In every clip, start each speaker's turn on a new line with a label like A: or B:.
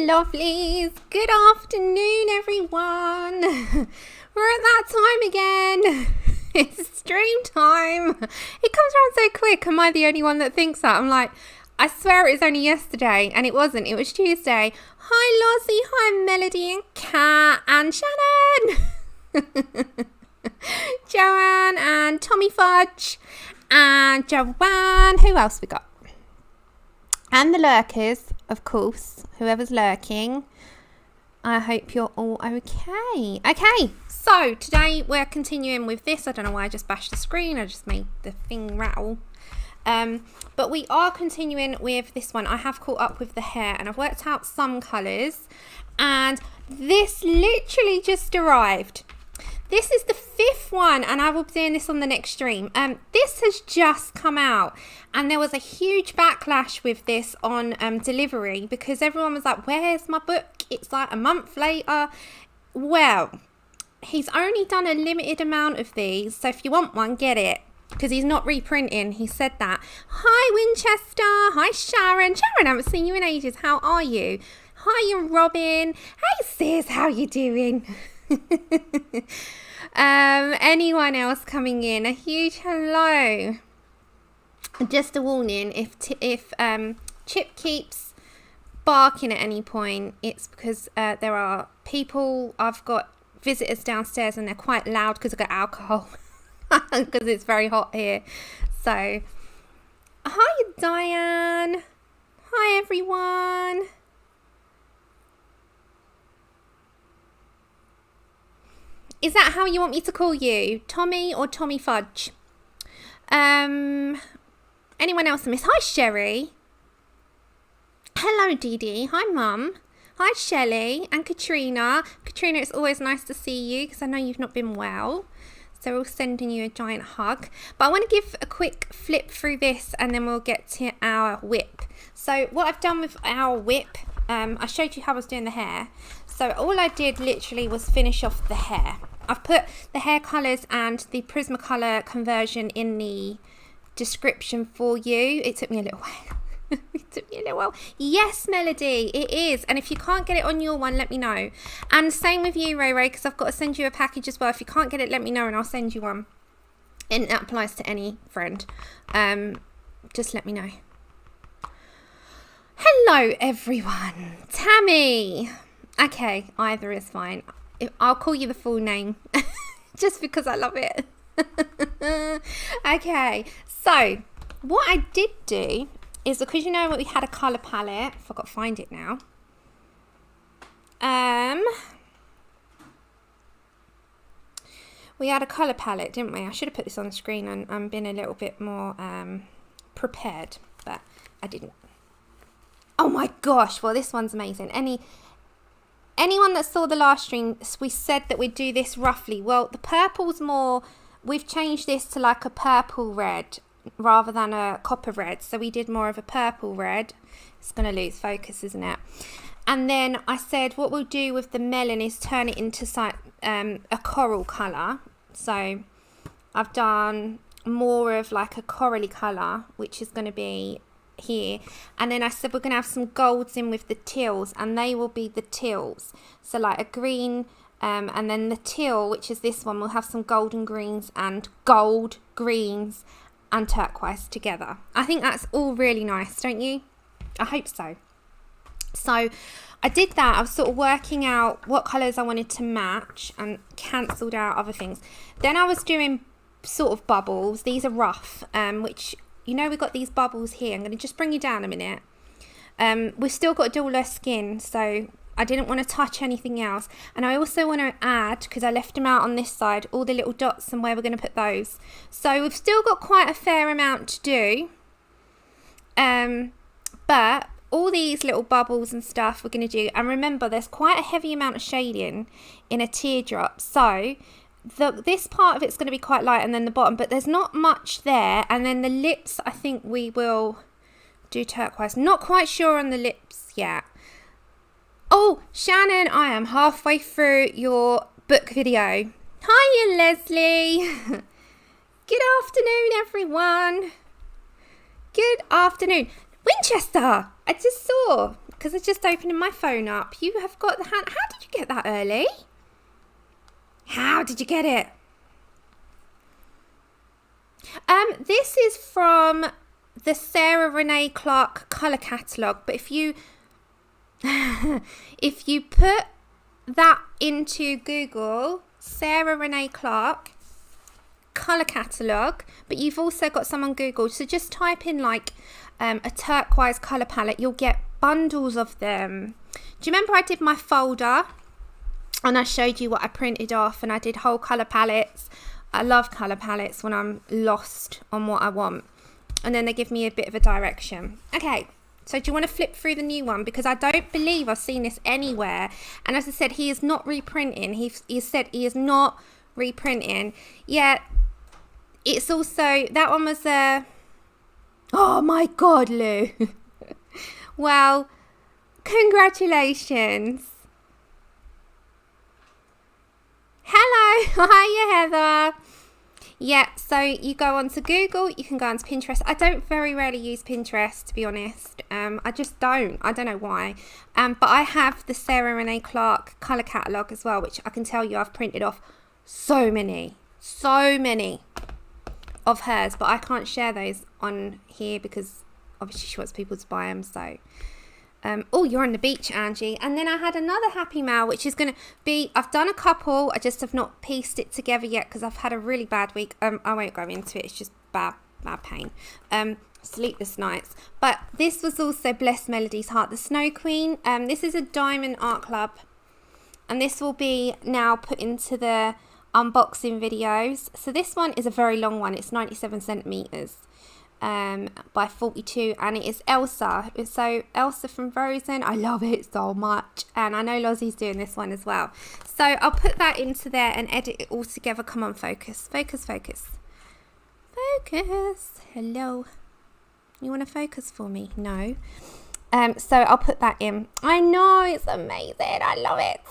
A: lovelies. Good afternoon, everyone. We're at that time again. It's stream time. It comes around so quick. Am I the only one that thinks that? I'm like, I swear it was only yesterday, and it wasn't. It was Tuesday. Hi, Lozzie. Hi, Melody and Kat and Shannon. Joanne and Tommy Fudge and Joanne. Who else we got? And the lurkers, of course. Whoever's lurking. I hope you're all okay. Okay, so today we're continuing with this. I don't know why I just bashed the screen. I just made the thing rattle. But we are continuing with this one. I have caught up with the hair and I've worked out some colours. And this literally just arrived. This is the 5th one and I will be doing this on the next stream. This has just come out and there was a huge backlash with this on delivery because everyone was like, where's my book? It's like a month later. Well, he's only done a limited amount of these, so if you want one, get it, because he's not reprinting. He said that. Hi, Winchester. Hi, Sharon. Sharon, I haven't seen you in ages. How are you? Hi, Robin. Hey, sis. How you doing? Anyone else coming in? A huge hello. Just a warning, if Chip keeps barking at any point, it's because there are people, I've got visitors downstairs and they're quite loud because I've got alcohol because it's very hot here. So hi, Diane. Hi, everyone. Is that how you want me to call you? Tommy or Tommy Fudge? Anyone else I miss? Hi, Sherry. Hello, Dee Dee. Hi, Mum. Hi, Shelley and Katrina. Katrina, it's always nice to see you because I know you've not been well. So we're sending you a giant hug. But I want to give a quick flip through this and then we'll get to our whip. So what I've done with our whip, I showed you how I was doing the hair. So all I did literally was finish off the hair. I've put the hair colours and the Prismacolor conversion in the description for you. It took me a little while. It took me a little while. Yes, Melody, it is. And if you can't get it on your one, let me know. And same with you, Ray Ray, because I've got to send you a package as well. If you can't get it, let me know and I'll send you one. And that applies to any friend. Just let me know. Hello, everyone. Tammy. Okay, either is fine. I'll call you the full name just because I love it. Okay, so what I did do is, because you know we had a colour palette, if I got to find it now. We had a colour palette, didn't we? I should have put this on the screen and been a little bit more prepared, but I didn't. Oh my gosh, well this one's amazing. Anyone that saw the last stream, we said that we'd do this roughly. Well, the purple's more, we've changed this to like a purple red rather than a copper red. So we did more of a purple red. It's going to lose focus, isn't it? And then I said what we'll do with the melon is turn it into a coral colour. So I've done more of like a corally colour, which is going to be here. And then I said we're going to have some golds in with the teals, and they will be the teals. So like a green, and then the teal, which is this one, will have some golden greens and gold greens and turquoise together. I think that's all really nice, don't you? I hope so. So I did that. I was sort of working out what colours I wanted to match and cancelled out other things. Then I was doing sort of bubbles. These are rough, which, you know, we've got these bubbles here. I'm going to just bring you down a minute. We've still got duller skin, so I didn't want to touch anything else. And I also want to add, because I left them out on this side, all the little dots and where we're going to put those. So we've still got quite a fair amount to do. But all these little bubbles and stuff we're going to do. And remember, there's quite a heavy amount of shading in a teardrop. So this part of it's going to be quite light, and then the bottom, but there's not much there. And then the lips, I think we will do turquoise. Not quite sure on the lips yet. Oh, Shannon, I am halfway through your book video. Hiya, Leslie. Good afternoon, everyone. Good afternoon. Winchester, I just saw. because I'm just opening my phone up. You have got the hand. How did you get that early? How did you get it? This is from the Sarah Renee Clark colour catalogue, but if you if you put that into Google, Sarah Renee Clark colour catalogue, but you've also got some on Google, so just type in like a turquoise colour palette, you'll get bundles of them. Do you remember I did my folder and I showed you what I printed off, and I did whole colour palettes? I love colour palettes when I'm lost on what I want, and then they give me a bit of a direction. Okay, so do you want to flip through the new one, because I don't believe I've seen this anywhere, and as I said, he is not reprinting. He said he is not reprinting. Yeah, it's also, that one was a, oh my god, Lou. Well, congratulations. Hello, hiya Heather. Yeah, so you go onto Google, you can go onto Pinterest. I don't very rarely use Pinterest, to be honest. I just don't. I don't know why. But I have the Sarah Renee Clark colour catalogue as well, which I can tell you I've printed off so many of hers, but I can't share those on here because obviously she wants people to buy them. So oh, you're on the beach, Angie. And then I had another happy mail, which is going to be, I've done a couple, I just have not pieced it together yet because I've had a really bad week. I won't go into it, it's just bad pain. Sleepless nights. But this was also Blessed Melody's Heart, the Snow Queen. This is a Diamond Art Club, and this will be now put into the unboxing videos. So this one is a very long one, it's 97 centimeters by 42, and it is Elsa. So Elsa from Frozen, I love it so much, and I know Lozzie's doing this one as well. So I'll put that into there and edit it all together. Come on, focus. Hello, you want to focus for me? No. So I'll put that in. I know, it's amazing, I love it.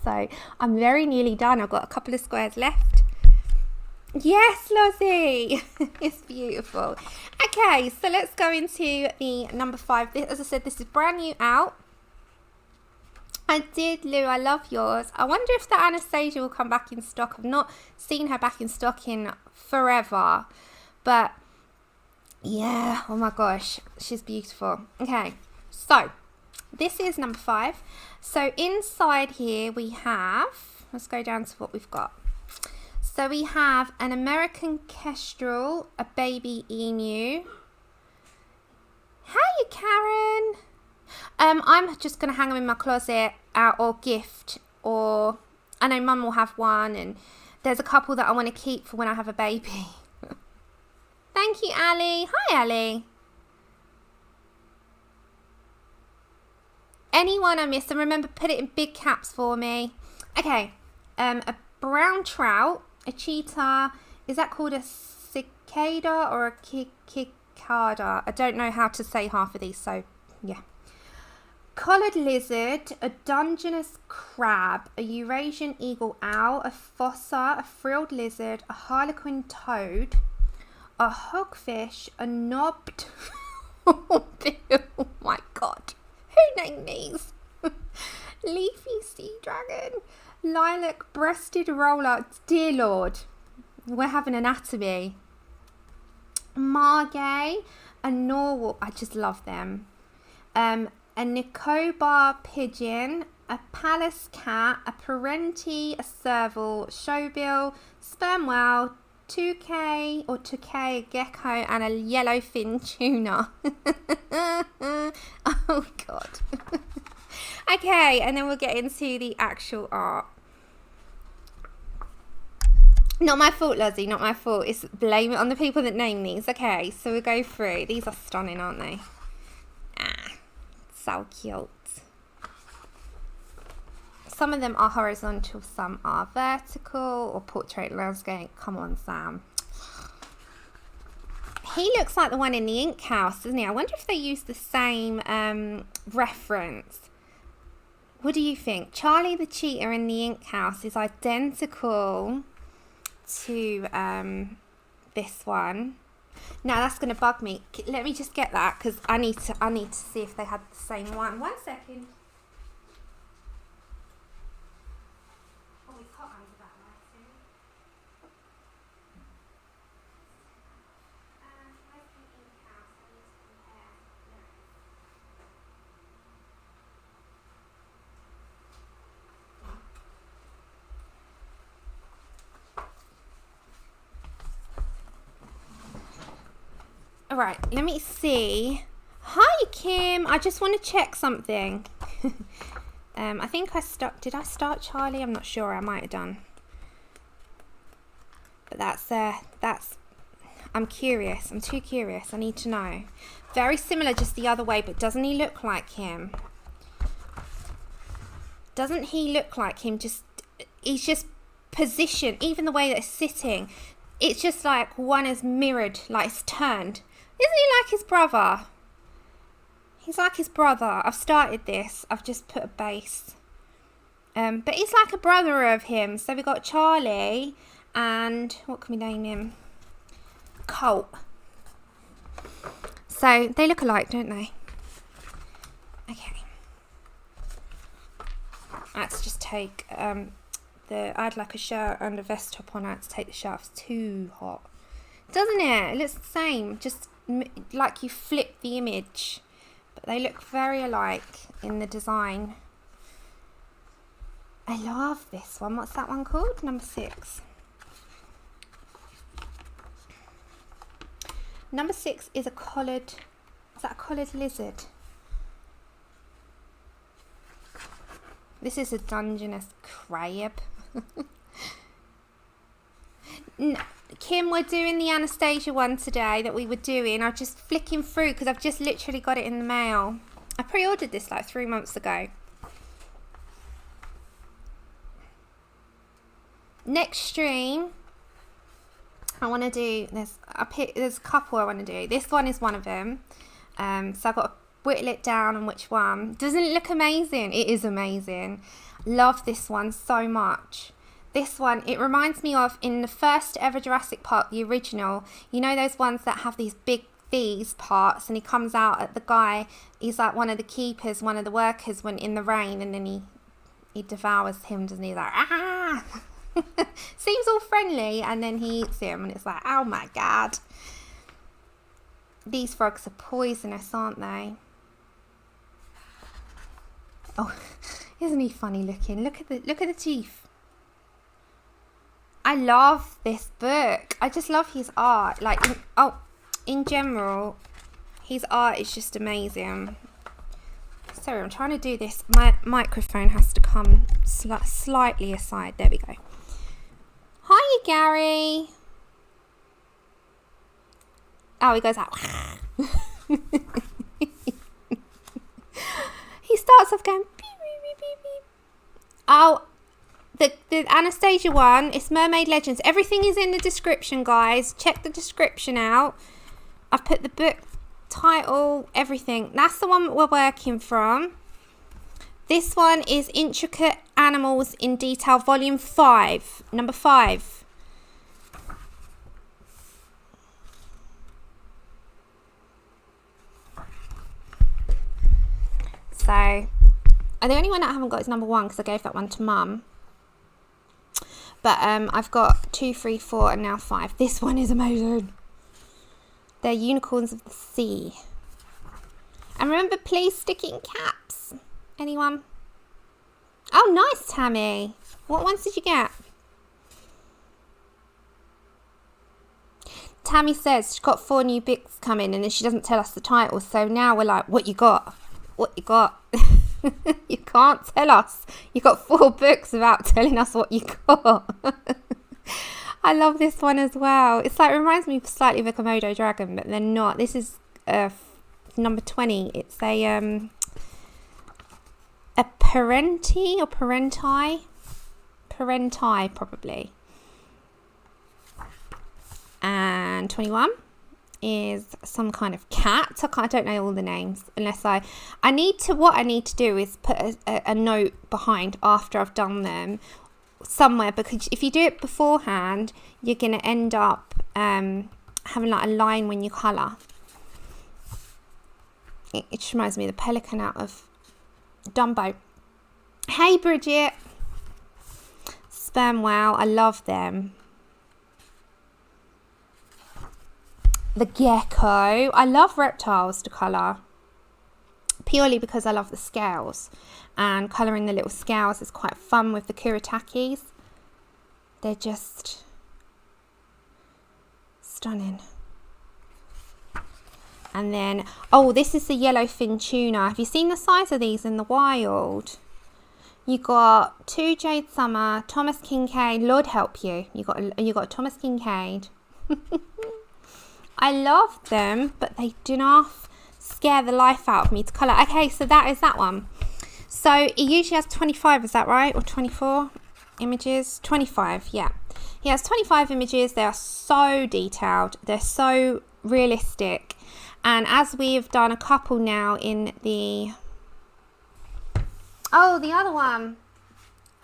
A: So I'm very nearly done. I've got a couple of squares left. Yes, Lozzie. It's beautiful. Okay, so let's go into the number 5. This, as I said, this is brand new out. I did, Lou. I love yours. I wonder if the Anastasia will come back in stock. I've not seen her back in stock in forever. But yeah, oh my gosh, she's beautiful. Okay, so this is number 5. So inside here we have, let's go down to what we've got. So we have an American kestrel, a baby emu. Hiya, Karen. I'm just going to hang them in my closet or gift, or I know Mum will have one, and there's a couple that I want to keep for when I have a baby. Thank you, Ali. Hi, Ali. Anyone I missed, and remember, put it in big caps for me. Okay, a brown trout, a cheetah, is that called a cicada or a cicada? I don't know how to say half of these, so yeah. Collared lizard, a Dungeness crab, a Eurasian eagle owl, a fossa, a frilled lizard, a harlequin toad, a hogfish, a knobbed... Oh my god, who named these? Leafy sea dragon, lilac breasted roller, dear lord, we're having anatomy. Margay, a Norwalk, I just love them. A Nicobar pigeon, a Pallas cat, a Parenti, a serval, showbill, sperm whale, toucan or toucan gecko, and a yellowfin tuna. Oh god. Okay, and then we'll get into the actual art. Not my fault, Lozzie, not my fault. It's blame it on the people that name these. Okay, so we'll go through. These are stunning, aren't they? Ah, so cute. Some of them are horizontal, some are vertical, or portrait landscape. Come on, Sam. He looks like the one in the Ink House, doesn't he? I wonder if they use the same reference. What do you think? Charlie the cheetah in the Ink House is identical to this one. Now that's going to bug me. Let me just get that because I need to see if they had the same one. 1 second. Oh, it's hot under that light. All right, let me see. Hi, Kim. I just want to check something. I think did I start Charlie? I'm not sure. I might have done. But that's, I'm curious. I'm too curious. I need to know. Very similar, just the other way, but doesn't he look like him? Doesn't he look like him? He's just positioned, even the way that it's sitting. It's just like one is mirrored, like it's turned. Isn't he like his brother? He's like his brother. I've started this. I've just put a base. But he's like a brother of him. So we got Charlie and what can we name him? Colt. So they look alike, don't they? Okay. Let's just take I had like a shirt and a vest top on. I had to take the shirt. It's too hot. Doesn't it? It looks the same. Just like you flip the image. But they look very alike in the design. I love this one. What's that one called? Number 6. Number 6 is a collared... Is that a collared lizard? This is a Dungeness crab. No, Kim, we're doing the Anastasia one today that we were doing. I'm just flicking through because I've just literally got it in the mail. I pre-ordered this like 3 months ago. Next stream, I want to do this. There's a couple I want to do. This one is one of them. So I've got to whittle it down on which one. Doesn't it look amazing? It is amazing. Love this one so much. This one, it reminds me of in the first ever Jurassic Park, the original. You know those ones that have these parts, and he comes out at the guy. He's like one of the keepers, one of the workers when in the rain, and then he devours him, doesn't he? He's like, ah! Seems all friendly, and then he eats him, and it's like, oh my god. These frogs are poisonous, aren't they? Oh, isn't he funny looking? Look at the teeth. I love this book. I just love his art. Like, in general, his art is just amazing. Sorry, I'm trying to do this. My microphone has to come slightly aside. There we go. Hiya, Gary. Oh, he goes out. He starts off going beep, beep, beep, beep, beep. Oh, the Anastasia one, it's Mermaid Legends. Everything is in the description, guys. Check the description out. I've put the book title, everything. That's the one that we're working from. This one is Intricate Animals in Detail, Volume 5, number 5. So, the only one that I haven't got is number 1 because I gave that one to Mum. But I've got 2, 3, 4 and now 5. This one is amazing. They're unicorns of the sea. And remember, please stick it in caps. Anyone? Oh, nice, Tammy. What ones did you get? Tammy says she's got 4 new books coming and then she doesn't tell us the titles. So now we're like, what you got? What you got? You can't tell us. You got 4 books without telling us what you got. I love this one as well. It's like, it reminds me slightly of a Komodo dragon, but they're not. This is number 20. It's a parenti or parenti probably. And 21 is some kind of cat. I don't know all the names unless what I need to do is put a note behind after I've done them somewhere, because if you do it beforehand you're going to end up having like a line when you colour. It just reminds me of the pelican out of Dumbo. Hey Bridget. Sperm Wow, I love them. The gecko. I love reptiles to colour. Purely because I love the scales. And colouring the little scales is quite fun with the Kuritakis. They're just stunning. And then, oh, this is the yellowfin tuna. Have you seen the size of these in the wild? You got 2 Jade Summer, Thomas Kincaid. Lord help you. You got Thomas Kincaid. I love them, but they do not scare the life out of me to colour. Okay, so that is that one. So it usually has 25, is that right? Or 24 images? 25, yeah. He has 25 images. They are so detailed. They're so realistic. And as we've done a couple now in the... Oh, the other one.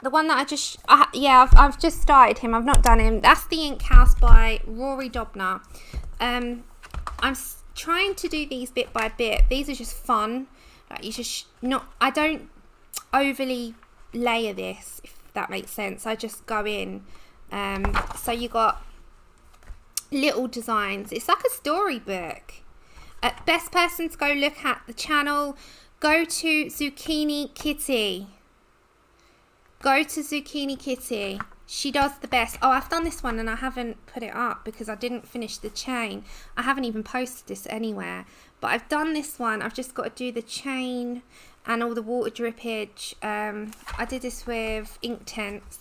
A: The one that I've just started him. I've not done him. That's the Ink House by Rory Dobner. I'm trying to do these bit by bit. These are just fun. Like you just not. I don't overly layer this, if that makes sense. I just go in. So you got little designs. It's like a storybook. Best person to go look at the channel. Go to Zucchini Kitty. Go to Zucchini Kitty. She does the best. Oh, I've done this one and I haven't put it up because I didn't finish the chain. I haven't even posted this anywhere. But I've done this one. I've just got to do the chain and all the water drippage. I did this with Inktense.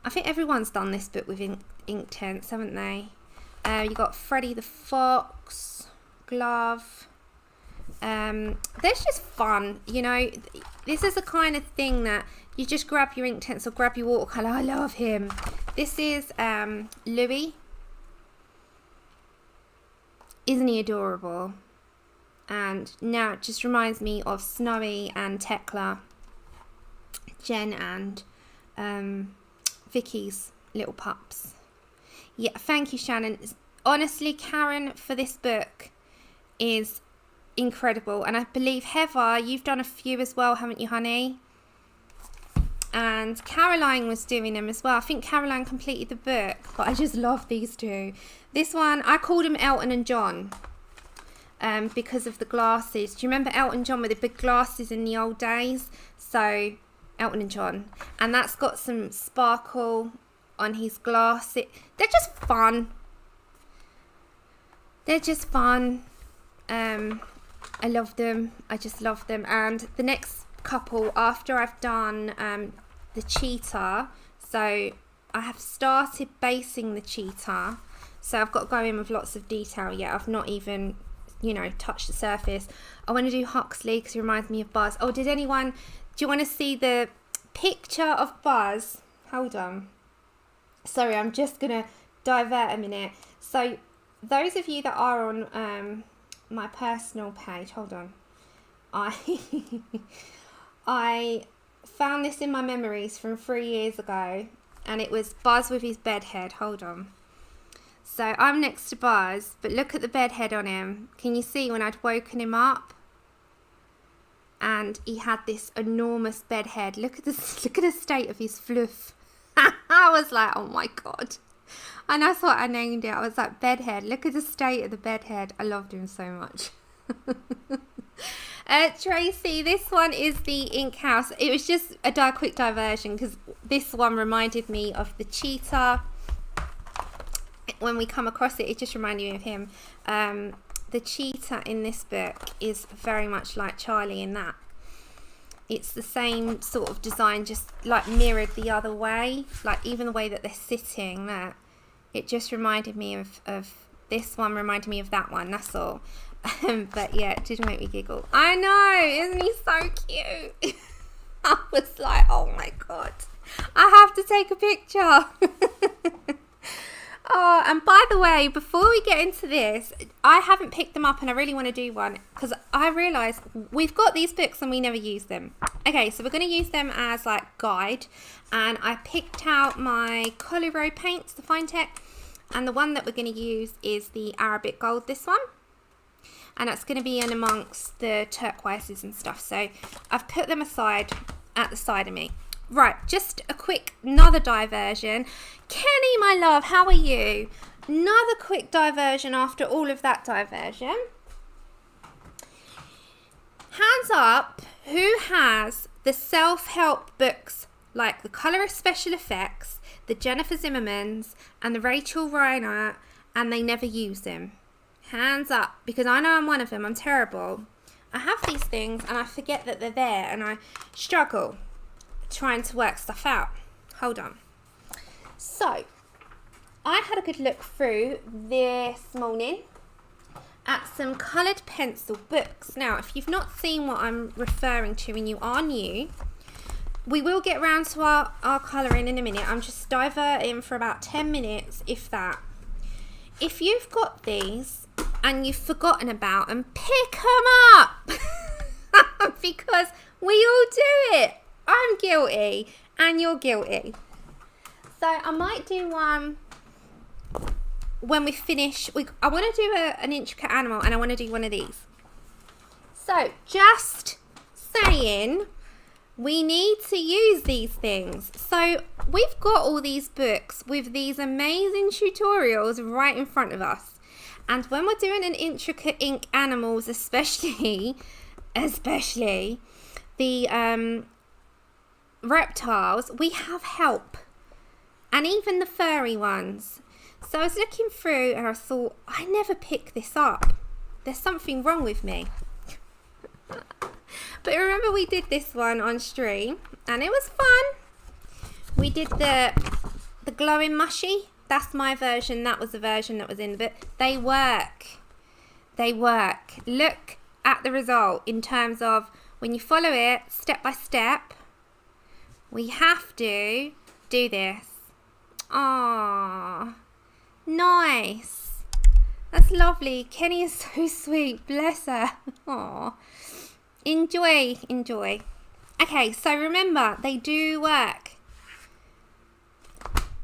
A: I think everyone's done this bit with Inktense, haven't they? You got Freddy the Fox, glove. That's just fun, you know. This is the kind of thing that you just grab your Inktense or grab your watercolour. I love him. This is Louis. Isn't he adorable? And now it just reminds me of Snowy and Tekla, Jen and Vicky's little pups. Yeah, thank you, Shannon. Honestly, Karen, for this book is incredible. And I believe, Heather, you've done a few as well, haven't you, honey? And Caroline was doing them as well. I think Caroline completed the book, but I just love these two. This one, I called them Elton and John because of the glasses. Do you remember Elton John with the big glasses in the old days? So, Elton and John. And that's got some sparkle on his glass. They're just fun. They're just fun. I love them. I just love them. And the next couple, after I've done the cheetah, so I have started basing the cheetah, so I've got to go in with lots of detail yet. I've not even, you know, touched the surface. I want to do Huxley because he reminds me of Buzz. Oh, do you want to see the picture of Buzz? Hold on. Sorry, I'm just going to divert a minute. So those of you that are on my personal page, hold on. I found this in my memories from 3 years ago, and it was Buzz with his bed head. Hold on. So I'm next to Buzz, but look at the bed head on him. Can you see when I'd woken him up? And he had this enormous bed head. Look at the state of his fluff. I was like, oh my God. And that's what I named it. I was like, bedhead. Look at the state of the bedhead. I loved him so much. Tracy, this one is the Ink House. It was just a quick diversion because this one reminded me of the cheetah. When we come across it, it just reminded me of him. The cheetah in this book is very much like Charlie in that. It's the same sort of design, just like mirrored the other way. Like even the way that they're sitting there. It just reminded me of this one, reminded me of that one, that's all. But yeah, it did make me giggle. I know, isn't he so cute? I was like, oh my God, I have to take a picture. Oh, and by the way, before we get into this, I haven't picked them up and I really want to do one because I realised we've got these books and we never use them. Okay, so we're going to use them as like guide, and I picked out my Coliro Paints, the Fine Tech, And the one that we're going to use is the Arabic Gold, this one. And that's going to be in amongst the turquoises and stuff. So I've put them aside at the side of me. Right, just a quick, another diversion. Kenny, my love, how are you? Another quick diversion after all of that diversion. Hands up, who has the self-help books like the Coliro Special Effects, the Jennifer Zimmermans, and the Rachel Reiner, and they never use them? Hands up, because I know I'm one of them. I'm terrible. I have these things and I forget that they're there, and I struggle trying to work stuff out. Hold on. So, I had a good look through this morning at some coloured pencil books. Now, if you've not seen what I'm referring to and you are new, we will get round to our colouring in a minute. I'm just diverting for about 10 minutes, if that. If you've got these and you've forgotten about them, pick them up because we all do it. I'm guilty and you're guilty. So I might do one when we finish. I want to do an intricate animal, and I want to do one of these. So just saying, we need to use these things. So we've got all these books with these amazing tutorials right in front of us. And when we're doing an intricate ink animals, especially the reptiles, we have help. And even the furry ones. So I was looking through and I thought, I never pick this up. There's something wrong with me. But remember, we did this one on stream and it was fun. We did the glowing mushy. That's my version. That was the version that was in the book. They work. They work. Look at the result in terms of when you follow it step by step. We have to do this. Ah, nice. That's lovely. Kenny is so sweet. Bless her. Aw. Enjoy. Okay, so remember, they do work.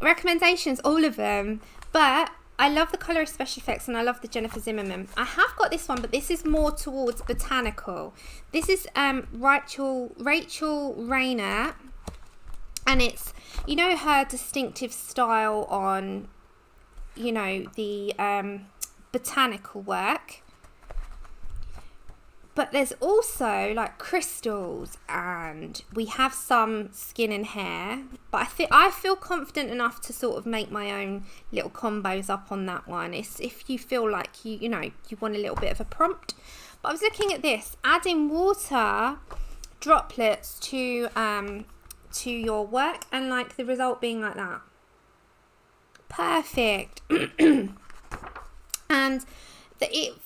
A: Recommendations, all of them. But I love the Coliro Special Effects and I love the Jennifer Zimmerman. I have got this one, but this is more towards botanical. This is Rachel Reiner. And it's, you know, her distinctive style on, you know, the botanical work. But there's also like crystals, and we have some skin and hair. But I feel confident enough to sort of make my own little combos up on that one. It's if you feel like you want a little bit of a prompt. But I was looking at this, adding water droplets to your work, and like the result being like that. Perfect. And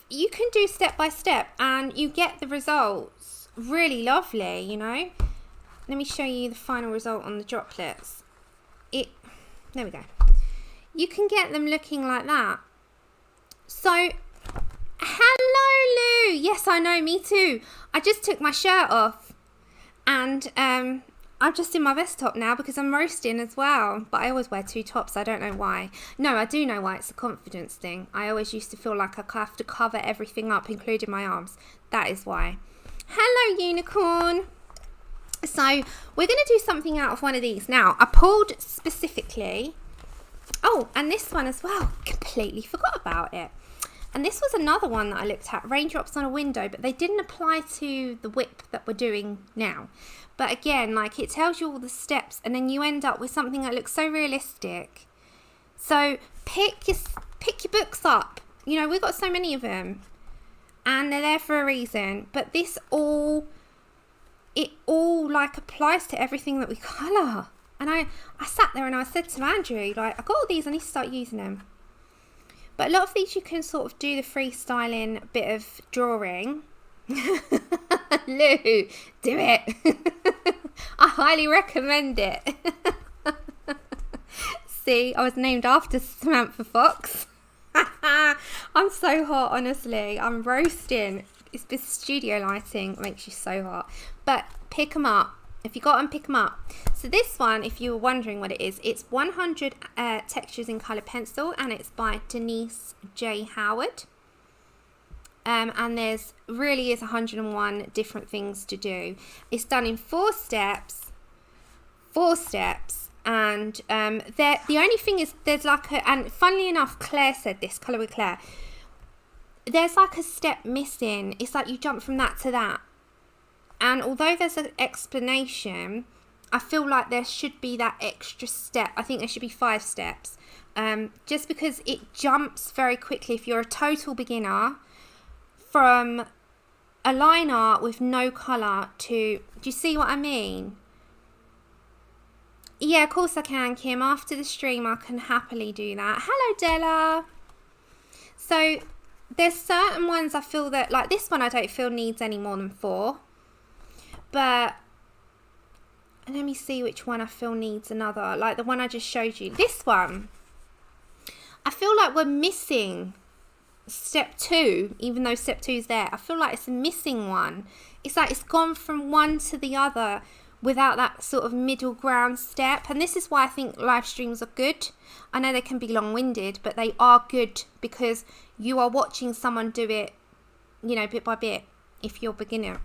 A: you can do step by step and you get the results really lovely, you know. Let me show you the final result on the droplets. There we go. You can get them looking like that. So, hello Lou. Yes, I know, me too. I just took my shirt off and I'm just in my vest top now because I'm roasting as well. But I always wear two tops. I don't know why. No, I do know why. It's a confidence thing. I always used to feel like I have to cover everything up, including my arms. That is why. Hello, unicorn. So we're going to do something out of one of these. Now, I pulled specifically. Oh, and this one as well. Completely forgot about it. And this was another one that I looked at. Raindrops on a window. But they didn't apply to the whip that we're doing now. But again, like, it tells you all the steps, and then you end up with something that looks so realistic. So pick your books up. You know, we've got so many of them, and they're there for a reason. But it all like applies to everything that we colour. And I sat there and I said to Andrew, like, I got all these, I need to start using them. But a lot of these you can sort of do the freestyling bit of drawing. Lou, do it. I highly recommend it. See, I was named after Samantha Fox. I'm so hot, honestly. I'm roasting. It's the studio lighting makes you so hot. But pick them up. If you got them, pick them up. So this one, if you were wondering what it is, it's 100 Textures in Colour Pencil, and it's by Denise J. Howard. And there's really is 101 different things to do. It's done in 4 steps. 4 steps. And the only thing is, there's like a, and funnily enough, Claire said this, Colour with Claire, there's like a step missing. It's like you jump from that to that. And although there's an explanation, I feel like there should be that extra step. I think there should be 5 steps. Just because it jumps very quickly if you're a total beginner from a line art with no colour to... Do you see what I mean? Yeah, of course I can, Kim. After the stream, I can happily do that. Hello, Della. So there's certain ones I feel that... Like this one I don't feel needs any more than 4. But let me see which one I feel needs another. Like the one I just showed you. This one, I feel like we're missing step 2, even though step 2 is there. I feel like it's a missing one. It's like it's gone from one to the other without that sort of middle ground step. And this is why I think live streams are good. I know they can be long-winded, but they are good because you are watching someone do it, you know, bit by bit if you're a beginner.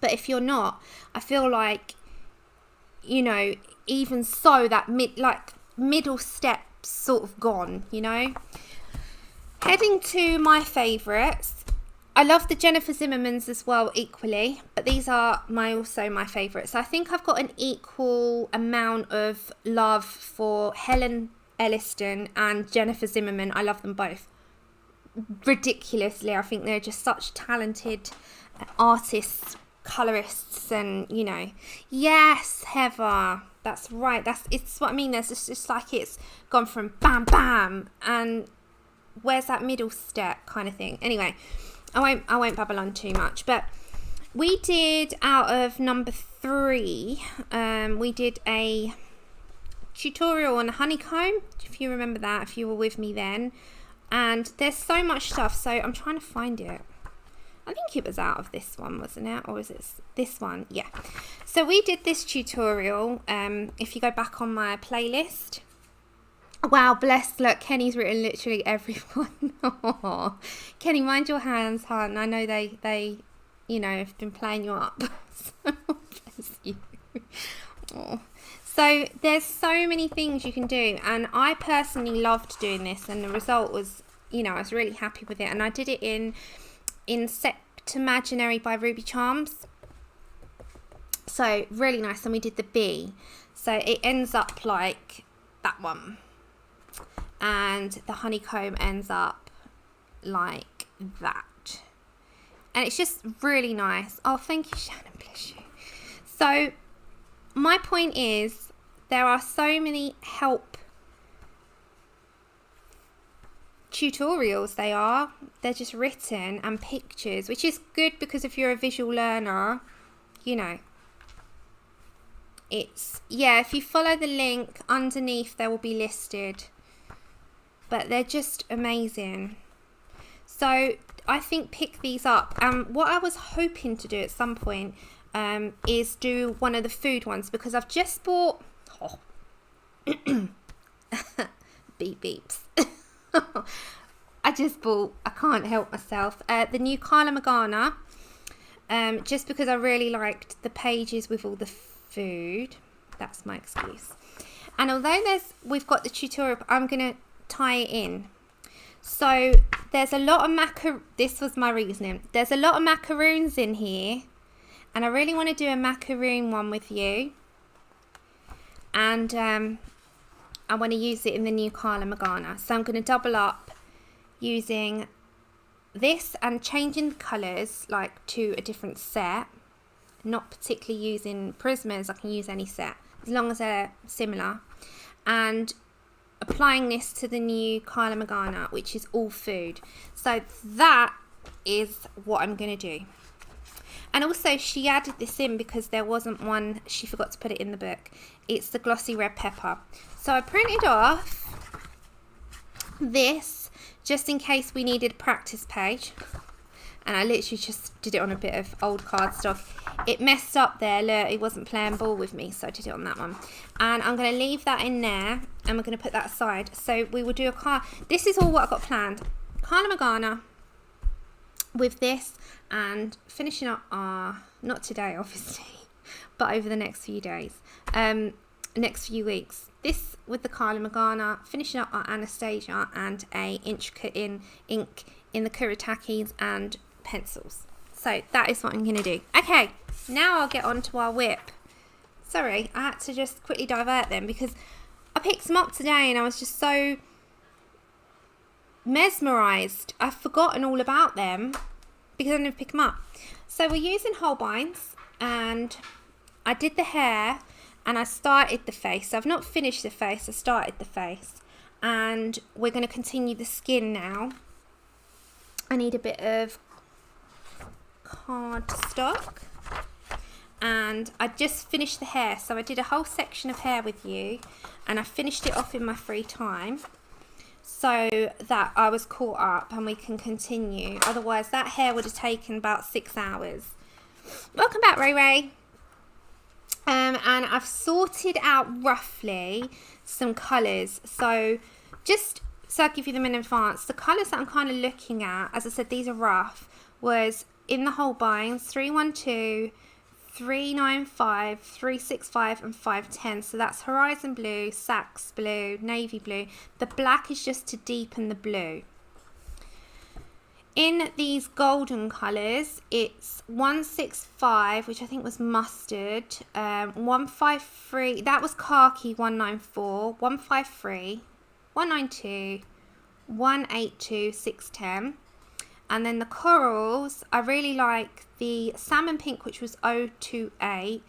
A: But if you're not, I feel like, you know, even so, that middle step's sort of gone, you know. Heading to my favourites. I love the Jennifer Zimmermans as well equally, but these are also my favourites. So I think I've got an equal amount of love for Helen Elliston and Jennifer Zimmerman. I love them both ridiculously. I think they're just such talented artists, colorists, and you know. Yes, Heather, that's right. It's what I mean. There's just like it's gone from bam bam and where's that middle step kind of thing. Anyway, I won't babble on too much, but we did out of number 3 we did a tutorial on honeycomb, if you remember that, if you were with me then. And there's so much stuff, so I'm trying to find it. I think it was out of this one, wasn't it? Or was it this one? Yeah. So we did this tutorial. If you go back on my playlist. Wow, bless. Look, Kenny's written literally everyone. Oh, Kenny, mind your hands, hon. I know they you know, have been playing you up. So, bless you. Oh. So there's so many things you can do. And I personally loved doing this. And the result was, you know, I was really happy with it. And I did it in Imaginary by Ruby Charms. So really nice. And we did the bee. So it ends up like that one. And the honeycomb ends up like that. And it's just really nice. Oh, thank you, Shannon. Bless you. So my point is, there are so many help tutorials. They're just written and pictures, which is good because if you're a visual learner, you know, it's, yeah, if you follow the link underneath, they will be listed. But they're just amazing. So I think pick these up. What I was hoping to do at some point is do one of the food ones, because I've just bought beep beeps. I can't help myself, the new Carla Magana, just because I really liked the pages with all the food. That's my excuse. And although we've got the tutorial, I'm gonna tie it in. So there's a lot of this was my reasoning. There's a lot of macaroons in here, and I really want to do a macaroon one with you. And I want to use it in the new Carla Magana. So I'm going to double up using this and changing the colours like to a different set. Not particularly using Prismas. I can use any set as long as they're similar. And applying this to the new Carla Magana, which is all food. So that is what I'm going to do. And also she added this in because there wasn't one, she forgot to put it in the book. It's the glossy red pepper. So I printed off this just in case we needed a practice page. And I literally just did it on a bit of old cardstock. it messed up there. Look, it wasn't playing ball with me, so I did it on that one. And I'm going to leave that in there, and we're going to put that aside. So we will do this is all what I've got planned. Carla Morgana with this, and finishing up not today obviously, but over the next few days, next few weeks. This with the Carla Morgana, finishing up our Anastasia, and a intricate ink in the Kuritakis and pencils. So that is what I'm going to do. Okay, now I'll get on to our whip. Sorry, I had to just quickly divert them because I picked them up today and I was just so mesmerised. I've forgotten all about them because I didn't pick them up. So we're using Holbeins, and I did the hair and I started the face. So I've not finished the face, I started the face. And we're going to continue the skin now. I need a bit of cardstock. And I just finished the hair. So I did a whole section of hair with you, and I finished it off in my free time, so that I was caught up and we can continue. Otherwise that hair would have taken about 6 hours. Welcome back, Ray Ray. And I've sorted out roughly some colours. So just so I'll give you them in advance. The colours that I'm kind of looking at, as I said, these are rough, was in the Holbeins 312, 395, 365 and 510. So that's Horizon Blue, Sax Blue, Navy Blue. The black is just to deepen the blue. In these golden colours, it's 165, which I think was mustard, 153, that was khaki, 194, 153, 192, 182, 610. And then the corals, I really like the salmon pink, which was 028.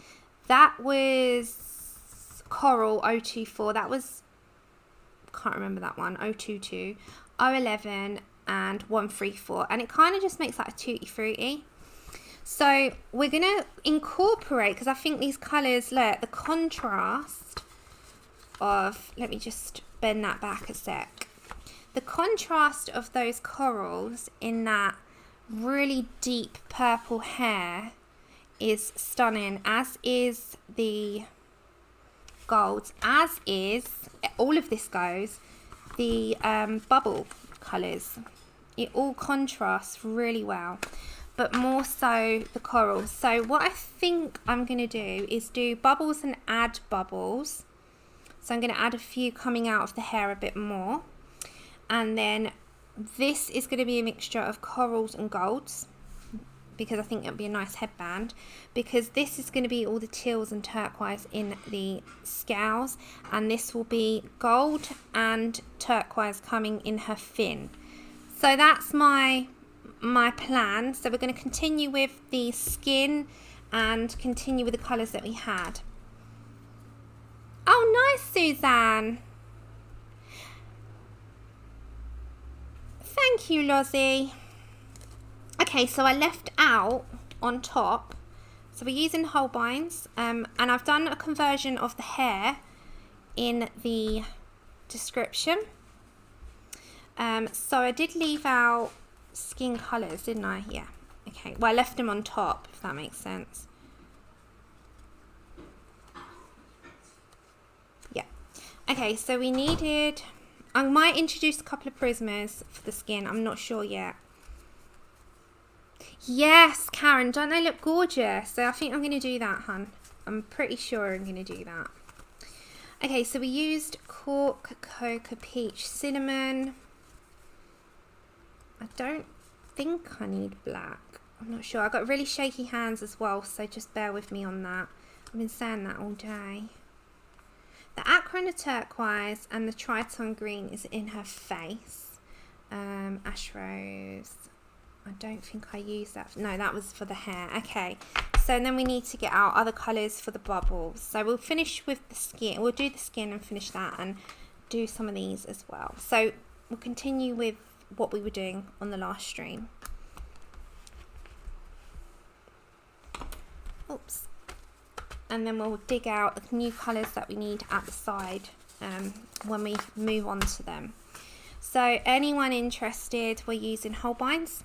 A: That was coral 024. That was, can't remember that one, 022, 011 and 134. And it kind of just makes like a tutti frutti. So we're going to incorporate, because I think these colours, look, the contrast of, let me just bend that back a sec. The contrast of those corals in that really deep purple hair is stunning, as is the golds, as is, all of this goes, the bubble colours. It all contrasts really well, but more so the corals. So what I think I'm going to do is do bubbles and add bubbles. So I'm going to add a few coming out of the hair a bit more. And then this is going to be a mixture of corals and golds, because I think it'll be a nice headband, because this is going to be all the teals and turquoise in the scales, and this will be gold and turquoise coming in her fin. So that's my plan. So we're going to continue with the skin and continue with the colours that we had. Oh, nice, Suzanne. Thank you, Lozzie. Okay, so I left out on top, so we're using Holbeins, and I've done a conversion of the hair in the description. So I did leave out skin colours, didn't I? Yeah. Okay, well, I left them on top, if that makes sense. Yeah. Okay, so we needed, I might introduce a couple of Prismas for the skin, I'm not sure yet. Yes, Karen, don't they look gorgeous? So I think I'm going to do that, hun. I'm pretty sure I'm going to do that. Okay, so we used cork, cocoa, peach, cinnamon. I don't think I need black. I'm not sure. I got really shaky hands as well, so just bear with me on that. I've been saying that all day. The aqua and the turquoise and the Triton green is in her face. Ash rose. I don't think I used that. No, that was for the hair. Okay. So then we need to get our other colours for the bubbles. So we'll finish with the skin. We'll do the skin and finish that and do some of these as well. So we'll continue with what we were doing on the last stream. Oops. And then we'll dig out the new colours that we need at the side when we move on to them. So anyone interested, we're using Holbeins.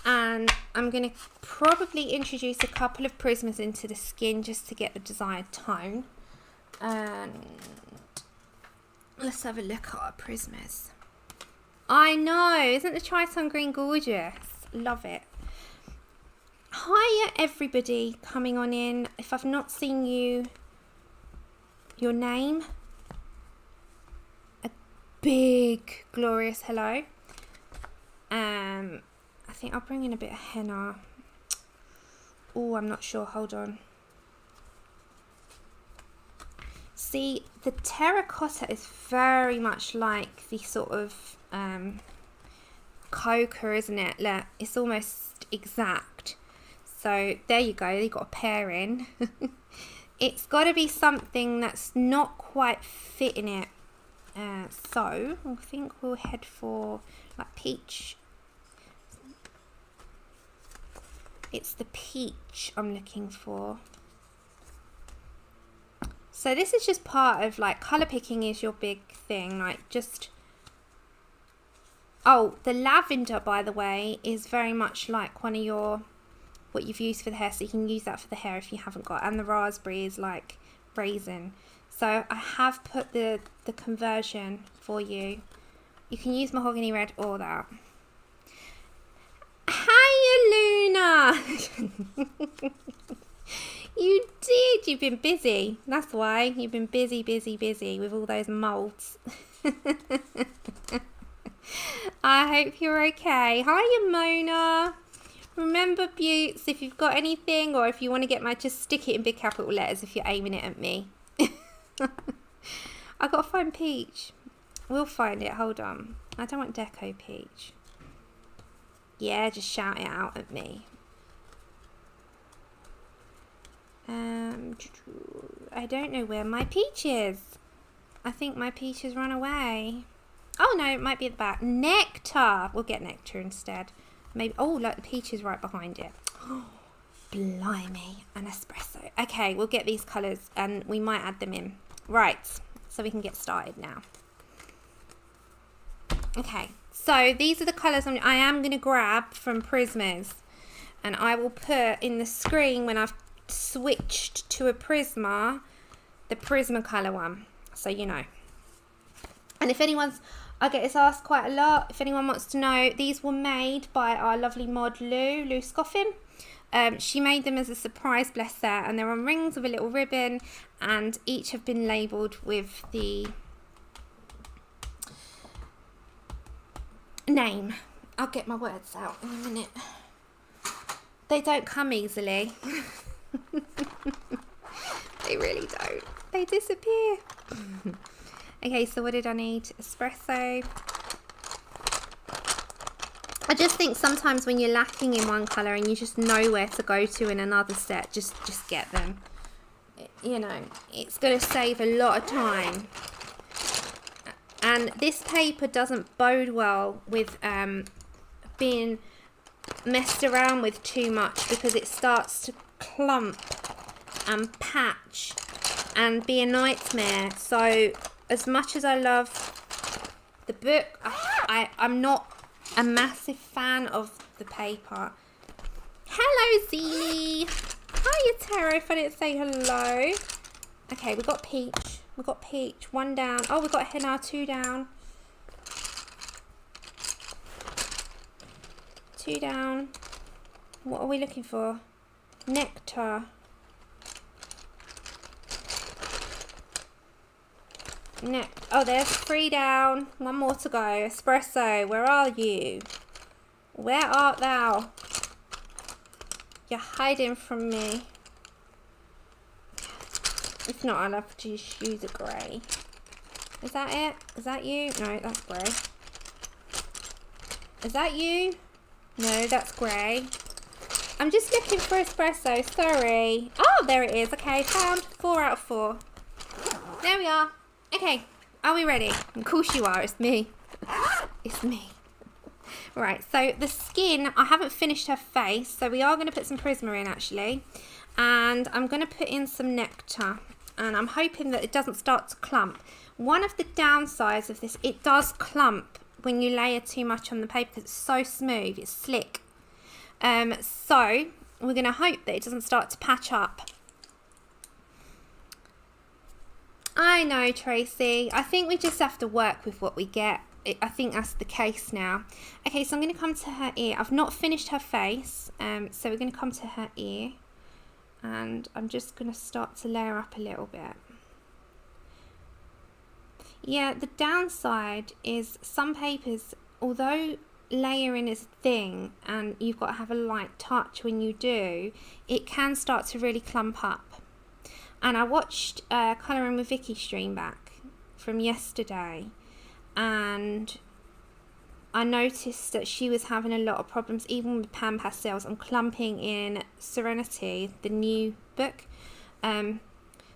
A: And I'm going to probably introduce a couple of Prismas into the skin just to get the desired tone. And let's have a look at our Prismas. I know, isn't the Triton Green gorgeous? Love it. Hiya everybody coming on in. If I've not seen you, your name, a big glorious hello. I think I'll bring in a bit of henna. Oh, I'm not sure, hold on. See, the terracotta is very much like the sort of coca, isn't it? Look, it's almost exact. So there you go, they got a pair in. It's got to be something that's not quite fitting it. So I think we'll head for like peach. It's the peach I'm looking for. So this is just part of like colour picking is your big thing, like just. Oh, the lavender, by the way, is very much like one of your, what you've used for the hair, so you can use that for the hair if you haven't got. And the raspberry is like raisin. So I have put the conversion for you. You can use mahogany red or that. Hiya, Luna! You did. You've been busy. That's why. You've been busy with all those moulds. I hope you're okay. Hiya, Mona. Remember, Buttes, if you've got anything or if you want to get my, just stick it in big capital letters if you're aiming it at me. I've got to find peach. We'll find it. Hold on. I don't want Deco peach. Yeah, just shout it out at me. I don't know where my peach is. I think my peach has run away. Oh no, it might be at the back. Nectar. We'll get nectar instead. Maybe. Oh, look, the peach is right behind it. Oh, blimey, an espresso. Okay, we'll get these colours and we might add them in. Right, so we can get started now. Okay, so these are the colours I am going to grab from Prismas, and I will put in the screen when I've switched to a Prisma, the Prismacolor one, so you know. And if anyone's, I get this asked quite a lot, if anyone wants to know, these were made by our lovely mod Lou Scoffin. She made them as a surprise, bless her, and they're on rings with a little ribbon, and each have been labelled with the name. I'll get my words out in a minute. They don't come easily. They really don't. They disappear. Okay, so what did I need? Espresso. I just think sometimes when you're lacking in one colour and you just know where to go to in another set, just get them. You know, it's going to save a lot of time. And this paper doesn't bode well with being messed around with too much, because it starts to clump and patch and be a nightmare. So as much as I love the book, I'm not a massive fan of the paper. Hello, Zeely. Hiya, Tara, if I didn't say hello. Okay, we've got peach. We've got peach. One down. Oh, we've got henna. Two down. Two down. What are we looking for? Nectar. Oh, there's 3 down. 1 more to go. Espresso, where are you? Where art thou? You're hiding from me. If not, I'll have to use a grey. Is that it? Is that you? No, that's grey. Is that you? No, that's grey. I'm just looking for espresso. Sorry. Oh, there it is. Okay, found 4 out of 4. There we are. Okay, are we ready? Of course you are. It's me. It's me. Right, so the skin, I haven't finished her face, so we are going to put some Prisma in actually. And I'm going to put in some nectar. And I'm hoping that it doesn't start to clump. One of the downsides of this, it does clump when you layer too much on the paper because it's so smooth, it's slick. So we're going to hope that it doesn't start to patch up. I know, Tracy. I think we just have to work with what we get. I think that's the case now. Okay, so I'm going to come to her ear. I've not finished her face, so we're going to come to her ear. And I'm just going to start to layer up a little bit. Yeah, the downside is some papers, although layering is a thing and you've got to have a light touch when you do, it can start to really clump up. And I watched Colouring with Vicky stream back from yesterday, and I noticed that she was having a lot of problems even with pan pastels and clumping in Serenity, the new book.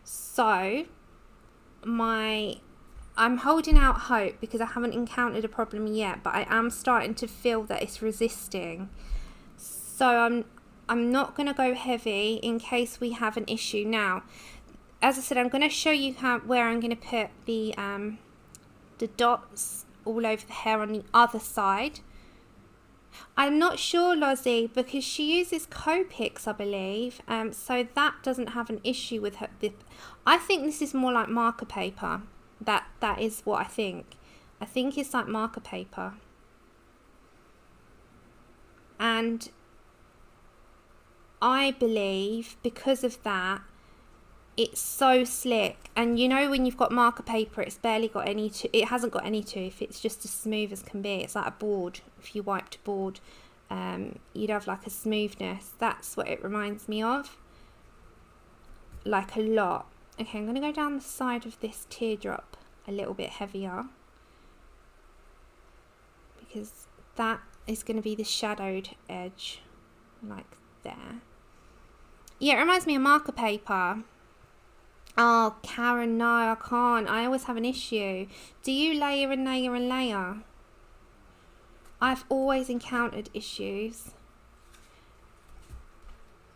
A: So I'm holding out hope because I haven't encountered a problem yet, but I am starting to feel that it's resisting. So I'm not going to go heavy in case we have an issue. Now, as I said, I'm going to show you where I'm going to put the dots all over the hair on the other side. I'm not sure, Lozzie, because she uses Copics, I believe, so that doesn't have an issue with her. I think this is more like marker paper. That is what I think. I think it's like marker paper. And I believe because of that, it's so slick. And you know when you've got marker paper, it's barely got any it hasn't got any tooth. It's just as smooth as can be. It's like a board. If you wiped a board, you'd have like a smoothness. That's what it reminds me of. Like a lot. Okay, I'm going to go down the side of this teardrop a little bit heavier, because that is going to be the shadowed edge, like there. Yeah, it reminds me of marker paper. Oh, Karen, no, I can't. I always have an issue. Do you layer and layer and layer? I've always encountered issues.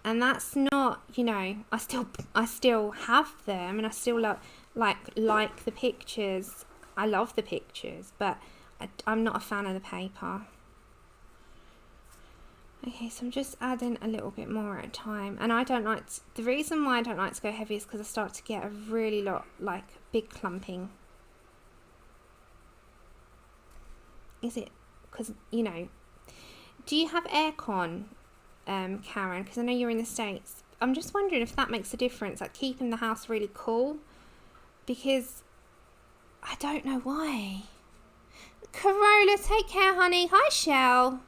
A: And that's not, you know, I still have them, and I still like the pictures. I love the pictures, but I'm not a fan of the paper. Okay, so I'm just adding a little bit more at a time. And I don't like the reason why I don't like to go heavy is because I start to get a really lot, like, big clumping. Is it because, you know, do you have aircon, Karen? Because I know you're in the States. I'm just wondering if that makes a difference, like keeping the house really cool. Because I don't know why. Corolla, take care, honey. Hi, Shell.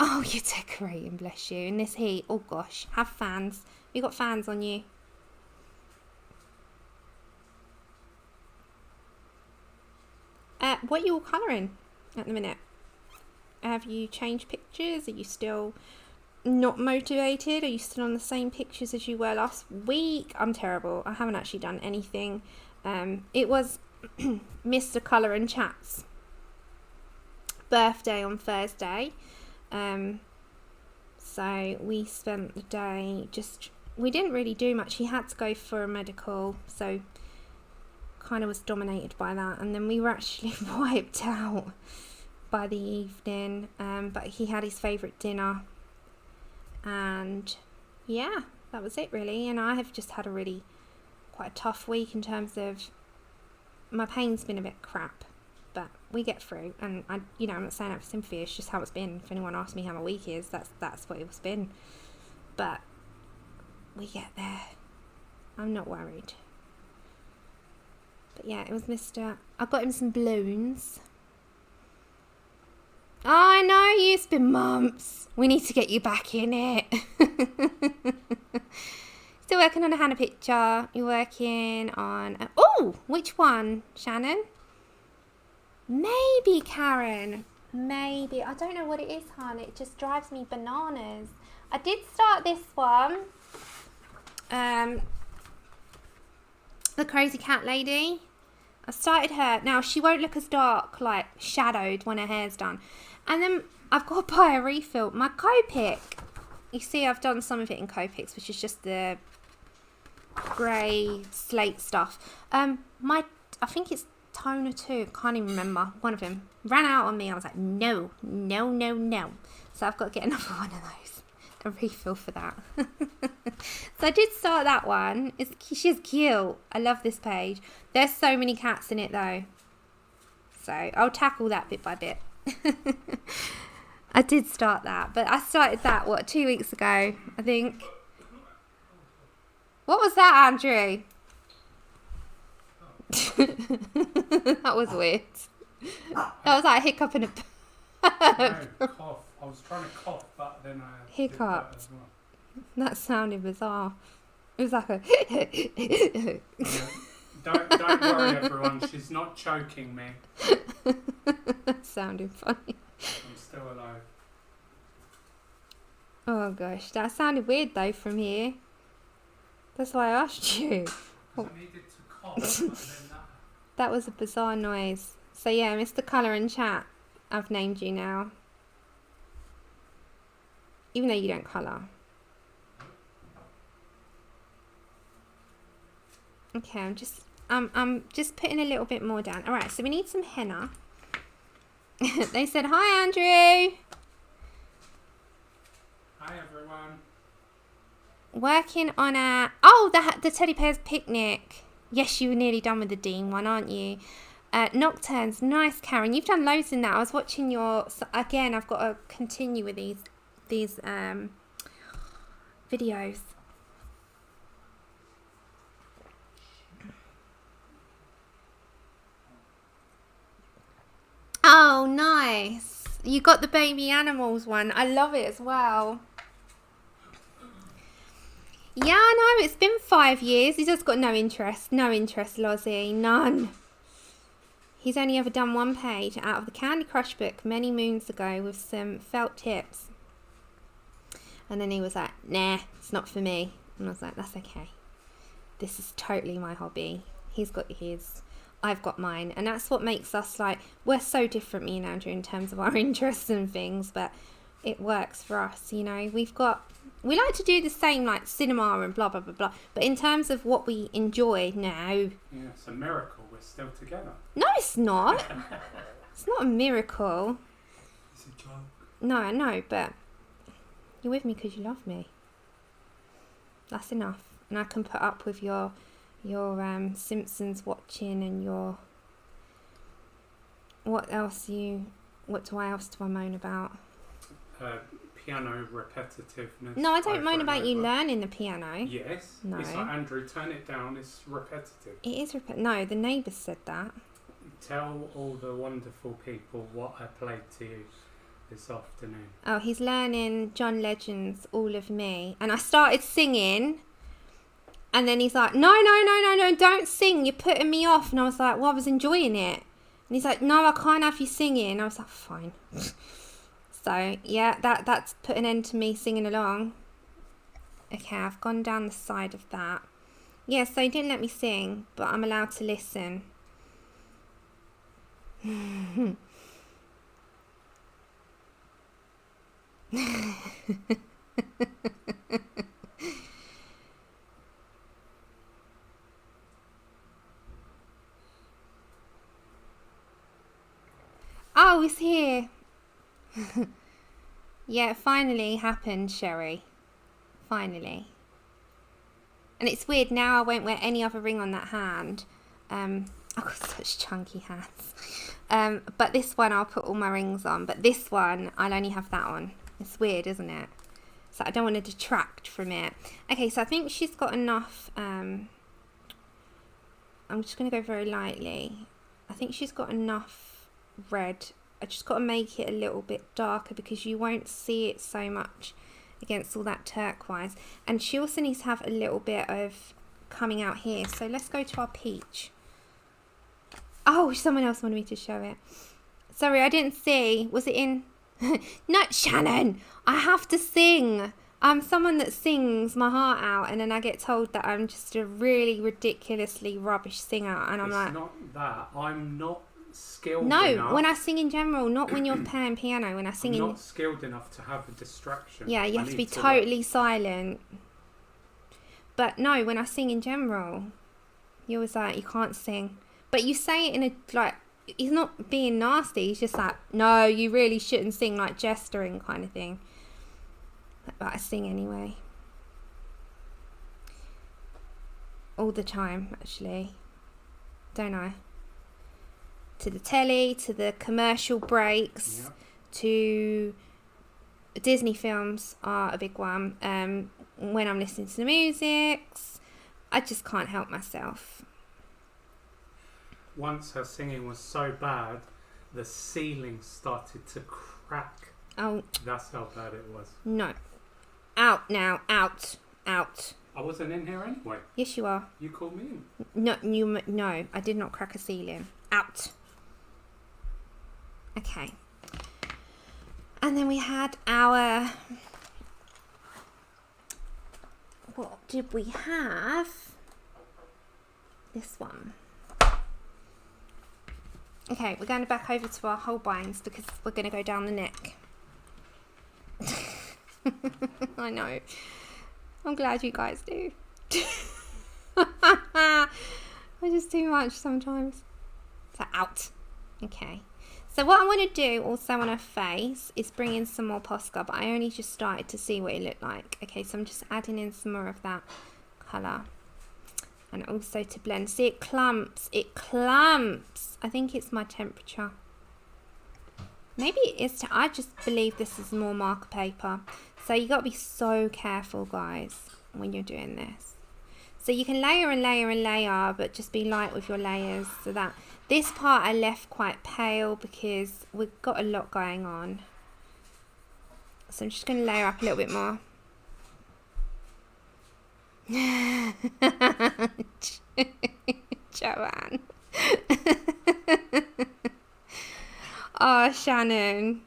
A: Oh, you're decorating, bless you. In this heat, oh gosh, have fans. You got fans on you. What are you all colouring at the minute? Have you changed pictures? Are you still not motivated? Are you still on the same pictures as you were last week? I'm terrible. I haven't actually done anything. It was Mr. Colour and Chat's birthday on Thursday. So we spent the day we didn't really do much. He had to go for a medical, so kind of was dominated by that. And then we were actually wiped out by the evening, but he had his favourite dinner, and yeah, that was it really. And I have just had quite a tough week in terms of my pain's been a bit crap, but we get through. And I'm not saying that for sympathy, it's just how it's been. If anyone asks me how my week is, that's what it's been, but we get there. I'm not worried. But yeah, it was I got him some balloons. Oh, I know, it's been months. We need to get you back in it. Still working on a Hannah picture. You're working on... oh, which one, Shannon? Maybe, Karen. Maybe. I don't know what it is, hon. It just drives me bananas. I did start this one. The Crazy Cat Lady. I started her. Now, she won't look as dark, like shadowed, when her hair's done. And then I've got to buy a refill. My Copic. You see, I've done some of it in Copics, which is just the grey slate stuff. I think it's Toner 2. Can't even remember. One of them ran out on me. I was like, no. So I've got to get another one of those. A refill for that. So I did start that one. She's cute. I love this page. There's so many cats in it though. So I'll tackle that bit by bit. I did start that, but I started that, what, 2 weeks ago, I think. What was that, Andrew? That was weird. That was like a hiccup and a...
B: No, cough. I was trying to cough, but then I
A: hiccuped.
B: That as well.
A: That sounded bizarre. It was like a...
B: Yeah. Don't worry, everyone. She's not choking me.
A: That sounded funny.
B: I'm still alive.
A: Oh gosh, that sounded weird though from here. That's why I asked you.
B: I needed to cough, but then
A: That was a bizarre noise. So yeah, Mr. Colour and Chat, I've named you now. Even though you don't colour. Okay, I'm just putting a little bit more down. Alright, so we need some henna. They said, hi Andrew!
B: Hi everyone.
A: Working on a... Oh, the Teddy Bear's Picnic. Yes, you were nearly done with the Dean one, aren't you? Nocturnes, nice, Karen. You've done loads in that. I was watching your... So again, I've got to continue with these videos. Oh, nice. You got the baby animals one. I love it as well. Yeah, I know. It's been 5 years. He's just got no interest. No interest, Lozzie. None. He's only ever done one page out of the Candy Crush book many moons ago with some felt tips. And then he was like, nah, it's not for me. And I was like, that's okay. This is totally my hobby. He's got his, I've got mine. And that's what makes us like, we're so different, me and Andrew, in terms of our interests and things. But it works for us, you know. We like to do the same, like cinema and blah, blah, blah, blah. But in terms of what we enjoy now.
B: Yeah, it's a miracle we're still together.
A: No, it's not. It's not a miracle.
B: It's a joke.
A: No, I know, but you're with me because you love me. That's enough. And I can put up with your Simpsons watching and your... What do I moan about?
B: Piano repetitiveness.
A: No, I don't moan about you learning the piano.
B: Yes.
A: No.
B: It's like, Andrew, turn it down. It's repetitive.
A: It is no, the neighbours said that.
B: Tell all the wonderful people what I played to you this afternoon.
A: Oh, he's learning John Legend's All of Me. And I started singing. And then he's like, no, don't sing. You're putting me off. And I was like, well, I was enjoying it. And he's like, no, I can't have you singing. And I was like, fine. So, yeah, that's put an end to me singing along. Okay, I've gone down the side of that. Yeah, so he didn't let me sing, but I'm allowed to listen. Oh, he's here. Yeah, it finally happened, Sherry. Finally. And it's weird, now I won't wear any other ring on that hand. I've got such chunky hands. But this one I'll put all my rings on. But this one, I'll only have that on. It's weird, isn't it? So I don't want to detract from it. Okay, so I think she's got enough. I'm just going to go very lightly. I think she's got enough red. I just got to make it a little bit darker because you won't see it so much against all that turquoise. And she also needs to have a little bit of coming out here. So let's go to our peach. Oh, someone else wanted me to show it. Sorry, I didn't see. Was it in? No, Shannon, I have to sing. I'm someone that sings my heart out and then I get told that I'm just a really ridiculously rubbish singer. And I'm like...
B: It's not that. I'm not skilled
A: enough.
B: enough.
A: When I sing in general, not when you're playing piano. When I sing
B: I'm not skilled enough to have a distraction.
A: Yeah, you have to be totally silent. But no, when I sing in general, you're always like, you can't sing. But you say it in a, like, he's not being nasty. He's just like, no, you really shouldn't sing, like gesturing kind of thing. But I sing anyway. All the time, actually. Don't I? To the telly, to the commercial breaks,
B: Yep.
A: to Disney films are a big one. When I'm listening to the music, I just can't help myself.
B: Once her singing was so bad, the ceiling started to crack.
A: Oh,
B: That's how bad it was.
A: no. Out now. Out. Out.
B: I wasn't in here anyway.
A: Yes, you are.
B: You called me in.
A: No, I did not crack a ceiling. Out. Okay. And then we had our... What did we have? This one. Okay, we're going back over to our Holbeins because we're going to go down the neck. I know. I'm glad you guys do. I just too much sometimes. So out. Okay. So what I want to do also on her face is bring in some more Posca, but I only just started to see what it looked like. Okay, so I'm just adding in some more of that colour. And also to blend. See, it clumps. It clumps. I think it's my temperature. Maybe it is. I just believe this is more marker paper. So you got to be so careful, guys, when you're doing this. So you can layer and layer and layer, but just be light with your layers. So that this part I left quite pale because we've got a lot going on. So I'm just going to layer up a little bit more. Joanne. Oh, Shannon.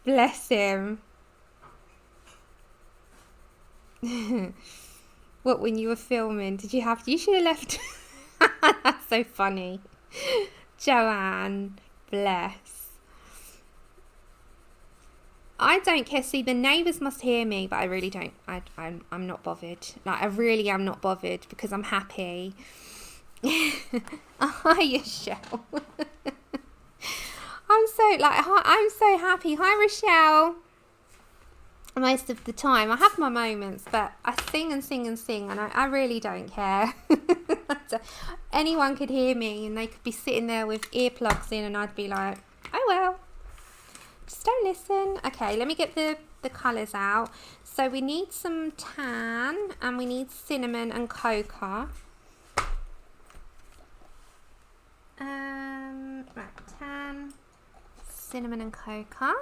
A: Bless him. What, when you were filming, did you have to? You should have left. That's so funny. Joanne, bless. I don't care. See, the neighbours must hear me, but I really don't. I'm not bothered. Like, I really am not bothered because I'm happy. Hiya, Shell. I'm so happy. Hi, Rochelle. Most of the time, I have my moments, but I sing and sing and sing, and I really don't care. Anyone could hear me, and they could be sitting there with earplugs in, and I'd be like, oh well, just don't listen. Okay, let me get the colours out. So we need some tan, and we need cinnamon and cocoa. Right, tan, cinnamon and cocoa.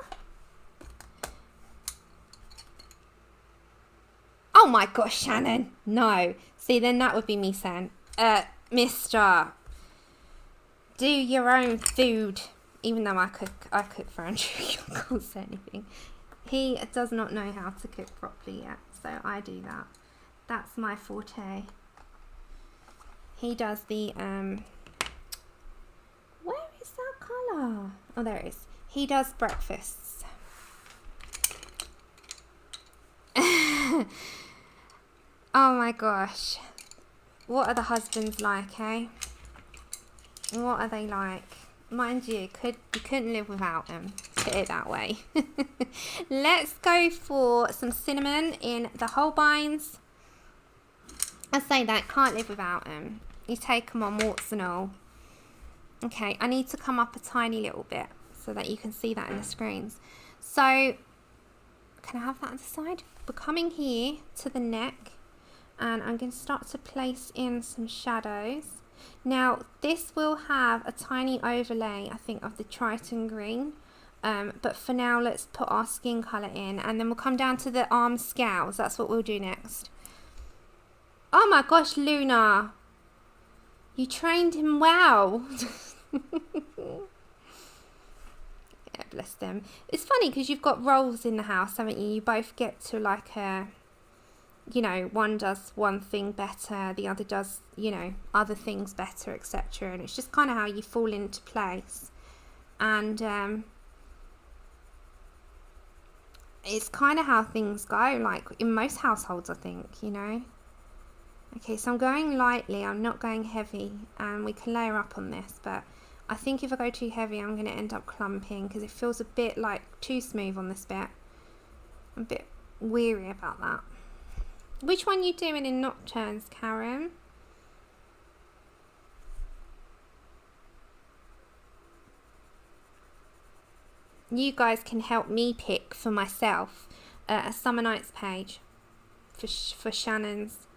A: Oh my gosh, Shannon. No. See, then that would be me saying, mister, do your own food. Even though I cook for Andrew, you can't say anything. He does not know how to cook properly yet, so I do that. That's my forte. He does the, where is that colour? Oh, there it is. He does breakfasts. Oh my gosh. What are the husbands like, eh? What are they like? Mind you, you couldn't live without them. Put it that way. Let's go for some cinnamon in the Holbeins. I say that, can't live without them. You take them on warts and all. Okay, I need to come up a tiny little bit so that you can see that in the screens. So, can I have that on the side? We're coming here to the neck, and I'm going to start to place in some shadows. Now, this will have a tiny overlay, I think, of the Triton green. But for now, let's put our skin colour in, and then we'll come down to the arm scales. That's what we'll do next. Oh my gosh, Luna. You trained him well. Yeah, bless them. It's funny because you've got roles in the house, haven't you? You both get to like you know, one does one thing better, the other does, you know, other things better, etc. And it's just kind of how you fall into place. And it's kind of how things go, like in most households, I think, you know. Okay, so I'm going lightly, I'm not going heavy, and we can layer up on this, but I think if I go too heavy, I'm going to end up clumping because it feels a bit like too smooth on this bit. I'm a bit weary about that. Which one are you doing in Nocturnes, Karen? You guys can help me pick for myself a Summer Nights page for Shannon's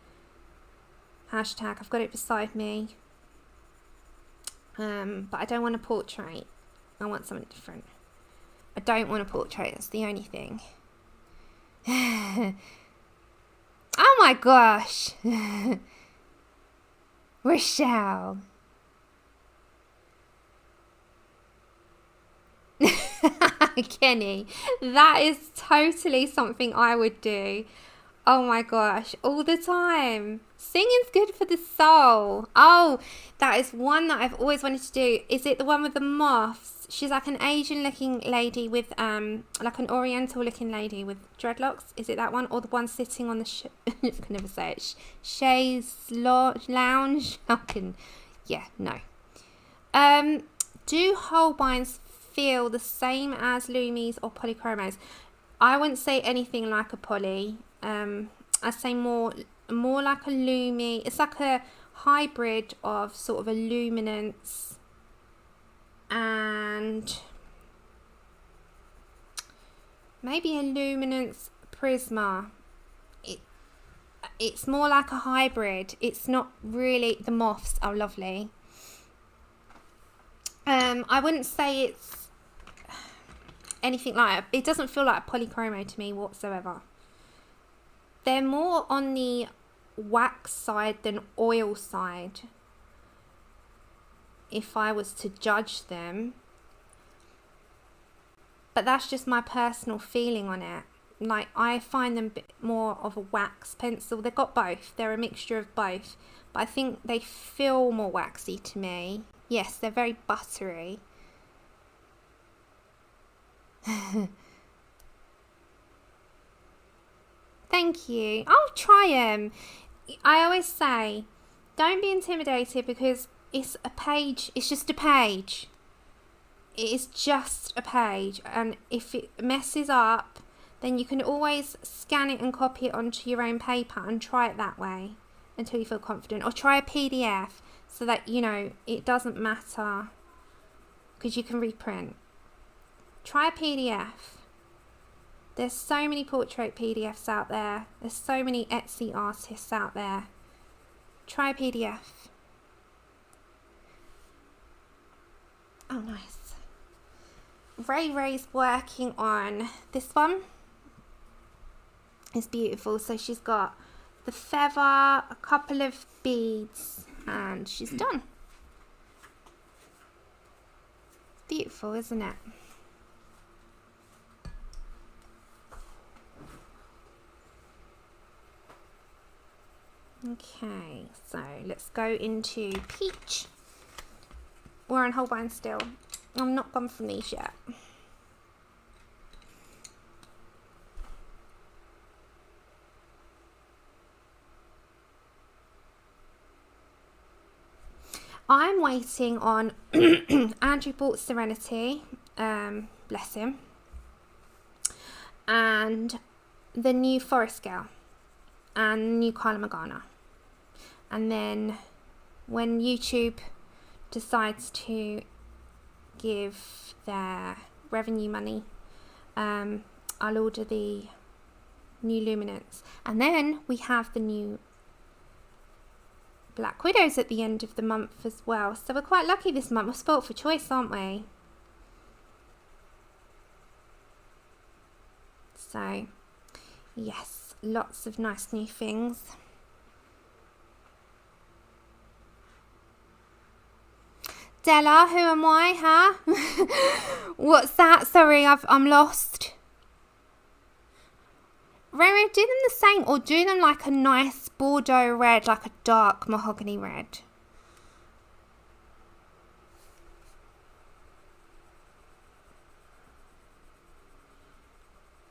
A: hashtag. I've got it beside me. But I don't want a portrait. I want something different. I don't want a portrait. That's the only thing. Oh my gosh. Rochelle. Kenny, that is totally something I would do. Oh my gosh, all the time. Singing's good for the soul. Oh, that is one that I've always wanted to do. Is it the one with the moths? She's like an Asian looking lady with like an oriental looking lady with dreadlocks. Is it that one, or the one sitting on the I can never say it, chaise lounge? Yeah, no. Do Holbeins feel the same as Lumis or polychromos? I wouldn't say anything like a poly. I say more like a Lumi. It's like a hybrid of sort of a luminance and maybe a luminance Prisma. It's more like a hybrid. It's not really. The moths are lovely. I wouldn't say it's anything like it. It doesn't feel like a polychromo to me whatsoever. They're more on the wax side than oil side, if I was to judge them. But that's just my personal feeling on it. Like, I find them a bit more of a wax pencil. They've got both. They're a mixture of both. But I think they feel more waxy to me. Yes, they're very buttery. Thank you. I'll try them. I always say, don't be intimidated because it's a page. It's just a page. It is just a page. And if it messes up, then you can always scan it and copy it onto your own paper and try it that way until you feel confident. Or try a PDF so that, you know, it doesn't matter because you can reprint. Try a PDF. There's so many portrait PDFs out there. There's so many Etsy artists out there. Try a PDF. Oh, nice. Ray's working on this one. It's beautiful. So she's got the feather, a couple of beads, and she's done. Beautiful, isn't it? Okay, so let's go into peach. We're on Holbein still. I'm not gone from these yet. I'm waiting on Andrew bought Serenity, bless him, and the new Forest Girl and new Carla Magana. And then when YouTube decides to give their revenue money, I'll order the new Luminance. And then we have the new Black Widows at the end of the month as well. So we're quite lucky this month. We're spoilt for choice, aren't we? So, yes, lots of nice new things. Della, who am I, huh? What's that? Sorry, I'm lost. Remy, do them the same or do them like a nice Bordeaux red, like a dark mahogany red.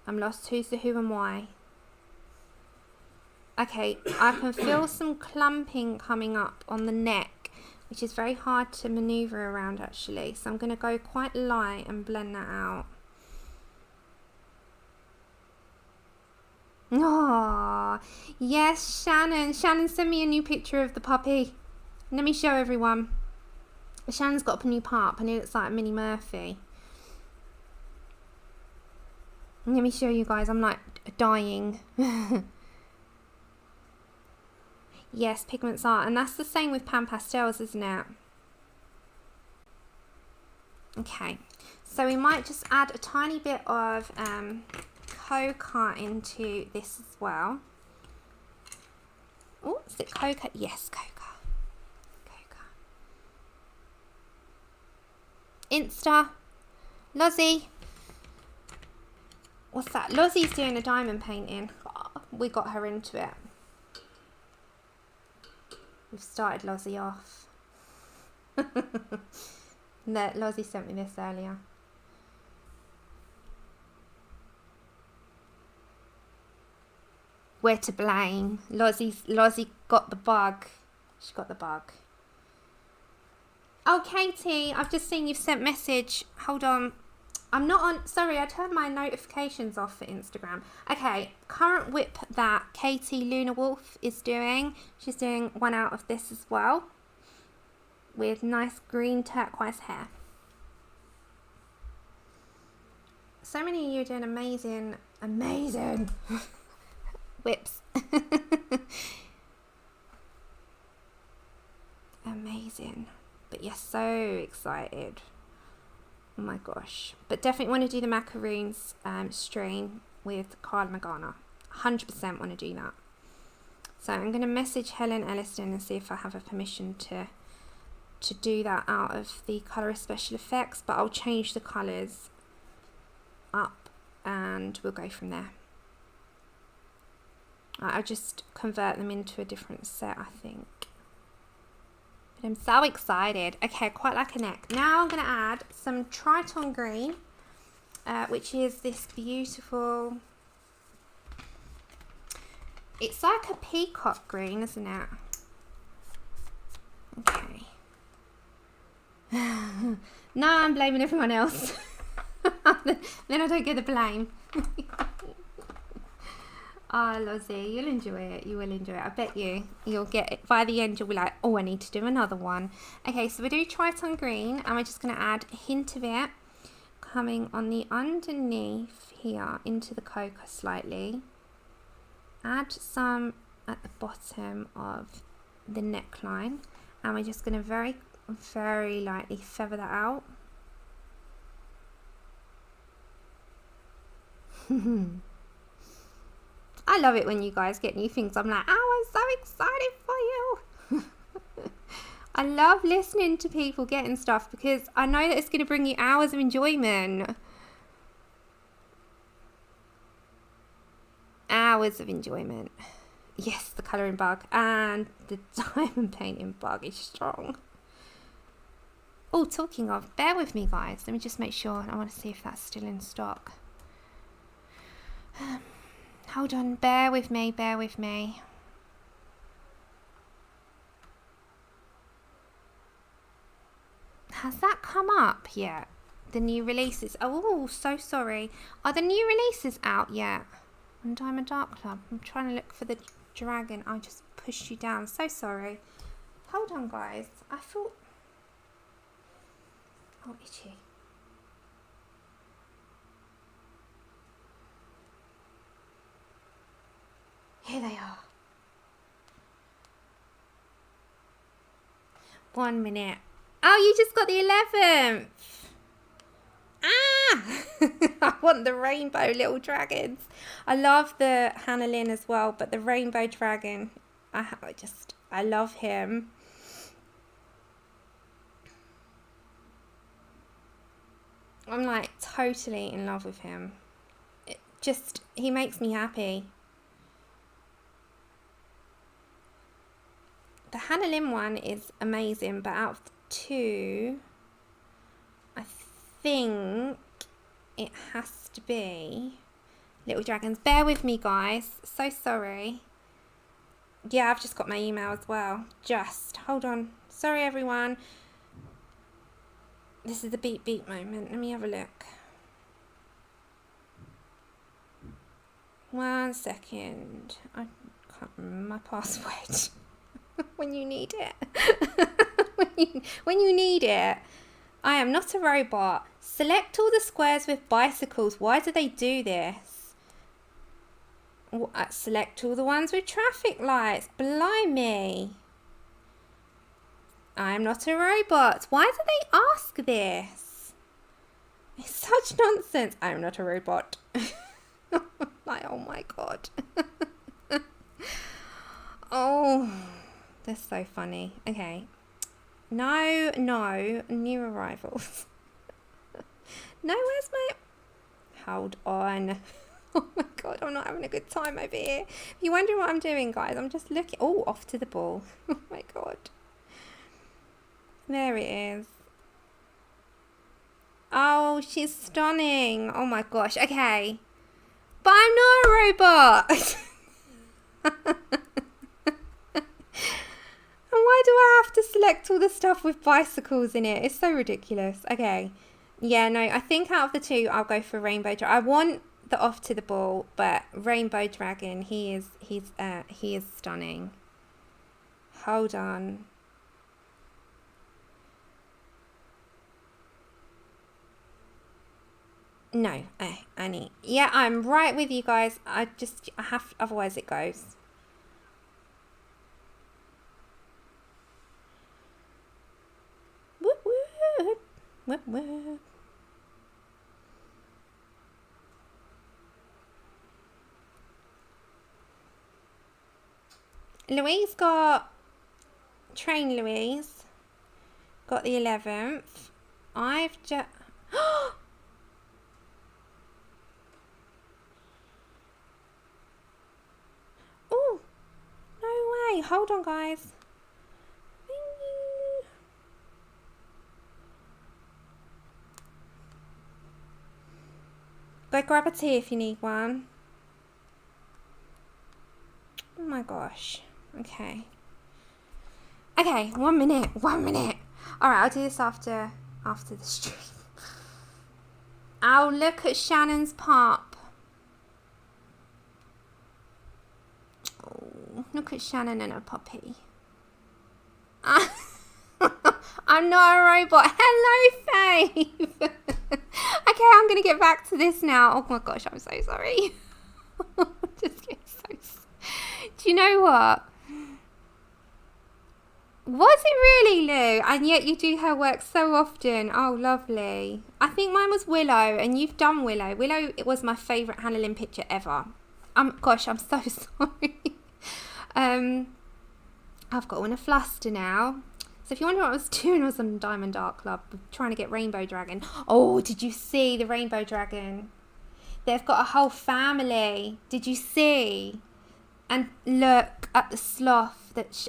A: I'm lost. Who's the who and why? Okay, I can feel some clumping coming up on the neck which is very hard to maneuver around actually. So I'm going to go quite light and blend that out. Oh, yes, Shannon. Shannon, send me a new picture of the puppy. Let me show everyone. Shannon's got up a new pup and he looks like a mini Murphy. Let me show you guys. I'm like dying. Yes, pigments are. And that's the same with pan pastels, isn't it? Okay. So we might just add a tiny bit of cocoa into this as well. Oh, is it cocoa? Yes, cocoa. Insta. Lozzie. What's that? Lozzie's doing a diamond painting. Oh, we got her into it. We've started Lozzie off. No, Lozzie sent me this earlier. We're to blame. Lozzie got the bug. She got the bug. Oh, Katie, I've just seen you've sent message. Hold on. I'm not on. Sorry, I turned my notifications off for Instagram. Okay, current whip that Katie Luna Wolf is doing. She's doing one out of this as well. With nice green turquoise hair. So many of you are doing amazing whips. Amazing. But yes, so excited. Oh my gosh. But definitely want to do the macaroons strain with Carl Magana. 100% want to do that. So I'm going to message Helen Elliston and see if I have a permission to do that out of the Colorist Special Effects. But I'll change the colours up and we'll go from there. I'll just convert them into a different set, I think. But I'm so excited. Okay, quite like a neck. Now I'm going to add some Triton Green, which is this beautiful... It's like a peacock green, isn't it? Okay. Now I'm blaming everyone else. Then I don't get the blame. Oh, Lozzie, you'll enjoy it. You will enjoy it. I bet you'll get it. By the end, you'll be like, oh, I need to do another one. Okay, so we do Triton Green, and we're just going to add a hint of it coming on the underneath here into the cocoa slightly. Add some at the bottom of the neckline, and we're just going to very, very lightly feather that out. I love it when you guys get new things. I'm like, oh, I'm so excited for you. I love listening to people getting stuff because I know that it's going to bring you hours of enjoyment. Hours of enjoyment. Yes, the colouring bug and the diamond painting bug is strong. Oh, talking of, bear with me, guys. Let me just make sure. I want to see if that's still in stock. Hold on, bear with me, bear with me. Has that come up yet? The new releases. Oh, so sorry. Are the new releases out yet? On Diamond Dark Club. I'm trying to look for the dragon. I just pushed you down. So sorry. Hold on, guys. I thought... Oh, itchy. Here they are. 1 minute. Oh, you just got the 11th. Ah! I want the rainbow little dragons. I love the Hannah Lynn as well, but the rainbow dragon, I love him. I'm like totally in love with him. He makes me happy. The Hannah Lynn one is amazing, but out of the two, I think it has to be Little Dragons. Bear with me, guys. So sorry. Yeah, I've just got my email as well. Hold on. Sorry, everyone. This is the beep beep moment. Let me have a look. 1 second. I can't remember my password. When you need it. when you need it. I am not a robot. Select all the squares with bicycles. Why do they do this? Select all the ones with traffic lights. Blimey. I am not a robot. Why do they ask this? It's such nonsense. I am not a robot. Like, oh my god. Oh, that's so funny. Okay. No, new arrivals. No, where's my... Hold on. Oh my god, I'm not having a good time over here. If you're wondering what I'm doing, guys, I'm just looking... Oh, off to the ball. Oh my god. There it is. Oh, she's stunning. Oh my gosh, okay. But I'm not a robot. And why do I have to select all the stuff with bicycles in it? It's so ridiculous. Okay. Yeah, no, I think out of the two, I'll go for Rainbow Dragon. I want the off to the ball, but Rainbow Dragon, he is stunning. Hold on. No, Annie. Yeah, I'm right with you guys. I have, otherwise it goes. Whoop, whoop, whoop, whoop. Louise got, Train Louise, got the 11th. I've just, oh, no way. Hold on, guys. Go grab a tea if you need one. Oh my gosh. Okay. Okay, 1 minute. 1 minute. Alright, I'll do this after the stream. I'll look at Shannon's pop. Oh, look at Shannon and her puppy. I'm not a robot. Hello, Faith. Okay, I'm going to get back to this now. Oh my gosh, I'm so sorry. Just getting so... Do you know what? Was it really, Lou? And yet you do her work so often. Oh, lovely. I think mine was Willow, and you've done Willow. Willow, it was my favourite Hannah Lynn picture ever. Gosh, I'm so sorry. I've got one a fluster now. So if you wonder what I was doing, I was on Diamond Art Club trying to get Rainbow Dragon. Oh, did you see the Rainbow Dragon? They've got a whole family. Did you see? And look at the sloth.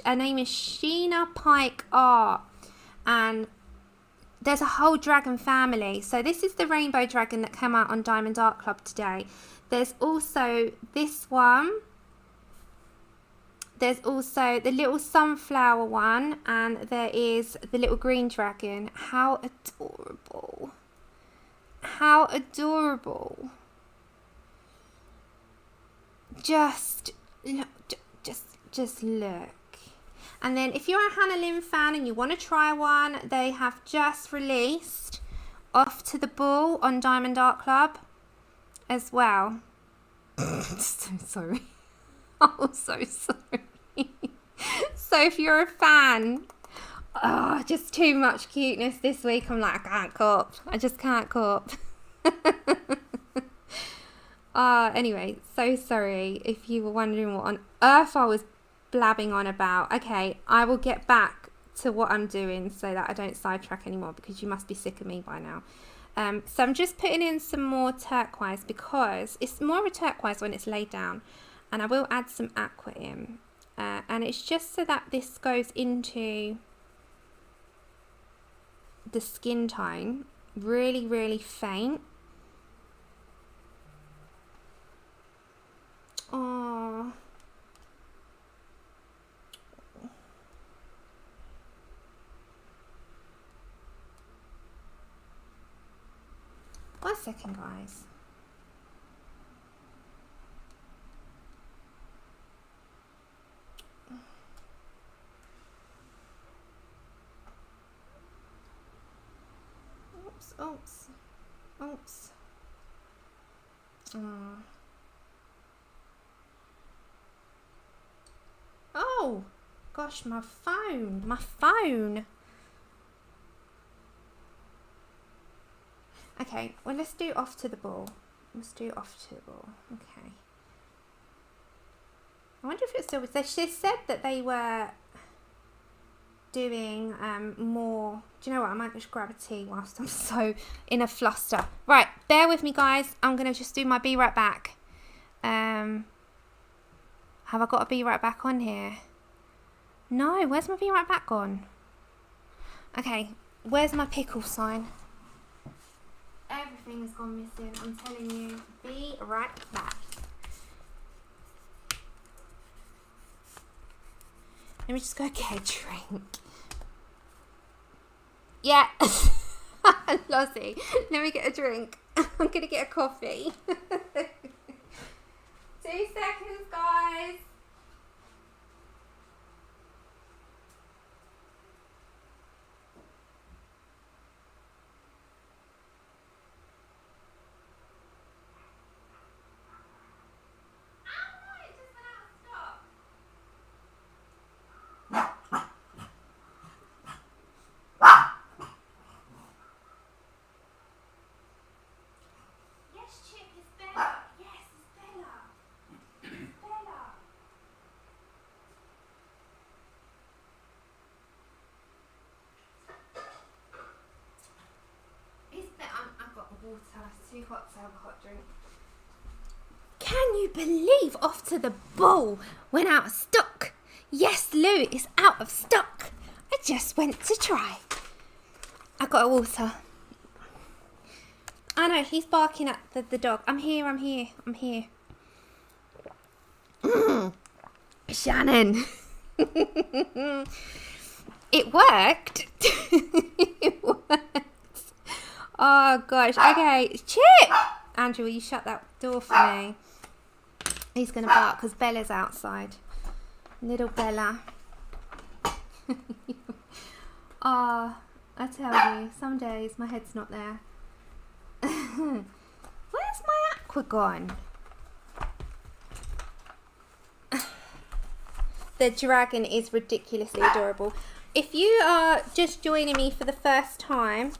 A: Her name is Sheena Pike Art. And there's a whole dragon family. So this is the Rainbow Dragon that came out on Diamond Art Club today. There's also this one. There's also the little sunflower one, and there is the little green dragon. How adorable. How adorable. Just look. Just look. And then if you're a Hannah Lynn fan and you want to try one, they have just released Off to the Ball on Diamond Art Club as well. So sorry. Oh, so sorry. So if you're a fan, just too much cuteness this week. I'm like, I can't cope. I just can't cope. Anyway, so sorry if you were wondering what on earth I was blabbing on about. Okay, I will get back to what I'm doing so that I don't sidetrack anymore, because you must be sick of me by now. So I'm just putting in some more turquoise, because it's more of a turquoise when it's laid down, and I will add some aqua in, and it's just so that this goes into the skin tone really, really faint. Oh, 1 second, guys. Oops, oops, oops. Oh, gosh, my phone. Okay, well, let's do off to the ball. Okay. I wonder if it's still, they said that they were doing more. Do you know what? I might just grab a tea whilst I'm so in a fluster. Right, bear with me, guys. I'm going to just do my be right back. Have I got a be right back on here? No, where's my be right back gone? Okay, where's my pickle sign? Everything has gone missing, I'm telling you. Be right back. Let me just go get a drink. Yeah. Lozzie, let me get a drink. I'm going to get a coffee. 2 seconds, guys. Water, too hot to have a hot drink. Can you believe Off to the Ball went out of stock? Yes, Lou is out of stock. I just went to try. I got a water. I know, he's barking at the dog. I'm here. Shannon. It worked. It worked. Oh gosh, okay, Chip! Andrew, will you shut that door for me? He's going to bark because Bella's outside. Little Bella. I tell you, some days my head's not there. Where's my aqua gone? The dragon is ridiculously adorable. If you are just joining me for the first time,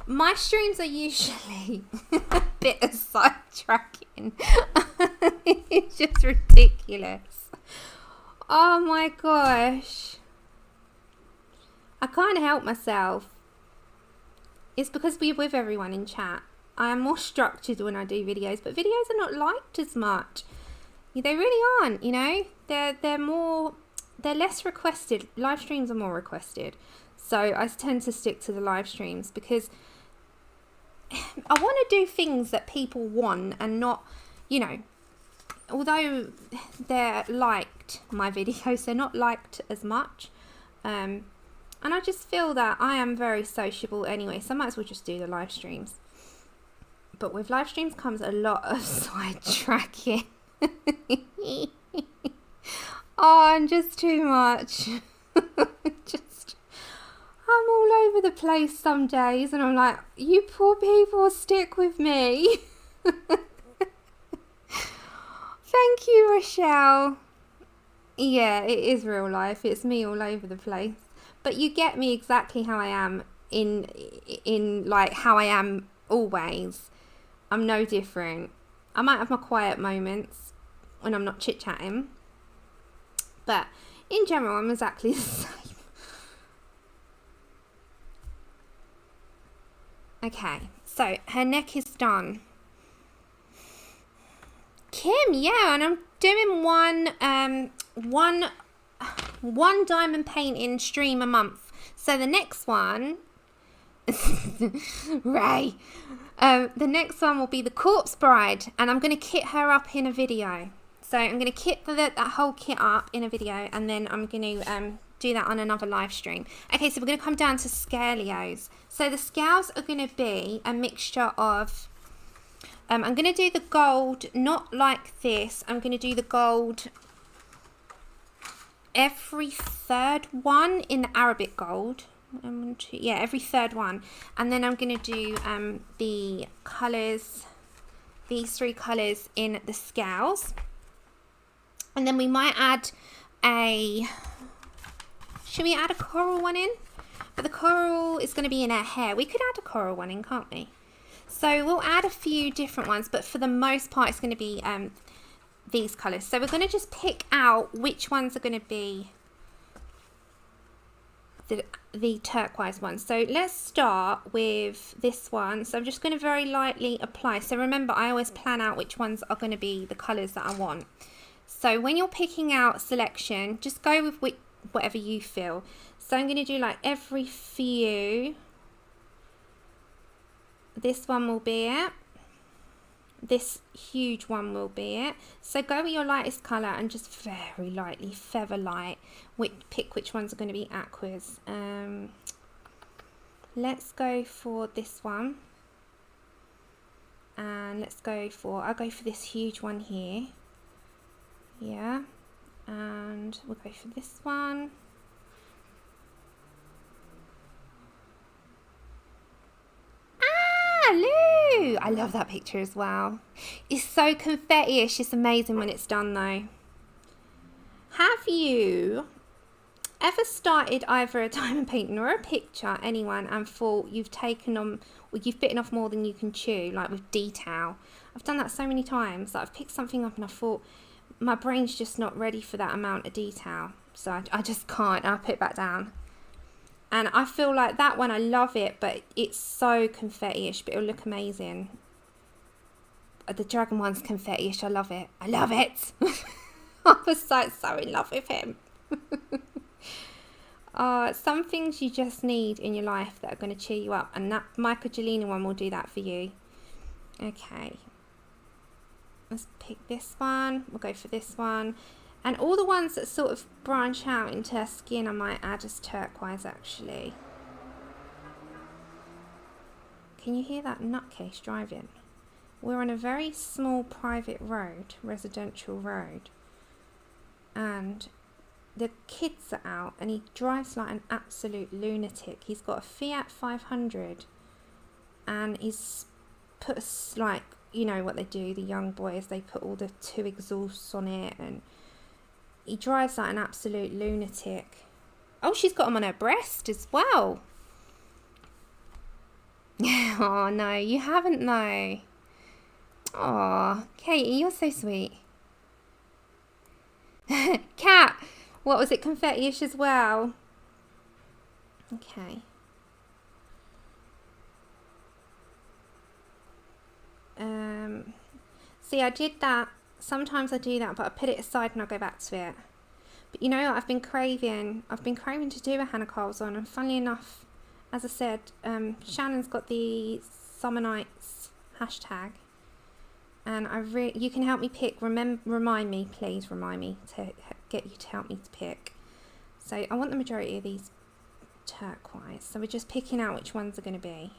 A: my streams are usually a bit of sidetracking. It's just ridiculous. Oh my gosh. I can't help myself. It's because we're with everyone in chat. I am more structured when I do videos, but videos are not liked as much. They really aren't, you know. They're less requested. Live streams are more requested. So I tend to stick to the live streams because I want to do things that people want and not, you know, although they're liked, my videos, they're not liked as much. And I just feel that I am very sociable anyway, so I might as well just do the live streams. But with live streams comes a lot of sidetracking. Oh, and just too much. I'm all over the place some days, and I'm like, you poor people, stick with me. Thank you, Rochelle. Yeah, it is real life. It's me all over the place. But you get me exactly how I am in like how I am always. I'm no different. I might have my quiet moments when I'm not chit-chatting. But in general, I'm exactly the same. Okay, so her neck is done. Kim, yeah, and I'm doing one diamond painting stream a month. So the next one, Ray, the next one will be the Corpse Bride, and I'm going to kit her up in a video. So I'm going to kit that whole kit up in a video, and then I'm going to do that on another live stream. Okay, so we're going to come down to scalios. So the scales are going to be a mixture of I'm going to do the gold, not like this. I'm going to do the gold every third one in the Arabic gold. Yeah, every third one. And then I'm going to do the colours, these 3 colours in the scales. And then we might add should we add a coral one in? But the coral is going to be in her hair. We could add a coral one in, can't we? So we'll add a few different ones, but for the most part it's going to be these colours. So we're going to just pick out which ones are going to be the turquoise ones. So let's start with this one. So I'm just going to very lightly apply. So remember, I always plan out which ones are going to be the colours that I want. So when you're picking out selection, just go with whatever you feel. So I'm going to do like every few. This one will be it. This huge one will be it. So go with your lightest colour and just very lightly feather light. Pick which ones are going to be aquas. Let's go for this one. And I'll go for this huge one here. Yeah. And we'll go for this one. Lou! I love that picture as well. It's so confetti-ish. It's amazing when it's done though. Have you ever started either a diamond painting or a picture, anyone, and thought you've taken on, or you've bitten off more than you can chew, like with detail? I've done that so many times. Like I've picked something up and I thought my brain's just not ready for that amount of detail. So I just can't. I'll put it back down. And I feel like that one, I love it, but it's so confetti-ish, but it'll look amazing. The dragon one's confetti-ish. I love it. I love it. I was so in love with him. Some things you just need in your life that are going to cheer you up, and that Michelangelo one will do that for you. Okay. Let's pick this one. We'll go for this one. And all the ones that sort of branch out into her skin, I might add as turquoise actually. Can you hear that nutcase driving? We're on a very small private road, residential road. And the kids are out and he drives like an absolute lunatic. He's got a Fiat 500 and he's put like, you know what they do, the young boys, they put all the 2 exhausts on it, and he drives like an absolute lunatic. Oh, she's got them on her breast as well. Oh, no, you haven't, though. Oh, Katie, you're so sweet. Cat, what was it, confetti-ish as well? Okay. See, I did that. Sometimes I do that, but I put it aside and I'll go back to it. But you know what, I've been craving to do a Hannah Coles on, and funnily enough, as I said, Shannon's got the Summer Nights hashtag, and you can help me pick. Remind me, please remind me to get you to help me to pick. So I want the majority of these turquoise, so we're just picking out which ones are going to be.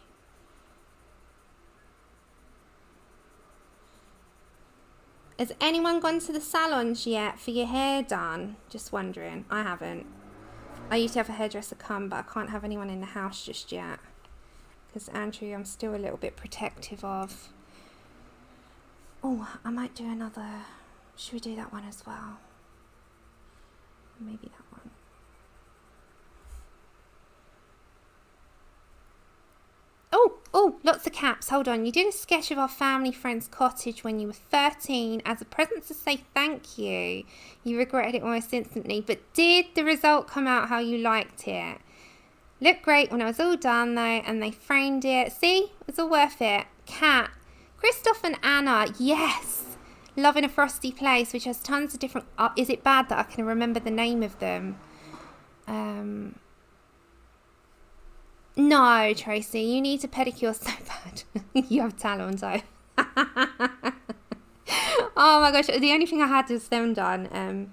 A: Has anyone gone to the salons yet for your hair done? Just wondering. I haven't. I used to have a hairdresser come, but I can't have anyone in the house just yet. Because Andrew, I'm still a little bit protective of. Oh, I might do another. Should we do that one as well? Maybe that one. Oh, lots of caps. Hold on. You did a sketch of our family friend's cottage when you were 13 as a present to say thank you. You regretted it almost instantly, but did the result come out how you liked it? Looked great when it was all done though, and they framed it. See? It's all worth it. Cat. Christoph and Anna. Yes. Loving a Frosty Place, which has tons of different... is it bad that I can remember the name of them? No, Tracy, you need a pedicure so bad. You have talons, though. Oh my gosh, the only thing I had was them done.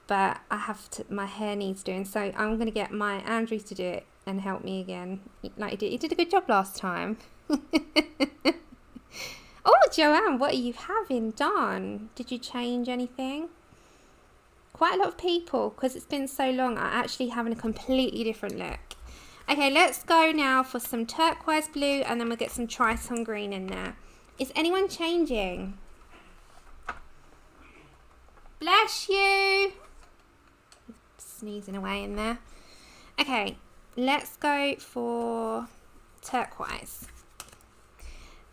A: But I have to, my hair needs doing, so I'm going to get my Andrew to do it and help me again. Like he did a good job last time. Oh, Joanne, what are you having done? Did you change anything? Quite a lot of people, because it's been so long, are actually having a completely different look. Okay, let's go now for some turquoise blue, and then we'll get some Triton green in there. Is anyone changing? Bless you. Sneezing away in there. Okay, let's go for turquoise.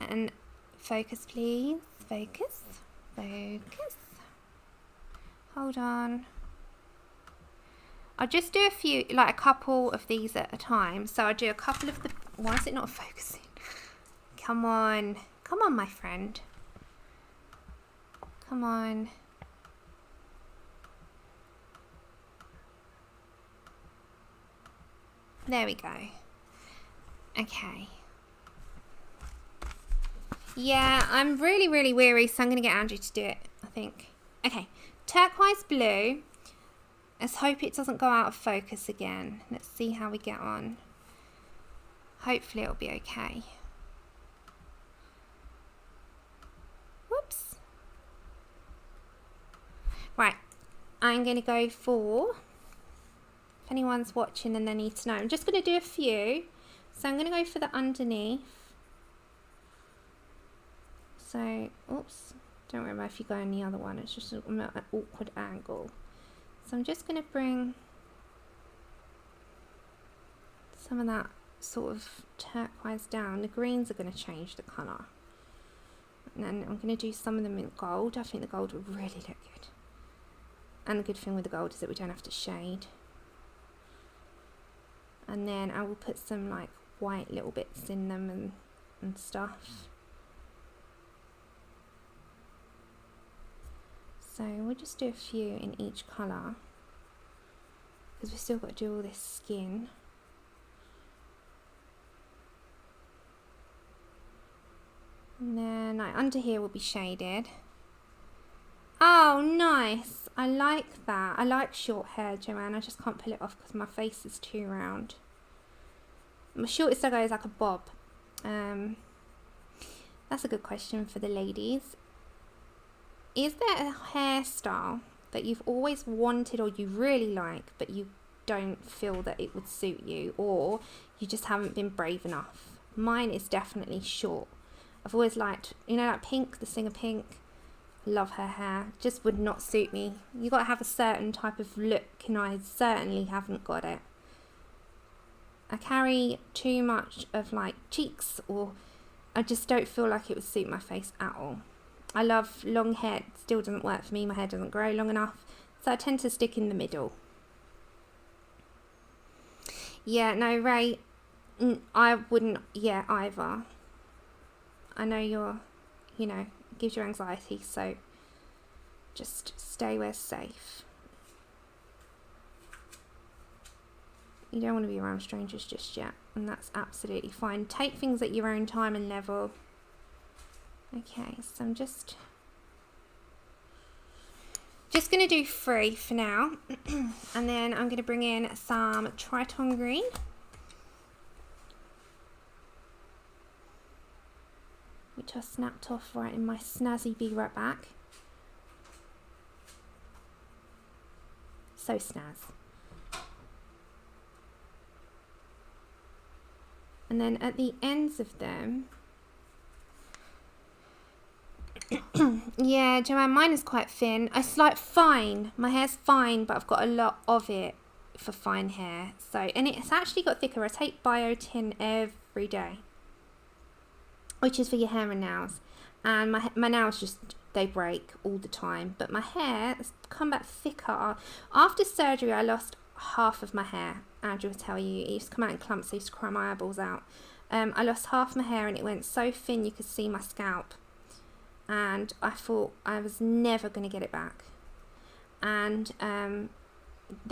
A: And focus, please. Focus. Focus. Hold on. I'll just do a few, like a couple of these at a time. So I'll do a couple of the... Why is it not focusing? Come on. Come on, my friend. Come on. There we go. Okay. Yeah, I'm really, really weary, so I'm going to get Andrew to do it, I think. Okay. Turquoise blue. Let's hope it doesn't go out of focus again. Let's see how we get on. Hopefully it'll be okay. Whoops. Right. I'm going to go for... If anyone's watching and they need to know. I'm just going to do a few. So I'm going to go for the underneath. So, oops. Don't worry about if you go in the other one. It's just an awkward angle. So I'm just going to bring some of that sort of turquoise down. The greens are going to change the colour. And then I'm going to do some of them in gold. I think the gold will really look good. And the good thing with the gold is that we don't have to shade. And then I will put some like white little bits in them and stuff. So we'll just do a few in each colour, because we've still got to do all this skin. And then like under here will be shaded. Oh, nice. I like that. I like short hair, Joanne. I just can't pull it off because my face is too round. My shortest I go is like a bob. That's a good question for the ladies. Is there a hairstyle that you've always wanted or you really like, but you don't feel that it would suit you, or you just haven't been brave enough? Mine is definitely short. I've always liked, you know, like Pink, the singer Pink. Love her hair. Just would not suit me. You got to have a certain type of look, and I certainly haven't got it. I carry too much of like cheeks, or I just don't feel like it would suit my face at all. I love long hair. It still doesn't work for me. My hair doesn't grow long enough, so I tend to stick in the middle. Yeah, no, Ray, I wouldn't, yeah, either. I know you're, you know, it gives you anxiety, so just stay where safe. You don't want to be around strangers just yet, and that's absolutely fine. Take things at your own time and level. Okay, so I'm just going to do 3 for now, and then I'm going to bring in some Triton green. Which I snapped off right in my snazzy Be Right Back. So snaz. And then at the ends of them, yeah, Joanne, mine is quite thin. It's like fine. My hair's fine, but I've got a lot of it for fine hair. So, and it's actually got thicker. I take biotin every day, which is for your hair and nails. And my nails just, they break all the time. But my hair has come back thicker. After surgery, I lost half of my hair. Andrew will tell you, it used to come out in clumps. I used to cry my eyeballs out. I lost half my hair, and it went so thin you could see my scalp. And I thought I was never going to get it back. And I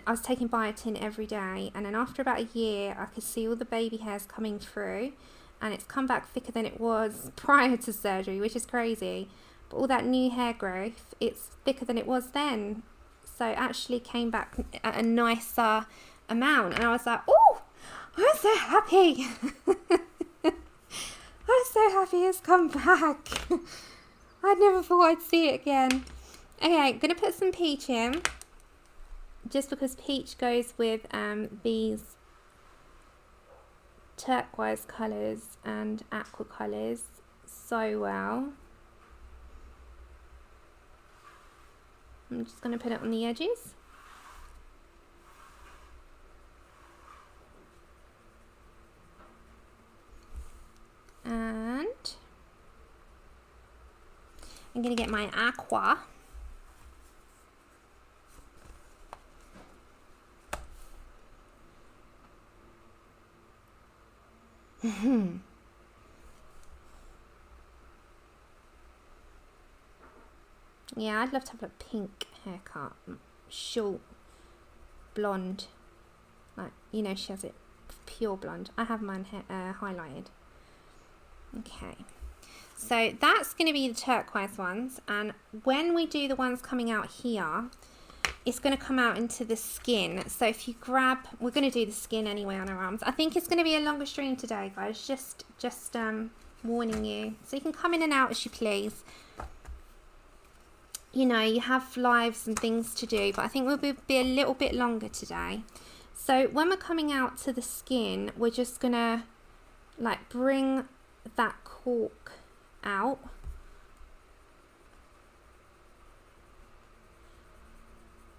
A: was taking biotin every day. And then after about a year, I could see all the baby hairs coming through. And it's come back thicker than it was prior to surgery, which is crazy. But all that new hair growth, it's thicker than it was then. So it actually came back at a nicer amount. And I was like, oh, I'm so happy. I'm so happy it's come back. I never thought I'd see it again. Okay, I'm going to put some peach in. Just because peach goes with these turquoise colours and aqua colours so well. I'm just going to put it on the edges. And I'm going to get my aqua. Yeah, I'd love to have a pink haircut, short, blonde, like, you know, she has it pure blonde. I have mine highlighted. Okay, so that's going to be the turquoise ones, and when we do the ones coming out here, it's going to come out into the skin. So if you grab, we're going to do the skin anyway on our arms. I think it's going to be a longer stream today, guys, just warning you, so you can come in and out as you please. You know, you have lives and things to do, but I think we'll be a little bit longer today. So when we're coming out to the skin, we're just gonna like bring that cork out.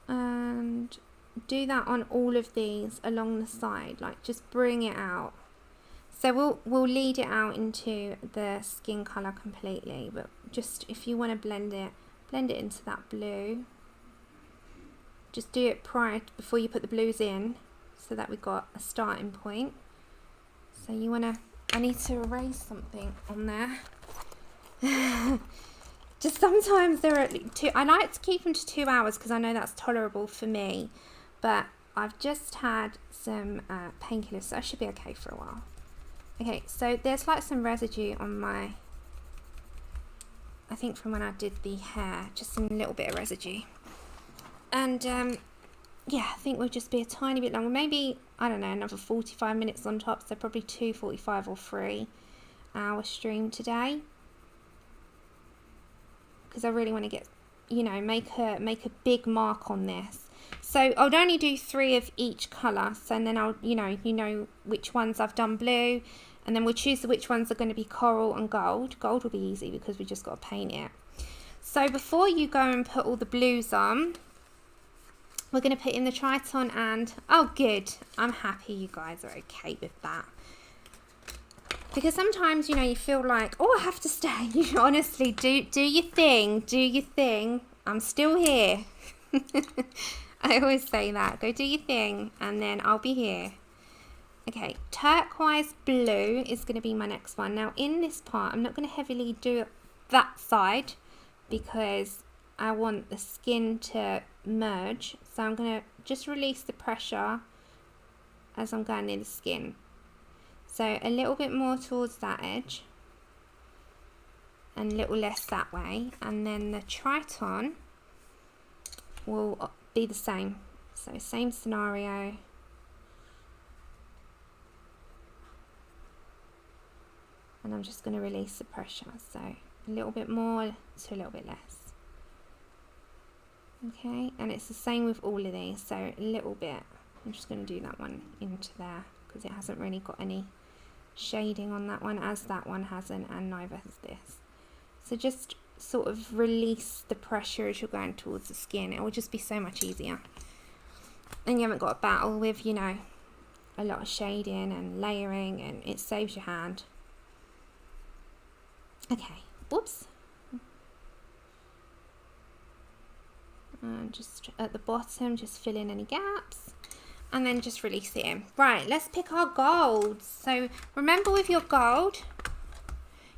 A: And do that on all of these along the side, like just bring it out. So we'll lead it out into the skin colour completely, but just if you want to blend it into that blue. Just do it before you put the blues in, so that we've got a starting point. So you want to, I need to erase something on there. Just sometimes they're at I like to keep them to 2 hours because I know that's tolerable for me, but I've just had some painkillers, so I should be okay for a while. Okay, so there's like some residue on my, I think from when I did the hair, just a little bit of residue. And yeah, I think we'll just be a tiny bit longer, maybe, I don't know, another 45 minutes on top, so probably 2:45 or 3 hour stream today. Because I really want to get, you know, make a big mark on this. So I'll only do 3 of each colour, so and then I'll, you know which ones I've done blue, and then we'll choose which ones are going to be coral and gold. Gold will be easy because we just got to paint it. So before you go and put all the blues on, we're going to put in the Triton and, oh good, I'm happy you guys are okay with that. Because sometimes, you know, you feel like, oh, I have to stay. You honestly, do your thing, I'm still here. I always say that, go do your thing, and then I'll be here. Okay, turquoise blue is going to be my next one. Now in this part, I'm not going to heavily do that side because I want the skin to merge. So I'm going to just release the pressure as I'm going near the skin. So a little bit more towards that edge and a little less that way. And then the Triton will be the same. So same scenario. And I'm just going to release the pressure. So a little bit more to a little bit less. Okay, and it's the same with all of these. So a little bit. I'm just going to do that one into there because it hasn't really got any shading on that one, as that one hasn't, and neither has this. So just sort of release the pressure as you're going towards the skin. It will just be so much easier. And you haven't got to battle with, you know, a lot of shading and layering, and it saves your hand. Okay, whoops. And just at the bottom, just fill in any gaps. And then just release it in. Right, let's pick our golds. So remember with your gold,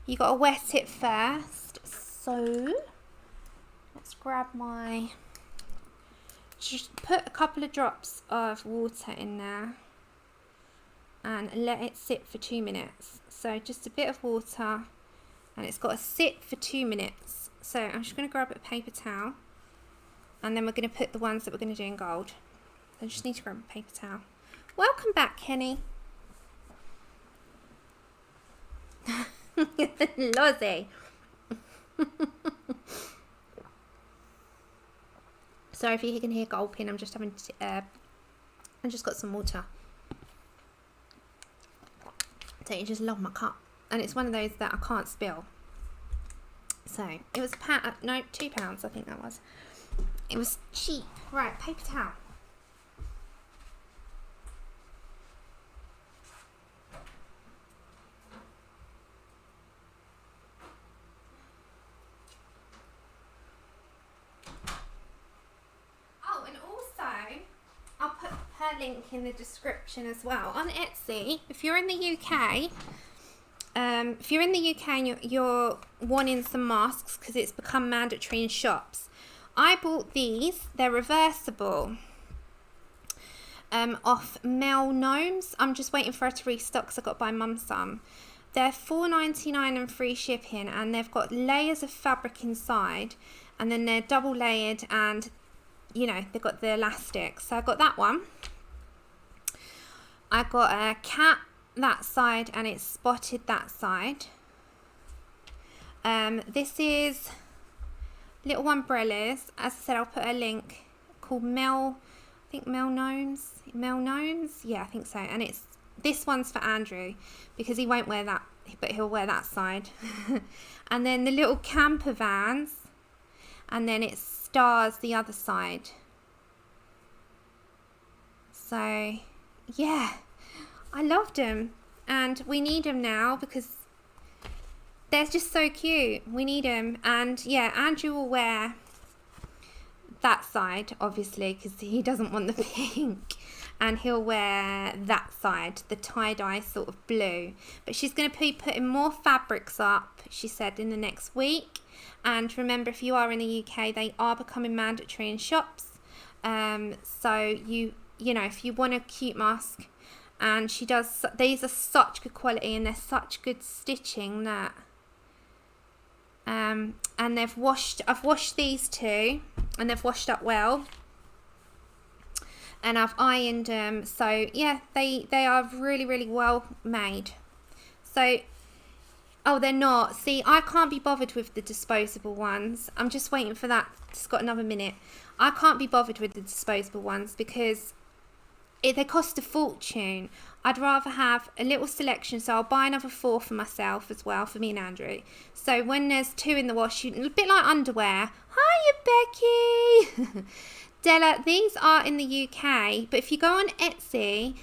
A: you got to wet it first. So let's grab my, just put a couple of drops of water in there and let it sit for 2 minutes. So just a bit of water, and it's got to sit for 2 minutes. So I'm just going to grab a paper towel, and then we're going to put the ones that we're going to do in gold. I just need to grab a paper towel. Welcome back, Kenny. Lozzie. Sorry if you can hear gulping. I'm just having I just got some water. So you just love my cup, and it's one of those that I can't spill. So it was no, £2 I think that was. It was cheap. Right, paper towel. Oh, and also I'll put her link in the description as well on Etsy. If you're in the UK, and you're wanting some masks because it's become mandatory in shops, I bought these. They're reversible. Off Mel Gnomes. I'm just waiting for her to restock because I got to buy mum some. They're $4.99 and free shipping, and they've got layers of fabric inside, and then they're double layered, and you know they've got the elastic. So I got that one. I got a cat that side, and it's spotted that side. This is little umbrellas. As I said, I'll put a link, called Mel Gnomes. Yeah, I think so. And it's, this one's for Andrew because he won't wear that, but he'll wear that side. And then the little camper vans, and then it stars the other side. So yeah, I loved them, and we need them now because they're just so cute. We need them. And yeah, Andrew will wear that side obviously because he doesn't want the pink, and he'll wear that side, the tie-dye sort of blue. But she's going to be putting more fabrics up, she said, in the next week. And remember, if you are in the UK, they are becoming mandatory in shops. So you know, if you want a cute mask, and she does, these are such good quality and they're such good stitching that and I've washed these two, and they've washed up well, and I've ironed them. So yeah, they are really, really well made. So oh, they're not, see, I can't be bothered with the disposable ones. I'm just waiting for that. It's got another minute. I can't be bothered with the disposable ones because they cost a fortune. I'd rather have a little selection, so I'll buy another 4 for myself as well, for me and Andrew. So when there's 2 in the wash, a bit like underwear. Hiya, Becky. Della, these are in the UK, but if you go on Etsy,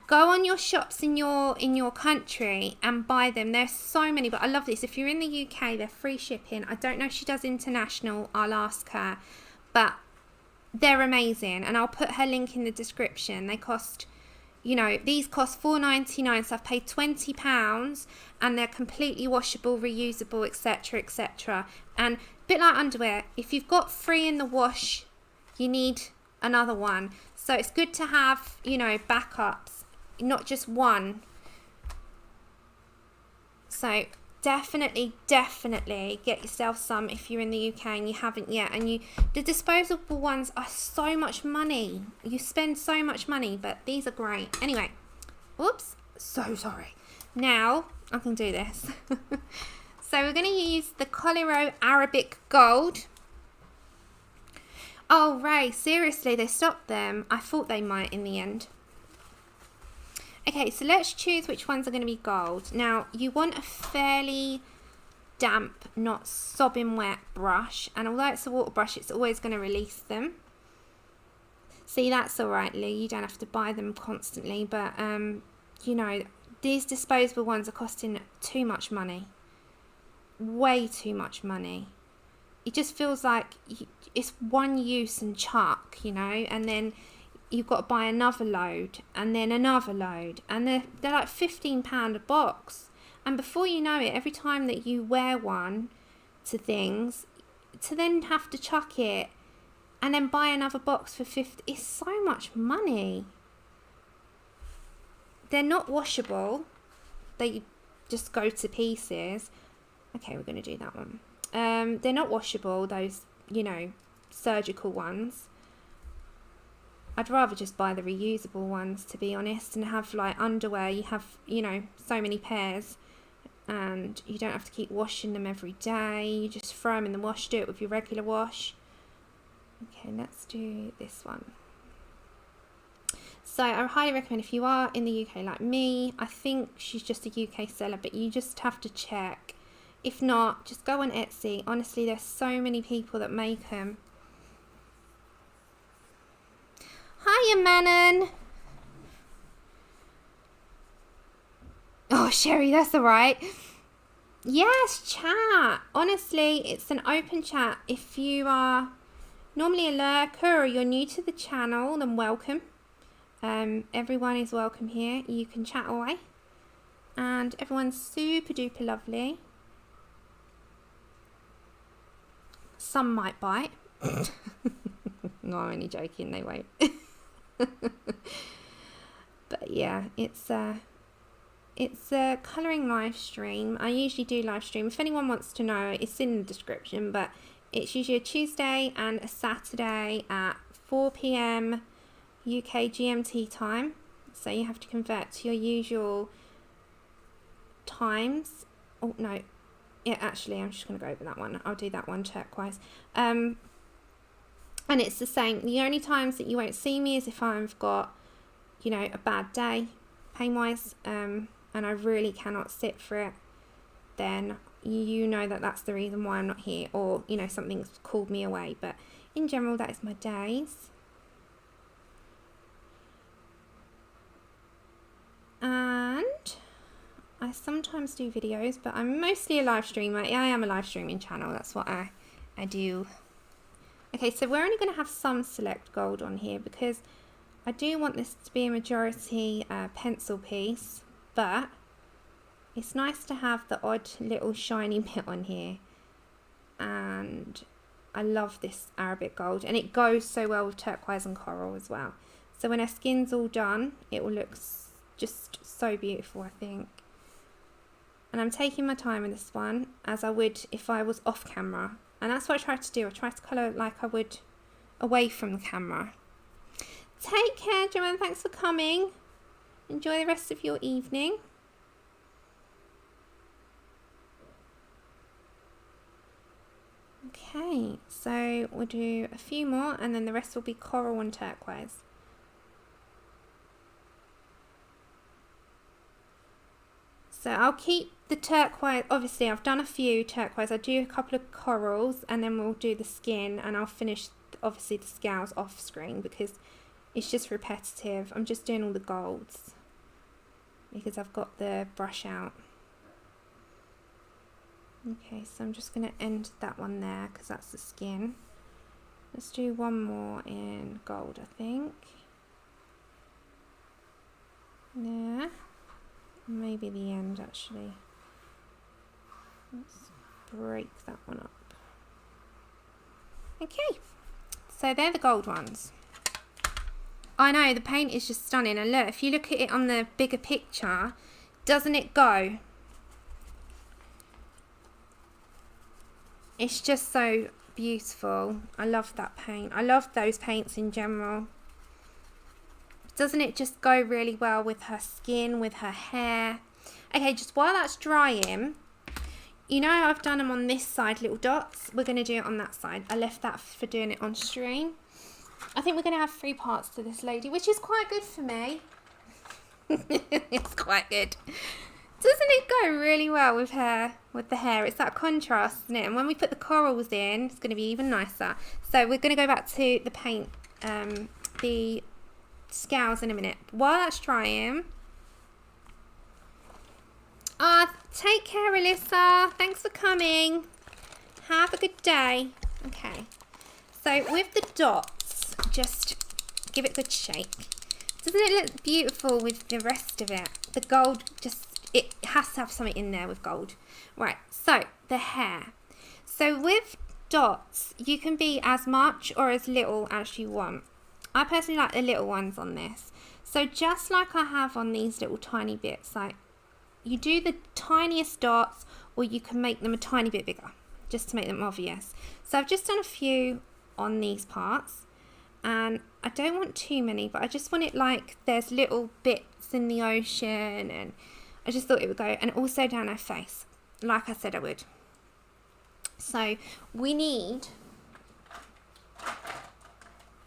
A: go on your shops in your country and buy them. There's so many, but I love this. If you're in the UK, they're free shipping. I don't know if she does international. I'll ask her, but they're amazing, and I'll put her link in the description. They cost, you know, these cost $4.99, so I've paid £20, and they're completely washable, reusable, etc, etc. And a bit like underwear, if you've got 3 in the wash, you need another one. So it's good to have, you know, backups, not just one. So definitely get yourself some if you're in the UK and you haven't yet. And the disposable ones are so much money. You spend so much money, but these are great. Anyway, oops, so sorry. Now I can do this. So we're going to use the Coliro Arabic Gold. Oh Ray, seriously, they stopped them. I thought they might in the end. Okay, so let's choose which ones are going to be gold. Now, you want a fairly damp, not sobbing wet brush. And although it's a water brush, it's always going to release them. See, that's all right, Lee. You don't have to buy them constantly. But, you know, these disposable ones are costing too much money. Way too much money. It just feels like it's one use and chuck, you know, and then you've got to buy another load and then another load, and they're like £15 a box, and before you know it, every time that you wear one to things, to then have to chuck it and then buy another box for 50, it's so much money. They're not washable, they just go to pieces. Okay, we're going to do that one. They're not washable, those, you know, surgical ones. I'd rather just buy the reusable ones, to be honest, and have like underwear. You have, you know, so many pairs, and you don't have to keep washing them every day. You just throw them in the wash, do it with your regular wash. Okay, let's do this one. So I highly recommend, if you are in the UK like me, I think she's just a UK seller, but you just have to check. If not, just go on Etsy. Honestly, there's so many people that make them. Hiya, Manon. Oh, Sherry, that's all right. Yes, chat. Honestly, it's an open chat. If you are normally a lurker or you're new to the channel, then welcome. Everyone is welcome here. You can chat away. And everyone's super duper lovely. Some might bite. No, I'm only joking, they won't. But yeah, it's a colouring live stream. I usually do live stream. If anyone wants to know, it's in the description, but it's usually a Tuesday and a Saturday at 4 p.m. UK GMT time. So you have to convert to your usual times. Oh no, yeah, actually I'm just going to go over that one. I'll do that one, Turquoise. And it's the same. The only times that you won't see me is if I've got, you know, a bad day pain wise, and I really cannot sit for it, then you know that that's the reason why I'm not here, or you know, something's called me away. But in general, that is my days. And I sometimes do videos, but I'm mostly a live streamer. I am a live streaming channel. That's what I do. Okay, so we're only going to have some select gold on here because I do want this to be a majority pencil piece, but it's nice to have the odd little shiny bit on here. And I love this Arabic gold, and it goes so well with turquoise and coral as well. So when our skin's all done, it will look just so beautiful, I think. And I'm taking my time with this one, as I would if I was off camera. And that's what I try to do. I try to colour like I would away from the camera. Take care, Joanne. Thanks for coming. Enjoy the rest of your evening. Okay, so we'll do a few more and then the rest will be coral and turquoise. So I'll keep the turquoise. Obviously I've done a few turquoise. I'll do a couple of corals and then we'll do the skin, and I'll finish obviously the scales off screen because it's just repetitive. I'm just doing all the golds because I've got the brush out. Okay, so I'm just going to end that one there because that's the skin. Let's do one more in gold, I think. There. Maybe the end, actually. Let's break that one up. Okay, so they're the gold ones. I know, the paint is just stunning. And look, if you look at it on the bigger picture, doesn't it go? It's just so beautiful. I love that paint. I love those paints in general. Doesn't it just go really well with her skin, with her hair? Okay, just while that's drying, you know I've done them on this side, little dots. We're going to do it on that side. I left that for doing it on stream. I think we're going to have 3 parts to this lady, which is quite good for me. It's quite good. Doesn't it go really well with her, with the hair? It's that contrast, isn't it? And when we put the corals in, it's going to be even nicer. So we're going to go back to the paint, the scales in a minute. While that's drying, take care, Alyssa. Thanks for coming. Have a good day. Okay, so with the dots, just give it a good shake. Doesn't it look beautiful with the rest of it? The gold, just, it has to have something in there with gold. Right, so the hair. So with dots, you can be as much or as little as you want. I personally like the little ones on this. So just like I have on these little tiny bits, like you do the tiniest dots, or you can make them a tiny bit bigger, just to make them obvious. So I've just done a few on these parts, and I don't want too many, but I just want it like there's little bits in the ocean, and I just thought it would go, and also down her face, like I said I would. So we need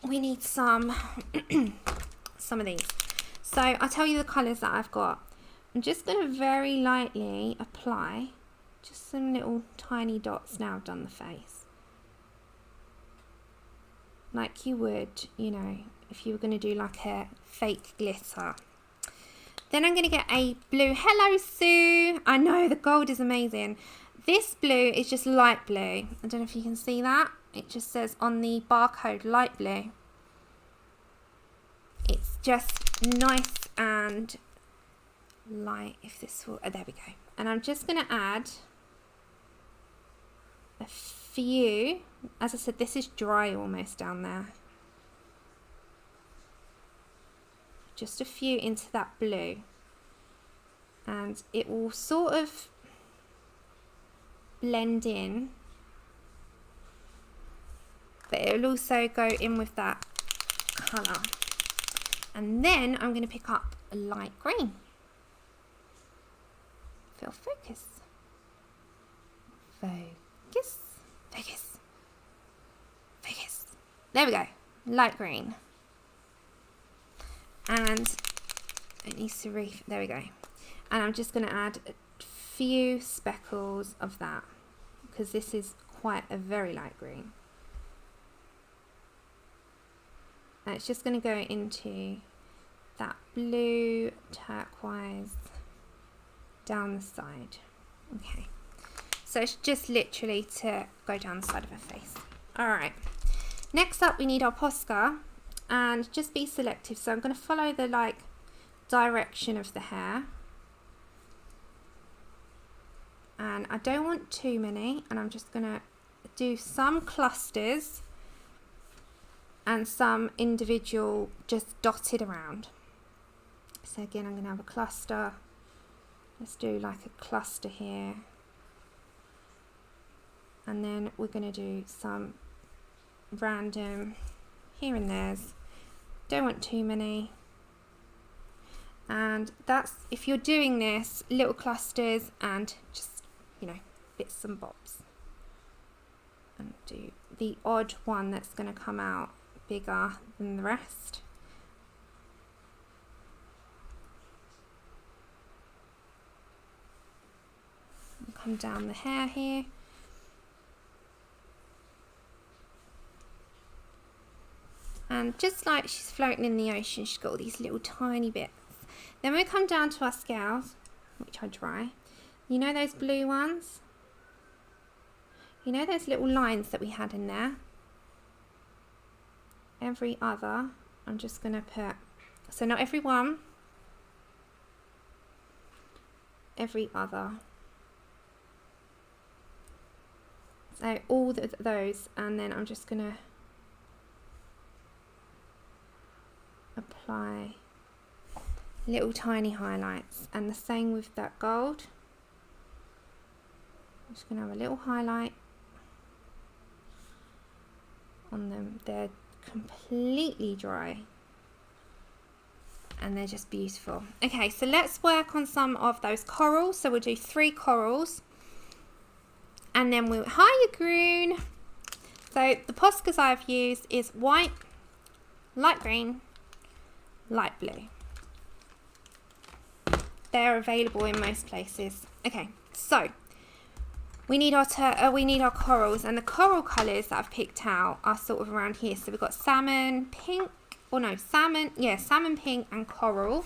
A: we need some some of these. So I'll tell you the colours that I've got. I'm just going to very lightly apply just some little tiny dots now I've done the face. Like you would, you know, if you were going to do like a fake glitter. Then I'm going to get a blue. Hello, Sue. I know, the gold is amazing. This blue is just light blue. I don't know if you can see that. It just says on the barcode light blue. It's just nice and light. If this will, oh, there we go. And I'm just going to add a few. As I said, this is dry almost down there. Just a few into that blue. And it will sort of blend in. But it will also go in with that colour. And then I'm going to pick up a light green. Feel focus. Focus. Focus. Focus. There we go. Light green. And it needs to there we go. And I'm just going to add a few speckles of that, because this is quite a very light green. And it's just going to go into that blue turquoise down the side. Okay. So it's just literally to go down the side of her face. Alright. Next up we need our Posca. And just be selective. So I'm going to follow the like direction of the hair. And I don't want too many. And I'm just going to do some clusters and some individual just dotted around. So again, I'm going to have a cluster. Let's do like a cluster here. And then we're going to do some random here and there's. Don't want too many. And that's, if you're doing this, little clusters and just, you know, bits and bobs. And do the odd one that's going to come out bigger than the rest. And come down the hair here. And just like she's floating in the ocean, she's got all these little tiny bits. Then we come down to our scales, which I dry. You know those blue ones? You know those little lines that we had in there? Every other, I'm just going to put, so not every one, every other. So all those, and then I'm just going to apply little tiny highlights, and the same with that gold. I'm just going to have a little highlight on them. They're completely dry and they're just beautiful. Okay, so let's work on some of those corals. So we'll do 3 corals, and then we'll, hiya Grune. So the Poscas I've used is white, light green, light blue. They're available in most places. Okay, so we need our corals, and the coral colours that I've picked out are sort of around here. So we've got salmon, pink, or no, salmon, yeah, salmon, pink, and coral.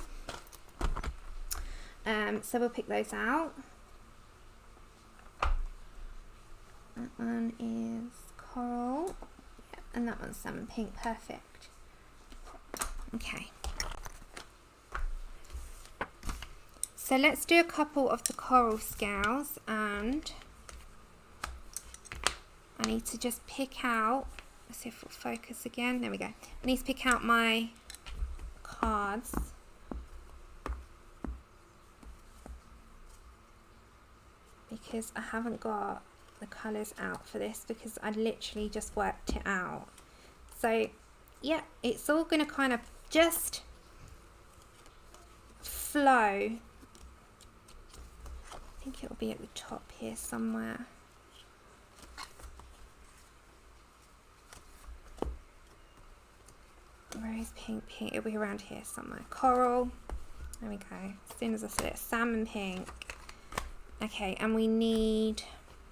A: So we'll pick those out. That one is coral, yeah, and that one's salmon pink. Perfect. Okay. So let's do a couple of the coral scales, and I need to just pick out, let's see if it'll focus again, there we go. I need to pick out my cards. Because I haven't got the colours out for this, because I literally just worked it out. So yeah, it's all going to kind of just flow. I think it'll be at the top here somewhere. pink, pink. It'll be around here somewhere. Coral. There we go. As soon as I said it, salmon pink. Okay, and we need,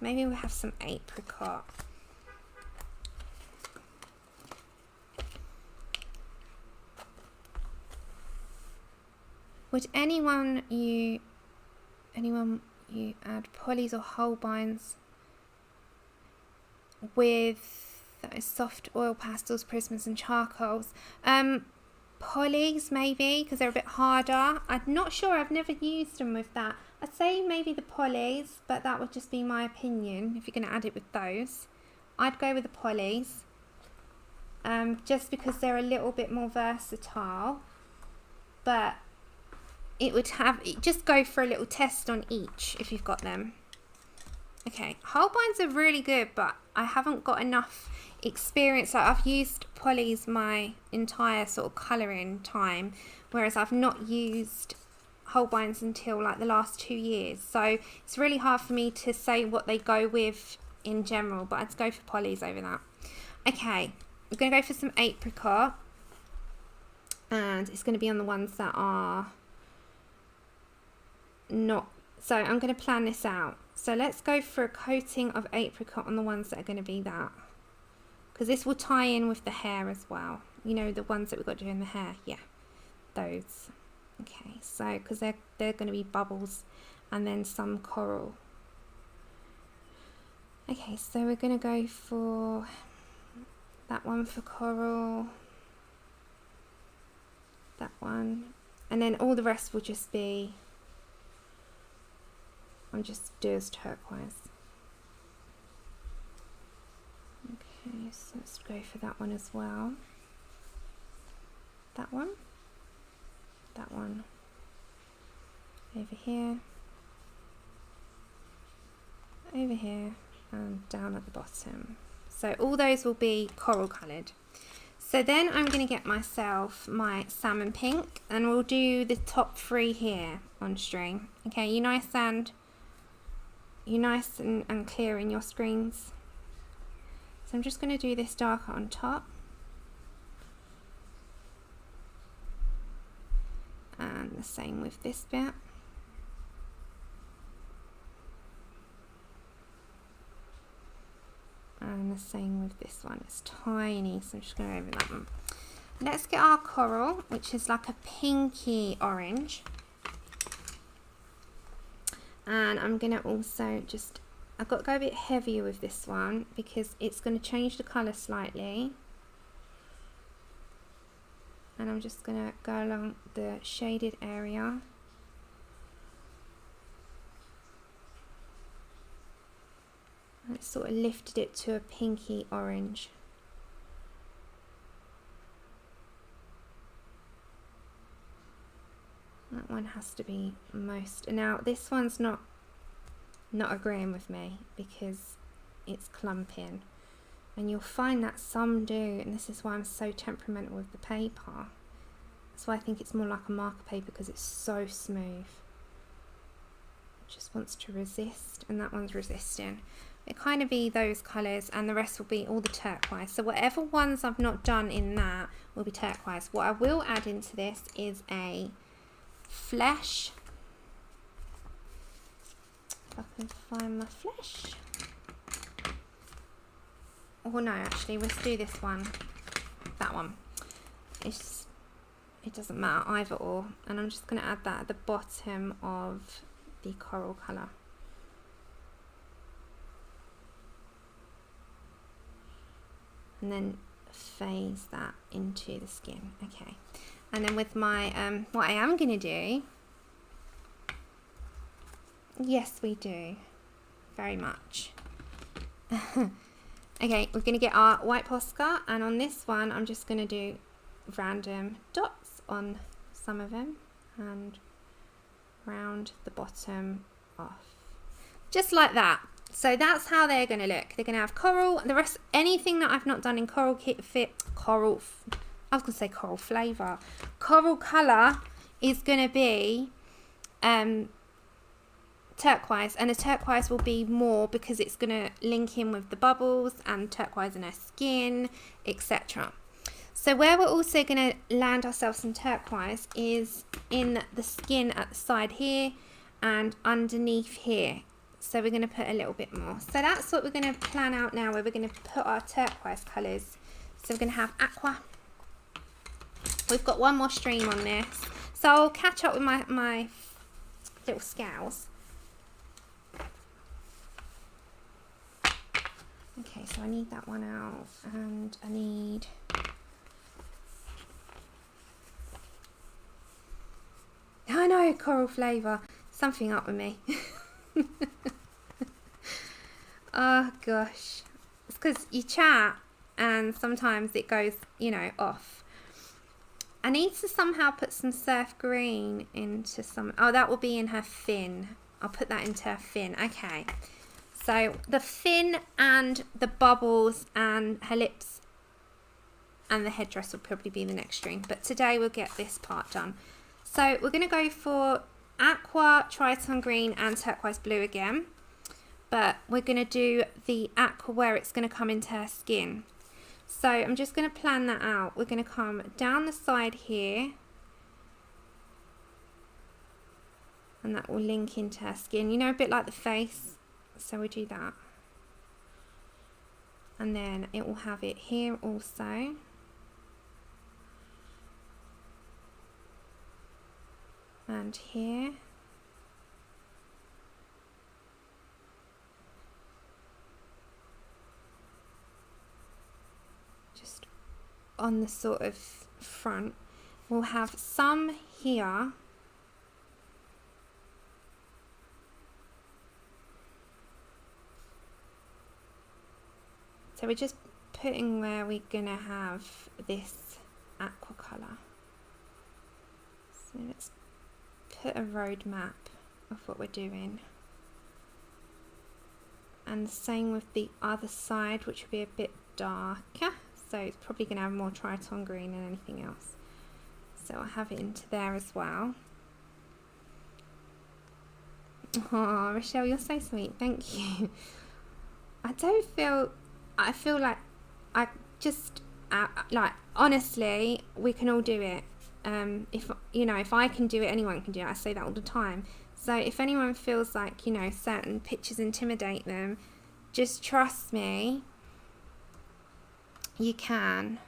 A: maybe we'll have some apricot. Would anyone you add polys or Holbeins with those soft oil pastels, prismas and charcoals? Polys maybe, because they're a bit harder. I'm not sure, I've never used them with that. I'd say maybe the polys, but that would just be my opinion. If you're going to add it with those, I'd go with the polys, just because they're a little bit more versatile. But it would have, just go for a little test on each if you've got them. Okay, Holbeins are really good, but I haven't got enough experience. Like, I've used polys my entire sort of colouring time, whereas I've not used Holbeins until like the last 2 years. So it's really hard for me to say what they go with in general, but I'd go for polys over that. Okay, we're going to go for some apricot, and it's going to be on the ones that are not. So I'm going to plan this out. So let's go for a coating of apricot on the ones that are going to be that, because this will tie in with the hair as well. You know, the ones that we've got to do in the hair. Yeah, those. Okay, so because they're going to be bubbles, and then some coral. Okay, so we're going to go for that one for coral, that one, and then all the rest will just be, I'll just do as turquoise. Okay, so let's go for that one as well. That one. That one. Over here. Over here. And down at the bottom. So all those will be coral coloured. So then I'm going to get myself my salmon pink, and we'll do the top 3 here on stream. Okay, you nice and clear in your screens. So I'm just going to do this darker on top, and the same with this bit. And the same with this one. It's tiny, so I'm just going to over that one. Let's get our coral, which is like a pinky orange. And I'm going to also just, I've got to go a bit heavier with this one because it's going to change the colour slightly. And I'm just going to go along the shaded area. And it sort of lifted it to a pinky orange. That one has to be most. Now this one's not agreeing with me because it's clumping, and you'll find that some do, and this is why I'm so temperamental with the paper. That's why I think it's more like a marker paper, because it's so smooth. It just wants to resist, and that one's resisting. It kind of be those colours, and the rest will be all the turquoise. So whatever ones I've not done in that will be turquoise. What I will add into this is a flesh. If I can find my flesh. Oh no, actually let's do this one. That one. It doesn't matter either or. And I'm just going to add that at the bottom of the coral colour. And then phase that into the skin. Okay, and then with my what I am going to do, yes we do, very much. Okay, we're going to get our white Posca, and on this one I'm just going to do random dots on some of them and round the bottom off, just like that. So that's how they're going to look. They're going to have coral. The rest, anything that I've not done in coral coral flavour. Coral colour is going to be turquoise, and the turquoise will be more because it's going to link in with the bubbles and turquoise in her skin, etc. So where we're also going to land ourselves some turquoise is in the skin at the side here and underneath here. So we're going to put a little bit more. So that's what we're going to plan out now, where we're going to put our turquoise colours. So we're going to have aqua. We've got one more stream on this. So I'll catch up with my little scales. Okay, so I need that one out, and I need... I know, coral flavour. Something up with me. Oh gosh. It's because you chat and sometimes it goes, you know, off. I need to somehow put some surf green into some... Oh, that will be in her fin. I'll put that into her fin. Okay. So the fin and the bubbles and her lips and the headdress will probably be the next string. But today we'll get this part done. So we're going to go for aqua, tritone green and turquoise blue again. But we're going to do the aqua where it's going to come into her skin. So I'm just going to plan that out. We're going to come down the side here. And that will link into her skin. You know, a bit like the face. So we do that. And then it will have it here also. And here. Just on the sort of front. We'll have some here. So we're just putting where we're gonna have this aqua colour. So let's put a road map of what we're doing. And the same with the other side, which will be a bit darker. So it's probably gonna have more tritone green than anything else. So I'll have it into there as well. Oh, Rochelle, you're so sweet. Thank you. I feel like I just, like, honestly, we can all do it. If, you know, if I can do it, anyone can do it. I say that all the time. So if anyone feels like, you know, certain pictures intimidate them, just trust me, you can.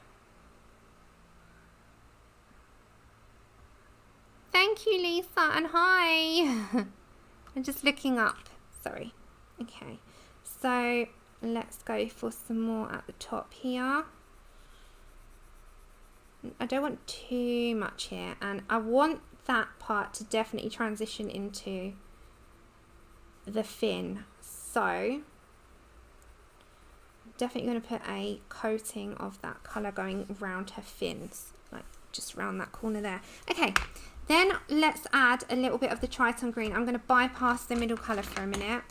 A: Thank you, Lisa, and hi. I'm just looking up. Sorry. Okay. So let's go for some more at the top here. I don't want too much here, and I want that part to definitely transition into the fin. So I'm definitely going to put a coating of that colour going around her fins, like just around that corner there. Okay, then let's add a little bit of the tritone green. I'm going to bypass the middle colour for a minute,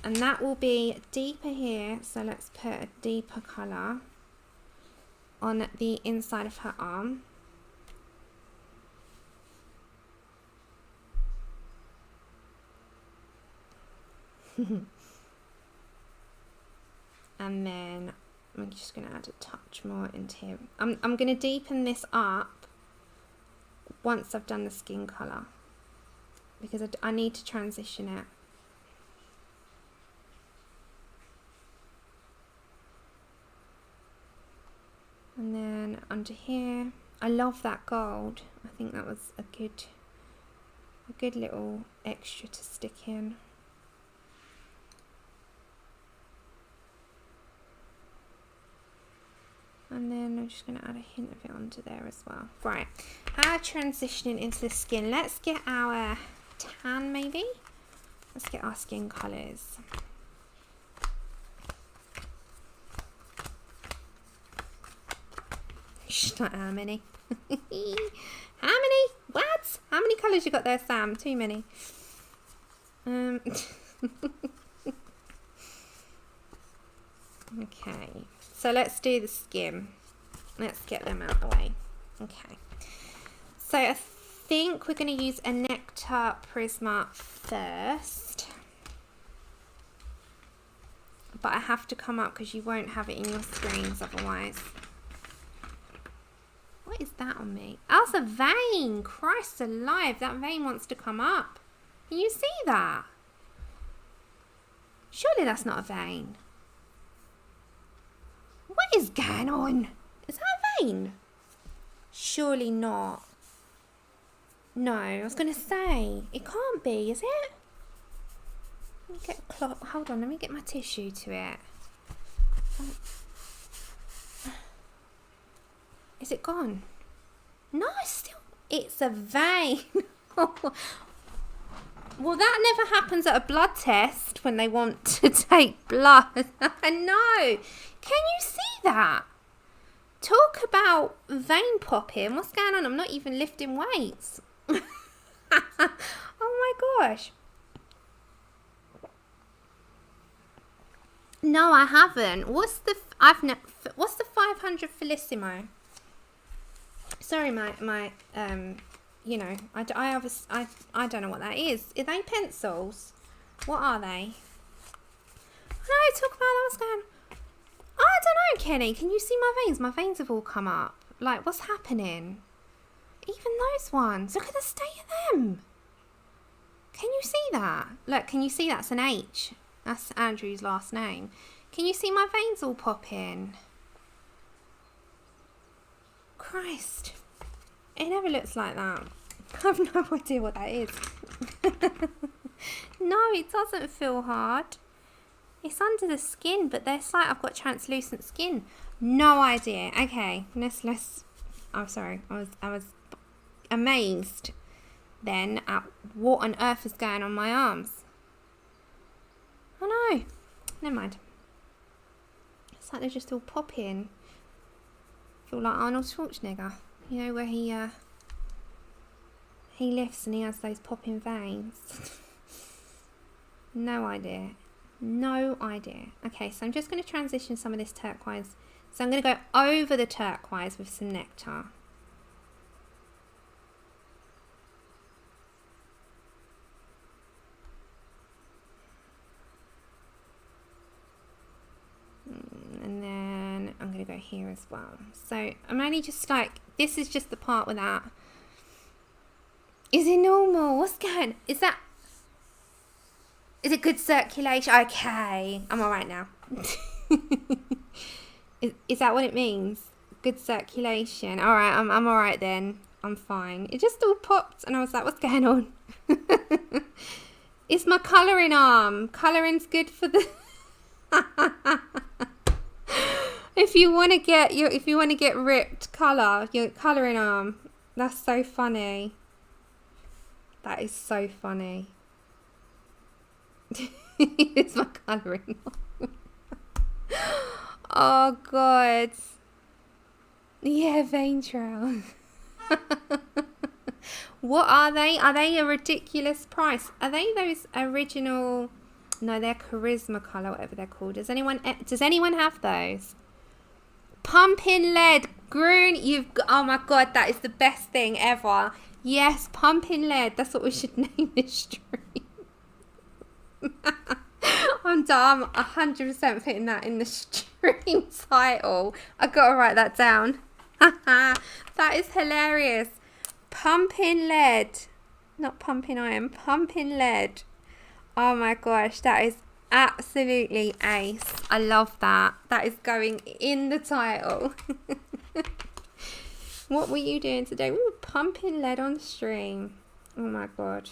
A: and that will be deeper here. So let's put a deeper colour on the inside of her arm. And then I'm just going to add a touch more into here. I'm going to deepen this up once I've done the skin colour, because I need to transition it. And then under here, I love that gold. I think that was a good little extra to stick in. And then I'm just going to add a hint of it onto there as well. Right, transitioning into the skin. Let's get our tan maybe. Let's get our skin colours. She's like, how many? How many? What? How many colours you got there, Sam? Too many. Okay, so let's do the skin. Let's get them out of the way. Okay, so I think we're going to use a Nectar Prisma first, but I have to come up because you won't have it in your screens otherwise. that on me. Oh, it's a vein. Christ alive. That vein wants to come up. Can you see that? Surely that's not a vein. What is going on? Is that a vein? Surely not. No, I was going to say. It can't be, is it? Let me get a cloth. Hold on, let me get my tissue to it. Is it gone? No, it's a vein. Well, that never happens at a blood test when they want to take blood. I know. Can you see that? Talk about vein popping. What's going on? I'm not even lifting weights. Oh my gosh. No, I haven't. What's the 500 Felissimo? Sorry, my you know, I don't know what that is. Are they pencils? What are they? No, talk about that. What's going on? I don't know, Kenny. Can you see my veins? My veins have all come up. Like, what's happening? Even those ones. Look at the state of them. Can you see that? Look, can you see that's an H? That's Andrew's last name. Can you see my veins all popping? Christ. It never looks like that. I have no idea what that is. No, it doesn't feel hard. It's under the skin, but it's like I've got translucent skin. No idea. Okay, let's. I'm sorry. I was amazed then at what on earth is going on my arms. Oh no, never mind. It's like they're just all popping. I feel like Arnold Schwarzenegger. You know where he lifts and he has those popping veins. No idea. No idea. Okay, so I'm just going to transition some of this turquoise. So I'm going to go over the turquoise with some nectar. And then I'm going to go here as well. So I'm only just like, this is just the part with that. Is it normal? What's going? Is it good circulation? Okay, I'm all right now. Is that what it means? Good circulation. All right, I'm all right then. I'm fine. It just all popped, and I was like, what's going on? It's my colouring arm. Colouring's good for the. If you want to get ripped, colour your colouring arm. That's so funny. That is so funny. It's my colouring. Oh god. Yeah, vein trail. What are they? Are they a ridiculous price? Are they those original? No, they're Prismacolor, whatever they're called. Does anyone have those? Pumpin lead, Grune. Oh my god, that is the best thing ever. Yes, Pumpin lead. That's what we should name this stream. I'm 100% putting that in the stream title. I gotta write that down. That is hilarious. Pumpin lead, not pumping iron. Pumpin lead. Oh my gosh, that is absolutely ace. I love that. That is going in the title. What were you doing today? We were pumping lead on stream. Oh my god.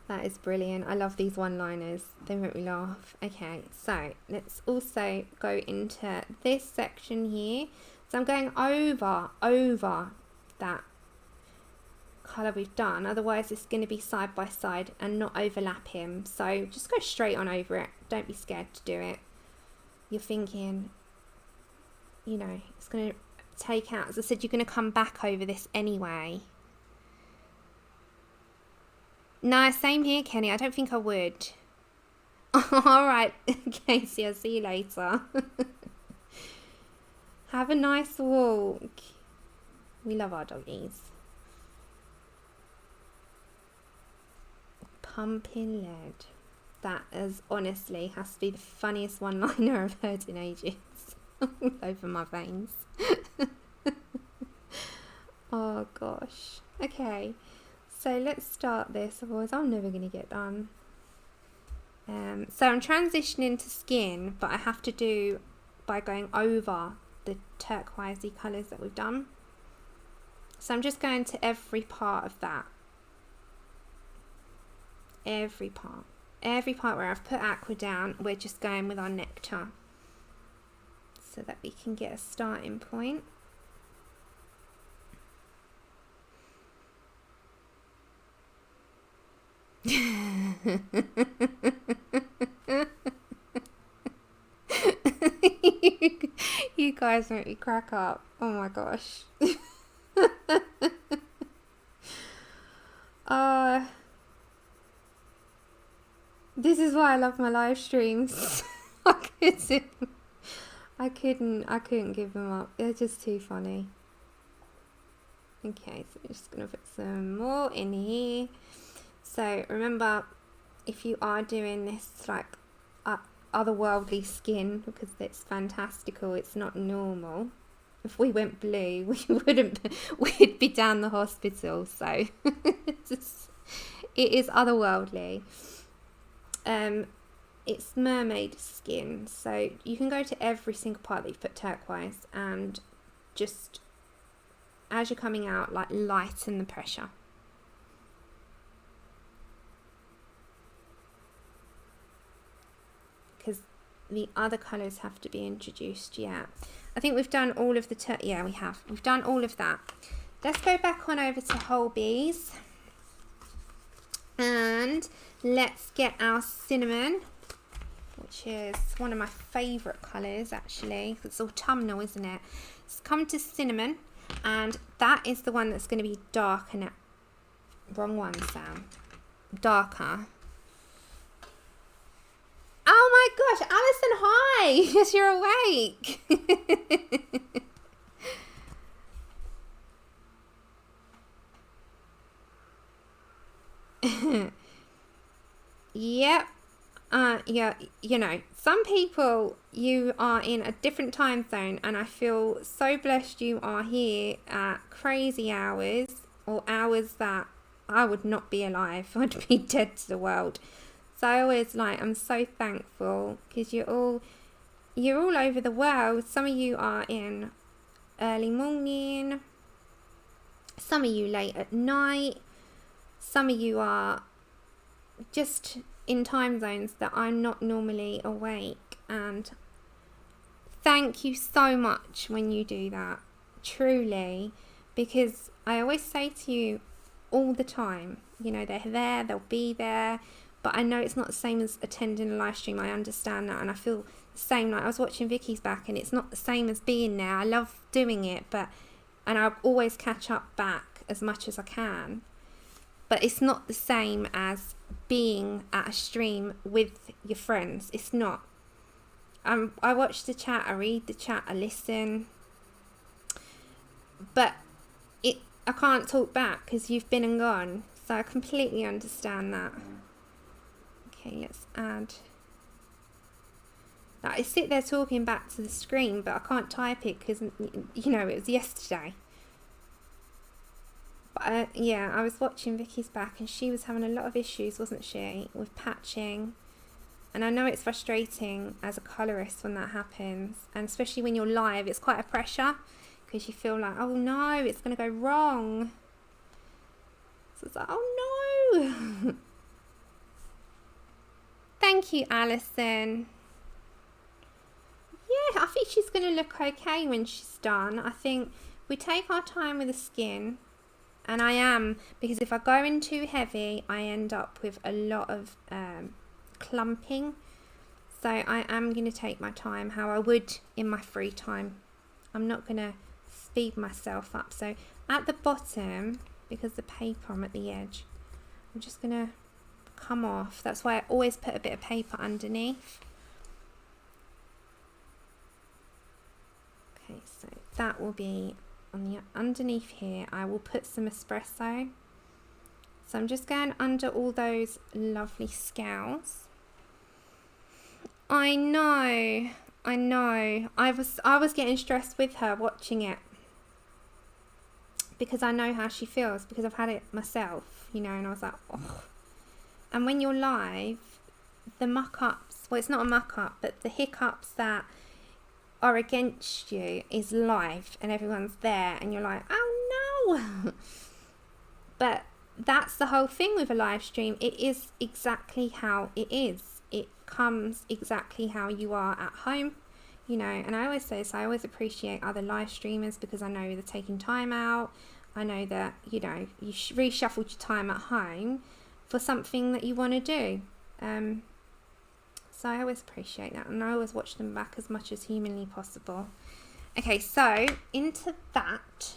A: That is brilliant. I love these one-liners. They make me laugh. Okay, so let's also go into this section here. So I'm going over that colour we've done. Otherwise it's going to be side by side and not overlap him. So just go straight on over it. Don't be scared to do it. You're thinking, you know, it's going to take out. As I said, you're going to come back over this anyway. No, same here, Kenny. I don't think I would. Alright, Casey, I'll see you later. Have a nice walk. We love our doggies. Pumping lead. That is honestly has to be the funniest one-liner I've heard in ages. All over my veins. Oh gosh. Okay, so let's start this, otherwise I'm never going to get done. So I'm transitioning to skin, but I have to do by going over the turquoisey colours that we've done. So I'm just going to every part of that. Every part where I've put aqua down, we're just going with our nectar so that we can get a starting point. You guys make me crack up. Oh my gosh. This is why I love my live streams. I couldn't give them up. They're just too funny. Okay, so I'm just gonna put some more in here. So remember, if you are doing this like otherworldly skin, because it's fantastical, it's not normal. If we went blue, we'd be down the hospital. So it is otherworldly. It's mermaid skin, so you can go to every single part that you've put turquoise and just, as you're coming out, like lighten the pressure. Because the other colours have to be introduced. Yeah, I think we've done all of the yeah, we've done all of that. Let's go back on over to Holbeins and let's get our cinnamon, which is one of my favourite colours actually. It's autumnal, isn't it? Let's come to cinnamon, and that is the one that's going to be darker now. Wrong one, Sam. Darker. Oh my gosh, Alison, hi! Yes, you're awake. Yep. Yeah, you know, some people, you are in a different time zone, and I feel so blessed you are here at crazy hours, or hours that I would not be alive. I'd be dead to the world. So I always I'm so thankful, because you're all over the world. Some of you are in early morning, some of you late at night, some of you are just in time zones that I'm not normally awake, and thank you so much when you do that, truly, because I always say to you all the time, you know, they're there, they'll be there, but I know it's not the same as attending a live stream. I understand that, and I feel the same. Like I was watching Vicky's back, and it's not the same as being there. I love doing it, and I'll always catch up back as much as I can, but it's not the same as being at a stream with your friends. It's not. I watch the chat, I read the chat, I listen, but I can't talk back because you've been and gone. So I completely understand that. Okay, let's add. Now, I sit there talking back to the screen, but I can't type it because, you know, it was yesterday. But yeah, I was watching Vicky's back, and she was having a lot of issues, wasn't she, with patching. And I know it's frustrating as a colourist when that happens, and especially when you're live, it's quite a pressure because you feel like, oh no, it's going to go wrong. So it's like, oh no. Thank you, Alison. Yeah, I think she's going to look okay when she's done. I think we take our time with the skin. And I am, because if I go in too heavy, I end up with a lot of clumping. So I am going to take my time how I would in my free time. I'm not going to speed myself up. So at the bottom, because the paper, I'm at the edge, I'm just going to come off. That's why I always put a bit of paper underneath. Okay, so that will be on the underneath here. I will put some espresso. So I'm just going under all those lovely scales. I know. I was getting stressed with her watching it, because I know how she feels, because I've had it myself, you know, and I was like, oh. And when you're live, the muck-ups, well, it's not a muck-up, but the hiccups that are against you is live and everyone's there and you're like, oh no. But that's the whole thing with a live stream. It is exactly how it is. It comes exactly how you are at home, you know. And I always say this, I always appreciate other live streamers because I know they're taking time out. I know that, you know, you reshuffled your time at home for something that you want to do. So I always appreciate that, and I always watch them back as much as humanly possible. Okay, so into that.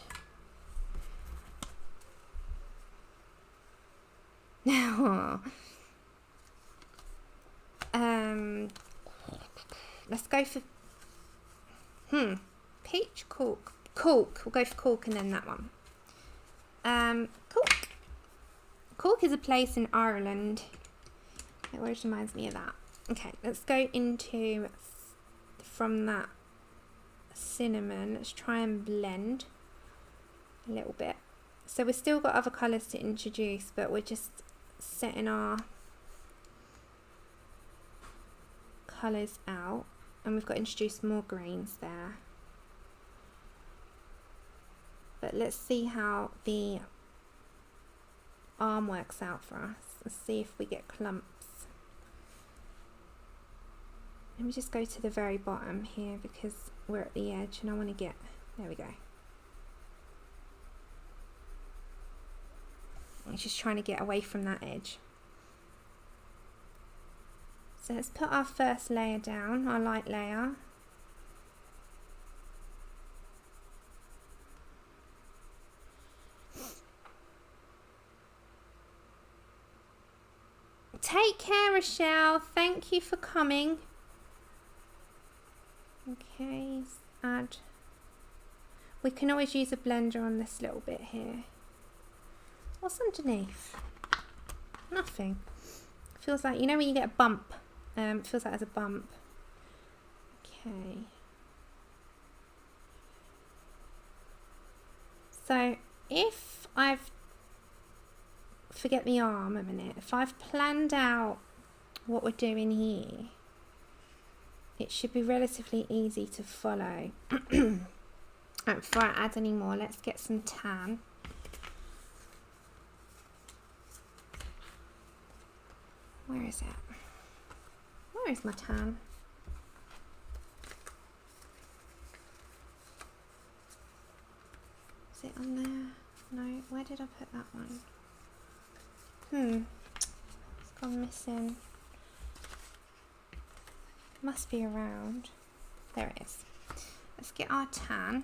A: Let's go for peach, cork. We'll go for cork and then that one. Cork is a place in Ireland. It always reminds me of that. Okay, let's go into, from that cinnamon, let's try and blend a little bit. So we've still got other colours to introduce, but we're just setting our colours out, and we've got to introduce more greens there. But let's see how the arm works out for us. Let's see if we get clumps. Let me just go to the very bottom here because we're at the edge and I want to get, there we go. I'm just trying to get away from that edge. So let's put our first layer down, our light layer. Take care, Rochelle. Thank you for coming. Okay, add. We can always use a blender on this little bit here. What's underneath? Nothing. Feels like, you know when you get a bump? It feels like there's a bump. Okay. So if I've, forget the arm a minute, if I've planned out what we're doing here, it should be relatively easy to follow. Right, before I add any more, let's get some tan. Where is it? Where is my tan? Is it on there? No, where did I put that one? It's gone missing. Must be around. There it is. Let's get our tan.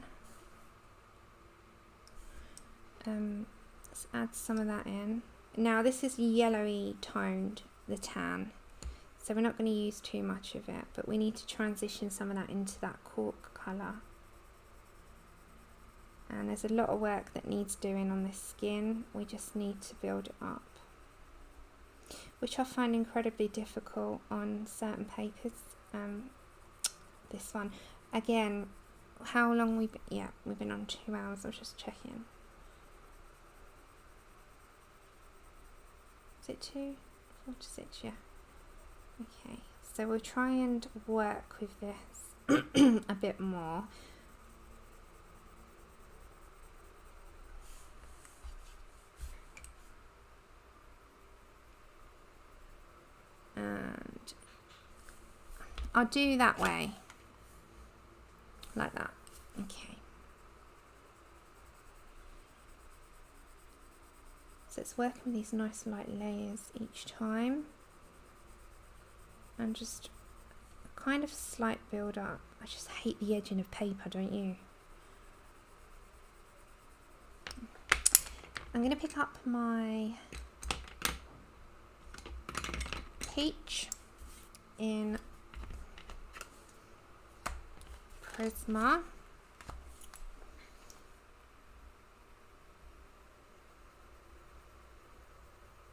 A: Let's add some of that in. Now this is yellowy toned, the tan, so we're not going to use too much of it, but we need to transition some of that into that cork colour. And there's a lot of work that needs doing on this skin. We just need to build it up, which I find incredibly difficult on certain papers. This one again, how long we've been on 2 hours. I was just checking. Is it 2? 4 to 6, yeah. Okay, so we'll try and work with this a bit more. And I'll do that way, like that. Okay. So it's working with these nice light layers each time. And just kind of slight build up. I just hate the edging of paper, don't you? I'm going to pick up my peach in Prisma.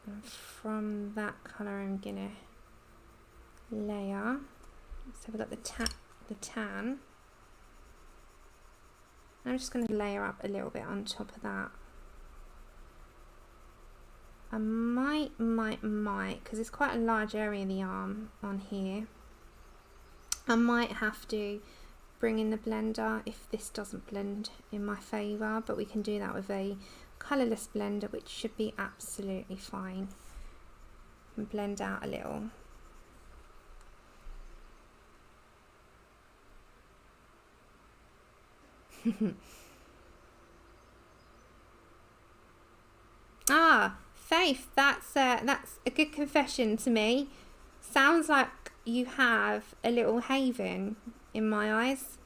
A: And from that colour I'm gonna layer. So we've got the tan. I'm just going to layer up a little bit on top of that. I might, because it's quite a large area of the arm on here. I might have to bring in the blender if this doesn't blend in my favour, but we can do that with a colourless blender, which should be absolutely fine. And blend out a little. Ah, Faith, that's a good confession to me. Sounds like you have a little haven in my eyes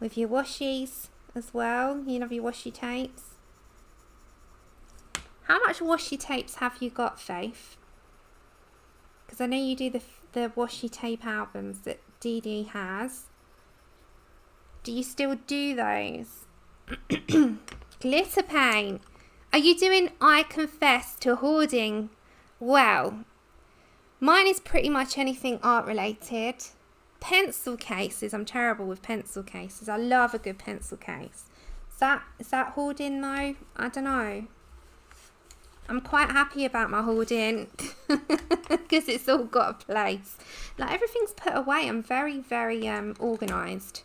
A: with your washies as well. You love your washi tapes. How much washi tapes have you got, Faith? Because I know you do the washi tape albums that Dee Dee has. Do you still do those? Glitter paint. Are you doing I confess to hoarding? Well, mine is pretty much anything art related. Pencil cases. I'm terrible with pencil cases. I love a good pencil case. Is that hoarding though? I don't know. I'm quite happy about my hoarding because it's all got a place. Like everything's put away. I'm very, very organised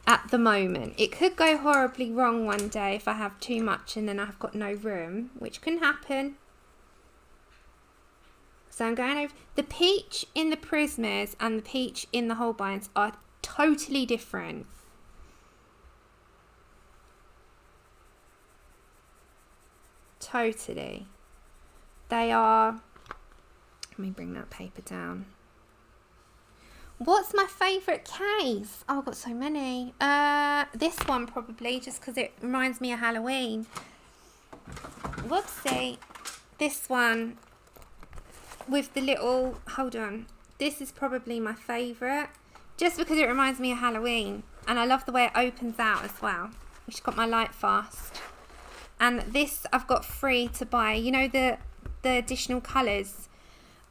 A: at the moment. It could go horribly wrong one day if I have too much and then I've got no room, which can happen. So I'm going over. The peach in the Prismas and the peach in the Holbeins are totally different. Totally. They are. Let me bring that paper down. What's my favourite case? Oh, I've got so many. This one probably, just because it reminds me of Halloween. Whoopsie. This one with the little, hold on. This is probably my favourite, just because it reminds me of Halloween. And I love the way it opens out as well. It's got my light fast. And this I've got free to buy. You know the additional colours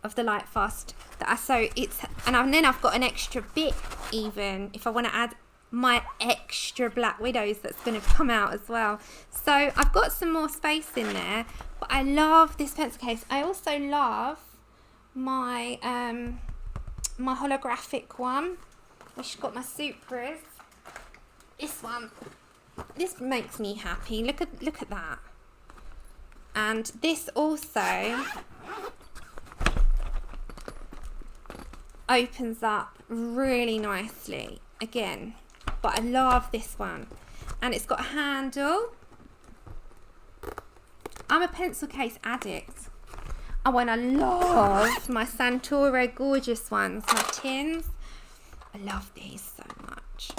A: of the light fast. So it's, and then I've got an extra bit even if I want to add my extra Black Widows that's going to come out as well. So I've got some more space in there, but I love this pencil case. I also love my my holographic one, which got my Supras. This one, this makes me happy. Look at that. And this also opens up really nicely again, but I love this one, and it's got a handle. I'm a pencil case addict. Oh, and I love my Santoro gorgeous ones, my tins. I love these so much.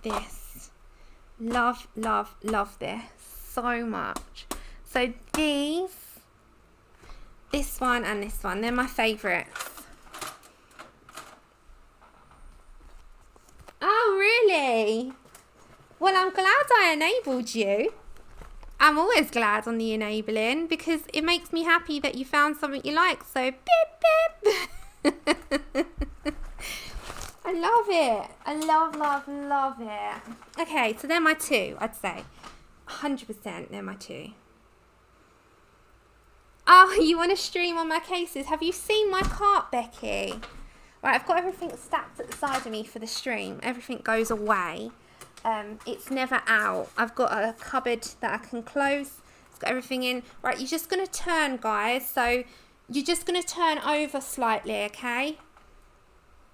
A: This, love this so much. So these, this one and this one, they're my favourites. Oh, really? Well, I'm glad I enabled you. I'm always glad on the enabling because it makes me happy that you found something you like. So, beep, beep. I love it. I love it. Okay, so they're my two, I'd say. 100% they're my two. Oh, you want to stream on my cases? Have you seen my cart, Becky? Right, I've got everything stacked at the side of me for the stream. Everything goes away. It's never out. I've got a cupboard that I can close. It's got everything in. Right, you're just going to turn, guys. So you're just going to turn over slightly, okay?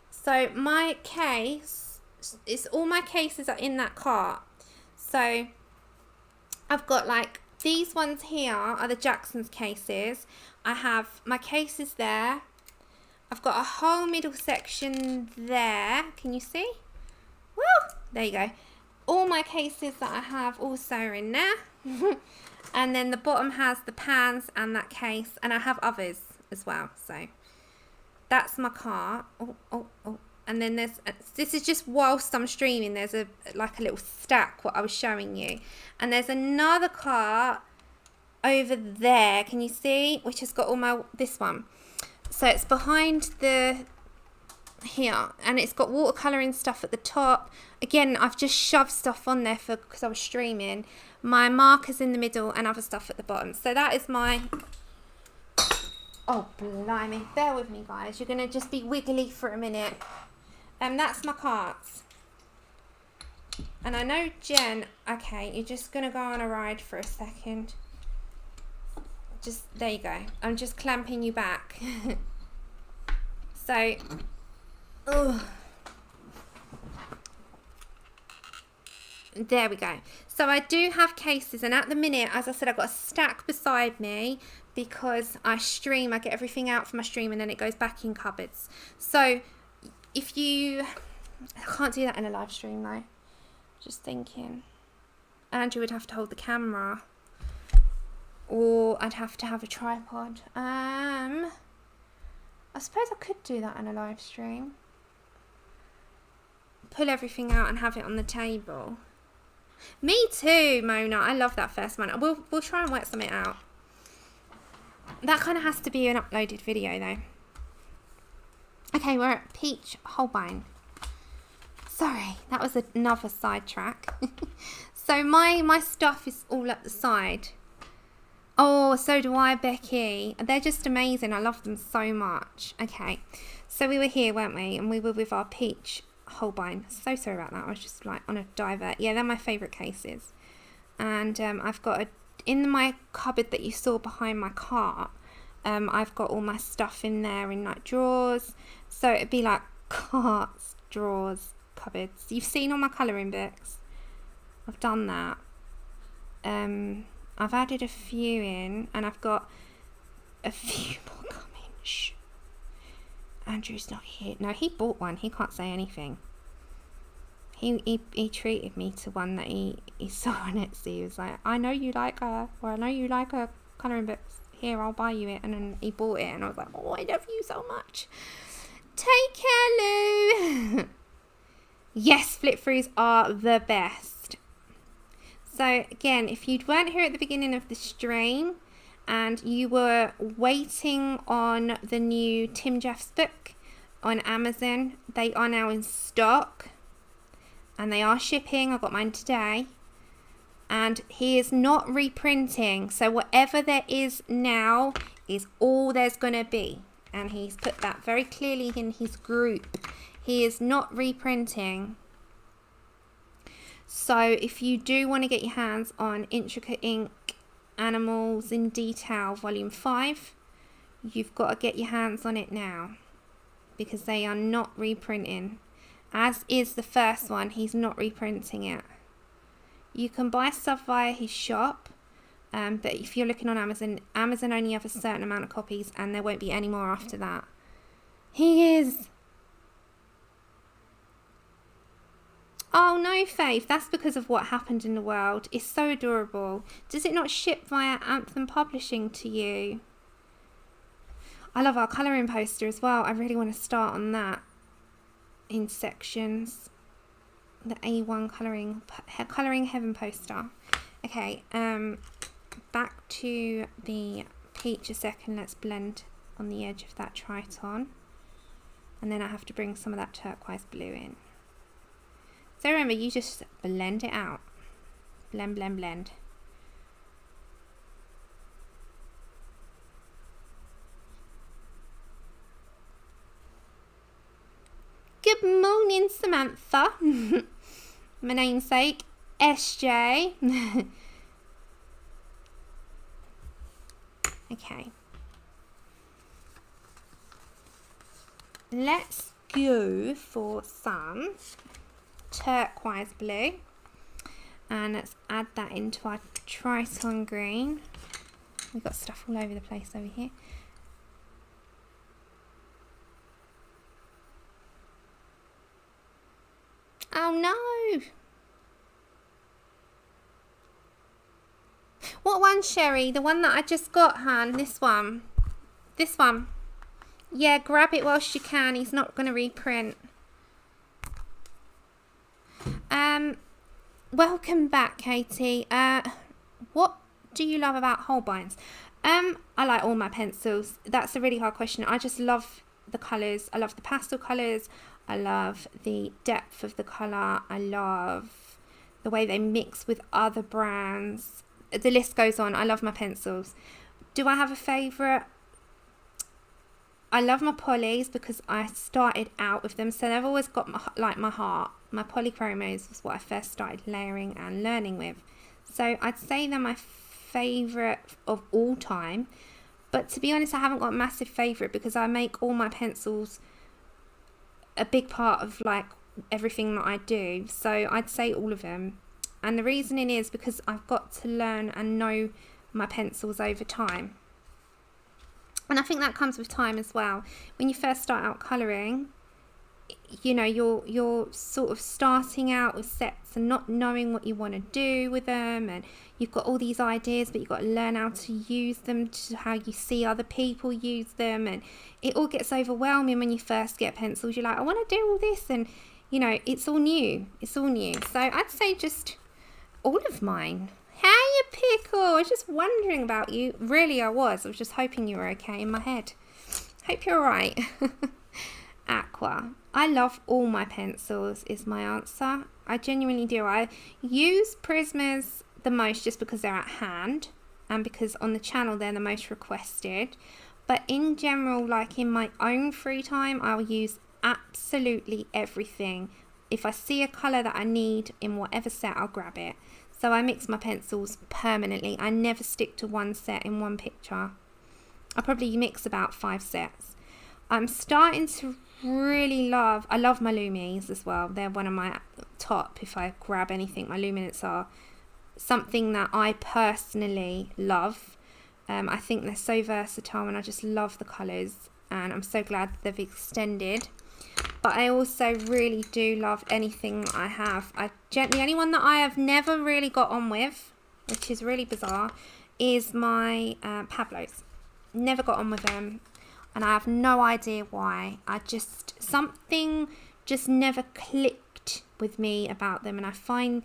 A: So my case, all my cases are in that cart. So I've got like these ones here are the Jackson's cases. I have my cases there. I've got a whole middle section there. Can you see? Well, there you go. All my cases that I have also are in there. And then the bottom has the pans and that case. And I have others as well. So that's my cart. Oh. And then there's, this is just whilst I'm streaming, there's like a little stack what I was showing you. And there's another cart over there. Can you see? Which has got all my, this one. So it's behind the here, and it's got watercolouring stuff at the top. Again, I've just shoved stuff on there because I was streaming. My markers in the middle and other stuff at the bottom. So that is my... Oh, blimey. Bear with me, guys. You're going to just be wiggly for a minute. That's my carts. And I know, Jen... Okay, you're just going to go on a ride for a second. Just... There you go. I'm just clamping you back. So... Ugh. There we go. So I do have cases, and at the minute, as I said, I've got a stack beside me because I stream, I get everything out from my stream and then it goes back in cupboards. So if you... I can't do that in a live stream though. Just thinking. Andrew would have to hold the camera, or I'd have to have a tripod. I suppose I could do that in a live stream. Pull everything out and have it on the table. Me too, Mona. I love that first one. We'll try and work something out. That kind of has to be an uploaded video though. Okay, we're at Peach Holbein. Sorry, that was another sidetrack. So my stuff is all at the side. Oh, so do I, Becky. They're just amazing. I love them so much. Okay, so we were here, weren't we? And we were with our Peach Holbein. So sorry about that. I was just like on a divert. Yeah, they're my favourite cases. And I've got in my cupboard that you saw behind my cart, I've got all my stuff in there in like drawers. So it'd be like carts, drawers, cupboards. You've seen all my colouring books. I've done that. I've added a few in, and I've got a few more coming. Shh. Andrew's not here. No, he bought one. He can't say anything. He treated me to one that he saw on Etsy. He was like, I know you like her. Well, I know you like her colouring books. Here, I'll buy you it. And then he bought it, and I was like, oh, I love you so much. Take care, Lou. Yes, flip throughs are the best. So again, if you weren't here at the beginning of the stream and you were waiting on the new Tim Jeff's book on Amazon, they are now in stock and they are shipping. I got mine today, and he is not reprinting. So whatever there is now is all there's going to be. And he's put that very clearly in his group. He is not reprinting. So if you do want to get your hands on Intricate Ink Animals in Detail Volume 5, you've got to get your hands on it now, because they are not reprinting. As is the first one, he's not reprinting it. You can buy stuff via his shop, but if you're looking on Amazon, Amazon only have a certain amount of copies, and there won't be any more after that. He is... Oh no, Faith, that's because of what happened in the world. It's so adorable. Does it not ship via Anthem Publishing to you? I love our colouring poster as well. I really want to start on that in sections. The A1 colouring heaven poster. Okay, back to the peach a second. Let's blend on the edge of that Triton. And then I have to bring some of that turquoise blue in. So remember, you just blend it out. Blend, blend, blend. Good morning, Samantha. My namesake, SJ. Okay. Let's go for some turquoise blue, and let's add that into our Triton green. We've got stuff all over the place over here. Oh no! What one, Sherry? The one that I just got, Han. This one. This one. Yeah, grab it whilst you can. He's not going to reprint. Welcome back, Katie. What do you love about Holbeins? I like all my pencils. That's a really hard question. I just love the colours. I love the pastel colours. I love the depth of the colour. I love the way they mix with other brands. The list goes on. I love my pencils. Do I have a favourite? I love my polys because I started out with them, so they've always got my heart. My polychromos was what I first started layering and learning with. So I'd say they're my favourite of all time. But to be honest, I haven't got a massive favourite because I make all my pencils a big part of like everything that I do. So I'd say all of them. And the reasoning is because I've got to learn and know my pencils over time. And I think that comes with time as well. When you first start out colouring, you know, you're sort of starting out with sets and not knowing what you want to do with them, and you've got all these ideas, but you've got to learn how to use them, to how you see other people use them, and it all gets overwhelming when you first get pencils. You're like, I want to do all this, and you know, it's all new. So I'd say just all of mine. Hey, you pickle! I was just wondering about you. Really, I was just hoping you were okay in my head. Hope you're alright. Aqua. I love all my pencils is my answer. I genuinely do. I use Prismas the most just because they're at hand and because on the channel they're the most requested. But in general, like in my own free time, I'll use absolutely everything. If I see a colour that I need in whatever set, I'll grab it. So I mix my pencils permanently. I never stick to one set in one picture. I probably mix about 5 sets. I'm starting to really I love my Lumies as well. They're one of my top, if I grab anything. My Luminants are something that I personally love. I think they're so versatile and I just love the colours, and I'm so glad they've extended. But I also really do love anything that I have. The only one that I have never really got on with, which is really bizarre, is my Pablos. Never got on with them, and I have no idea why. Something just never clicked with me about them, and I find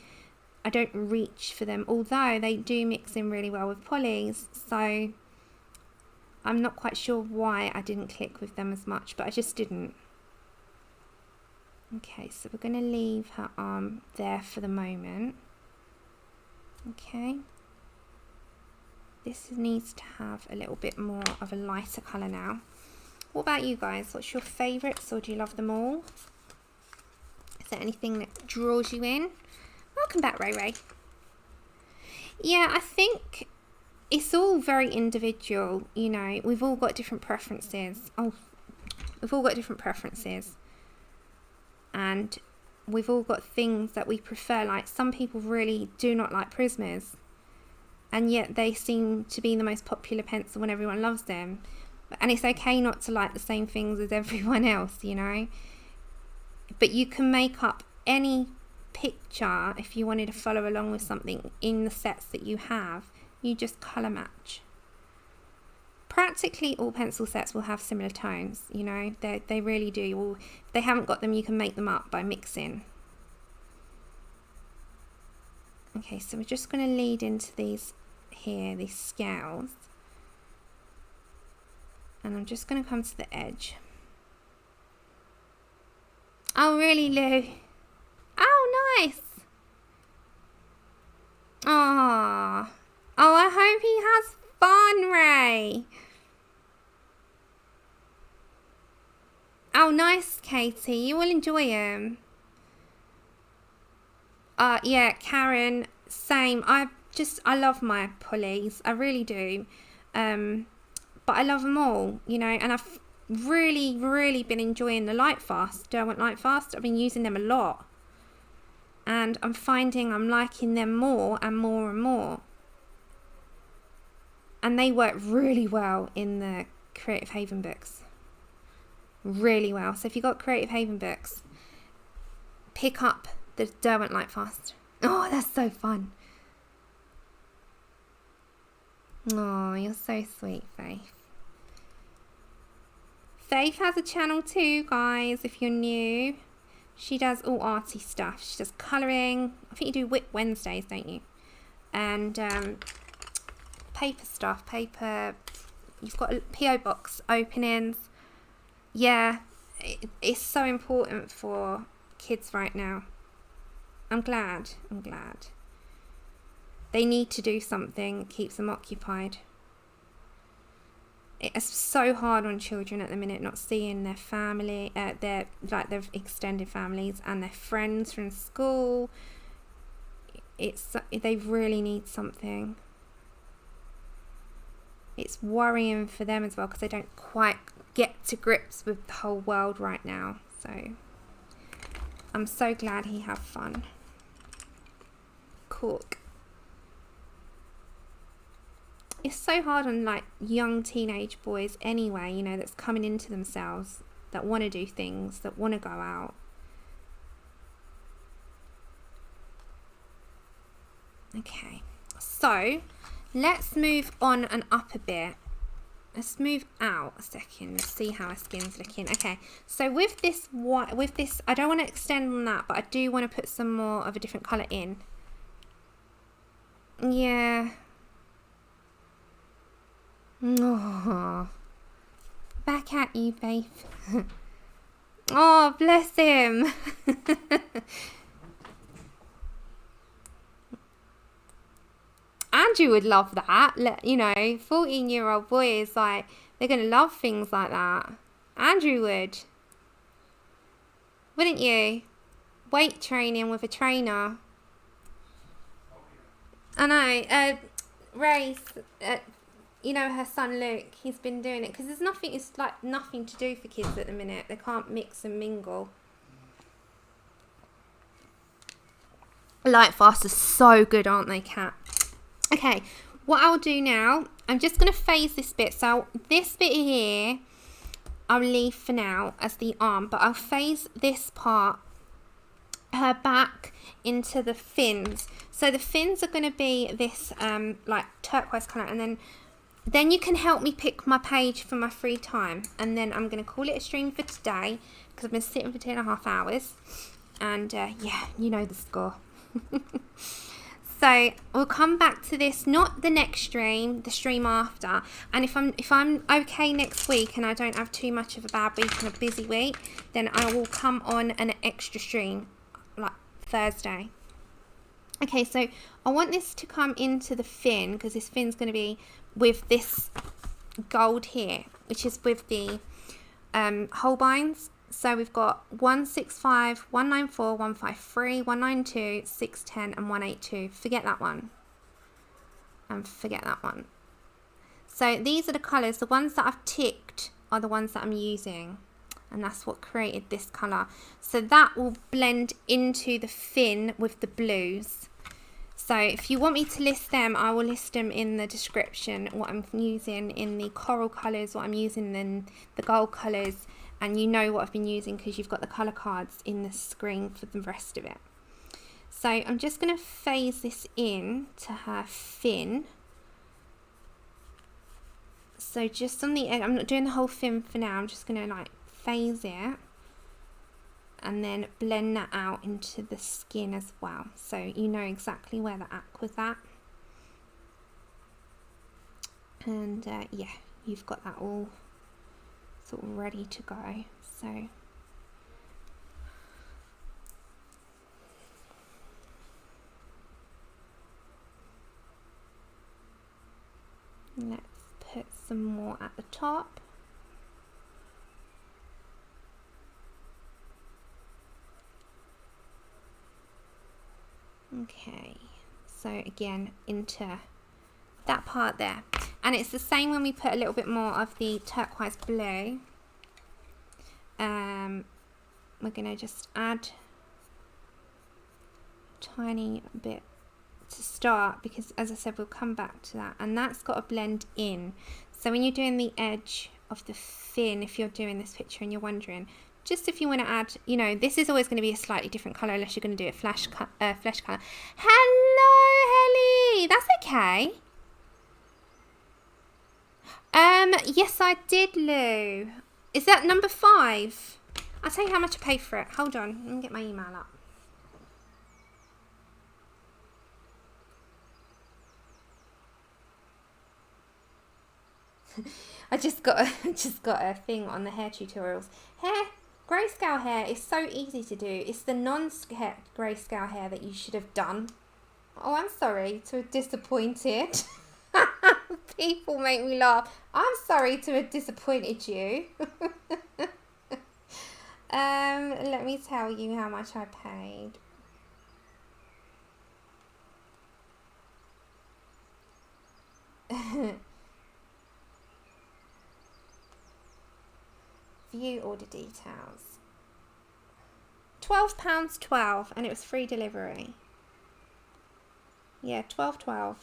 A: I don't reach for them, although they do mix in really well with polys. So I'm not quite sure why I didn't click with them as much, but I just didn't. Okay, so we're going to leave her arm there for the moment. Okay. This needs to have a little bit more of a lighter colour now. What about you guys? What's your favourites, or do you love them all? Is there anything that draws you in? Welcome back, Ray Ray. Yeah, I think it's all very individual, you know. We've all got different preferences. And we've all got things that we prefer. Like, some people really do not like Prismas, and yet they seem to be the most popular pencil and everyone loves them. And it's okay not to like the same things as everyone else, you know. But you can make up any picture if you wanted to follow along with something in the sets that you have. You just colour match. Practically all pencil sets will have similar tones, you know, they really do. If they haven't got them, you can make them up by mixing. Okay, so we're just going to lead into these here, these scales. And I'm just going to come to the edge. Oh, really, Lou? Oh, nice. Oh, I hope he has fun, Ray. Oh, nice, Katie. You will enjoy him. Yeah, Karen, same. I love my polys. I really do. But I love them all, you know, and I've really been enjoying the Lightfast, Derwent Lightfast. I've been using them a lot. And I'm finding I'm liking them more and more and more. And they work really well in the Creative Haven books. Really well. So if you've got Creative Haven books, pick up the Derwent Lightfast. Oh, that's so fun. Oh, you're so sweet, Faith. Faith has a channel too, guys, if you're new. She does all arty stuff. She does colouring. I think you do Whip Wednesdays, don't you? And paper stuff. Paper. You've got PO box openings. yeah, it's so important for kids right now. I'm glad. They need to do something that keeps them occupied. It's so hard on children at the minute, not seeing their family, their extended families and their friends from school. They really need something. It's worrying for them as well because they don't quite get to grips with the whole world right now. So I'm so glad he had fun. Cork. It's so hard on like young teenage boys anyway, you know, that's coming into themselves, that want to do things, that want to go out. Okay, so let's move on and up a bit. Let's move out a second. Let's see how our skin's looking. Okay, so with this, I don't want to extend on that, but I do want to put some more of a different colour in. Yeah. Oh, back at you, babe. Oh, bless him. Andrew would love that. You know, 14-year-old boy is like, they're going to love things like that. Andrew would. Wouldn't you? Weight training with a trainer. I know. Race, you know, her son Luke, he's been doing it because there's nothing, it's like nothing to do for kids at the minute. They can't mix and mingle. Light fast are so good, aren't they, Kat? Okay, what I'll do now, I'm just going to phase this bit. So this bit here, I'll leave for now as the arm, but I'll phase this part, her back, into the fins. So the fins are going to be this like turquoise colour, and then you can help me pick my page for my free time. And then I'm going to call it a stream for today because I've been sitting for 2.5 hours. And yeah, you know the score. So we'll come back to this, not the next stream, the stream after. And if I'm okay next week and I don't have too much of a bad week and a busy week, then I will come on an extra stream like Thursday. Okay, so I want this to come into the fin because this fin's going to be with this gold here, which is with the Holbeins. So we've got 165, 194, 153, 192, 610 and 182. Forget that one. And forget that one. So these are the colours. The ones that I've ticked are the ones that I'm using. And that's what created this colour. So that will blend into the fin with the blues. So if you want me to list them, I will list them in the description. What I'm using in the coral colours, what I'm using in the gold colours. And you know what I've been using because you've got the colour cards in the screen for the rest of it. So I'm just going to phase this in to her fin. So just on the edge, I'm not doing the whole fin for now. I'm just going to like phase it. And then blend that out into the skin as well. So you know exactly where the aqua's at. And yeah, you've got that all sort of ready to go. So let's put some more at the top. Okay, so again into that part there, and it's the same when we put a little bit more of the turquoise blue. We're gonna just add a tiny bit to start because, as I said, we'll come back to that, and that's got to blend in. So when you're doing the edge of the fin, if you're doing this picture and you're wondering, just if you want to add, you know, this is always going to be a slightly different colour unless you're going to do it flesh colour. Hello, Helly. That's okay. Yes, I did, Lou. Is that number 5? I'll tell you how much I paid for it. Hold on, let me get my email up. I just got a thing on the hair tutorials. Grayscale hair is so easy to do. It's the non-grayscale hair that you should have done. Oh, I'm sorry to have disappointed. People make me laugh. I'm sorry to have disappointed you. Let me tell you how much I paid. View order details. £12.12, and it was free delivery. Yeah, £12.12.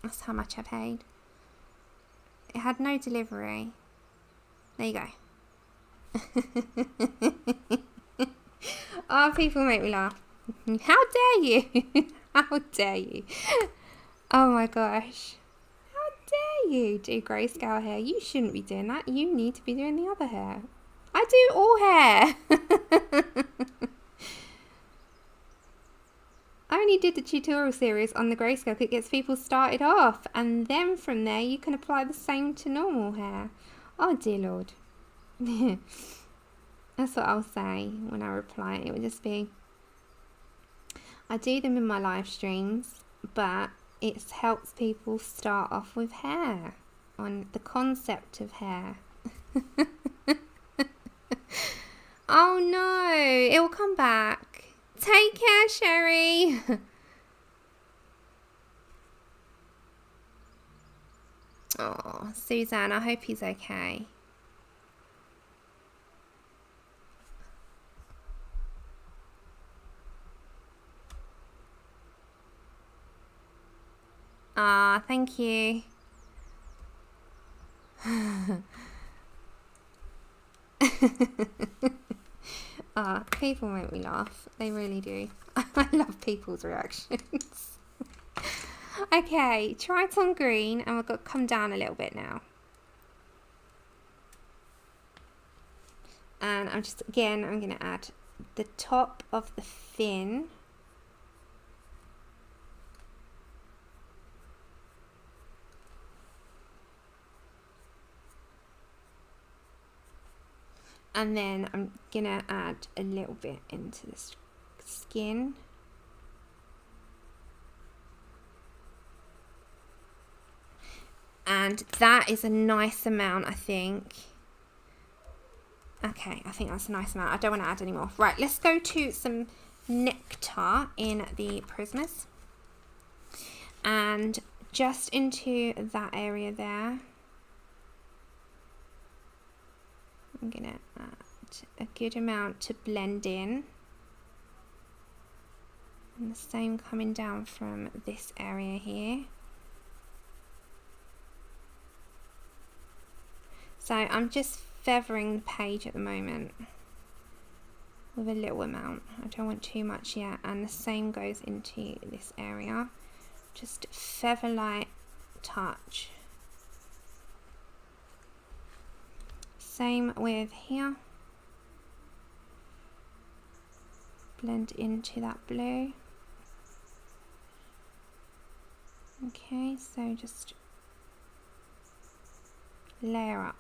A: That's how much I paid. It had no delivery. There you go. Oh, people make me laugh. How dare you? How dare you? Oh my gosh. How dare you do grayscale hair? You shouldn't be doing that. You need to be doing the other hair. I do all hair. I only did the tutorial series on the grayscale. It gets people started off, and then from there you can apply the same to normal hair. Oh dear Lord. That's what I'll say when I reply. It would just be, I do them in my live streams, but it helps people start off with hair, on the concept of hair. Oh no, it will come back. Take care, Sherry. Oh, Suzanne, I hope he's okay. Ah, thank you. People make me laugh. They really do. I love people's reactions. Okay, try it on green, and we've got to come down a little bit now. And I'm going to add the top of the fin. And then I'm going to add a little bit into the skin. And that is a nice amount, I think. Okay, I think that's a nice amount. I don't want to add any more. Right, let's go to some nectar in the Prismas. And just into that area there, I'm going to add a good amount to blend in. And the same coming down from this area here. So I'm just feathering the page at the moment with a little amount. I don't want too much yet. And the same goes into this area. Just feather light touch. Same with here. Blend into that blue. Okay, so just layer up.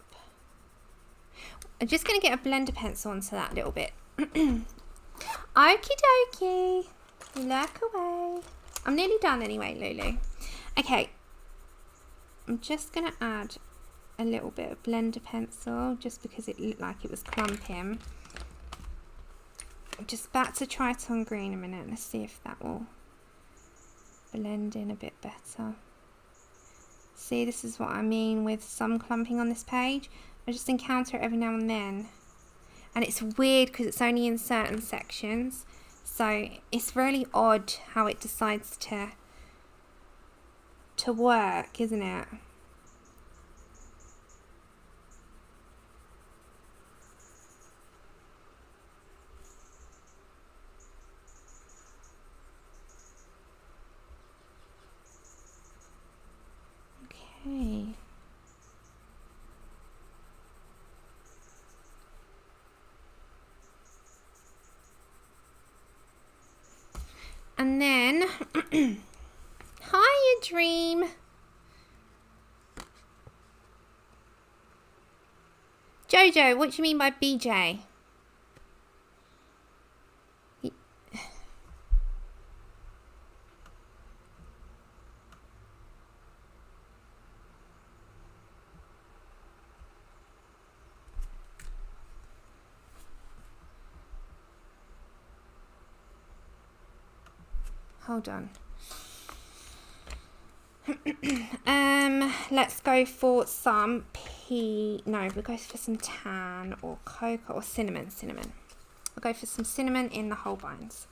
A: I'm just going to get a blender pencil onto that a little bit. Okie dokie. Look away. I'm nearly done anyway, Lulu. Okay. I'm just going to add a little bit of blender pencil just because it looked like it was clumping. I'm just about to try it on green a minute. Let's see if that will blend in a bit better. See, this is what I mean with some clumping on this page. I just encounter it every now and then. And it's weird because it's only in certain sections. So it's really odd how it decides to work, isn't it? Okay. And then, hiya Dream. Jojo, what do you mean by BJ? Hold on. Let's go for some we'll go for some tan or cocoa or cinnamon. I'll go for some cinnamon in the Holbeins.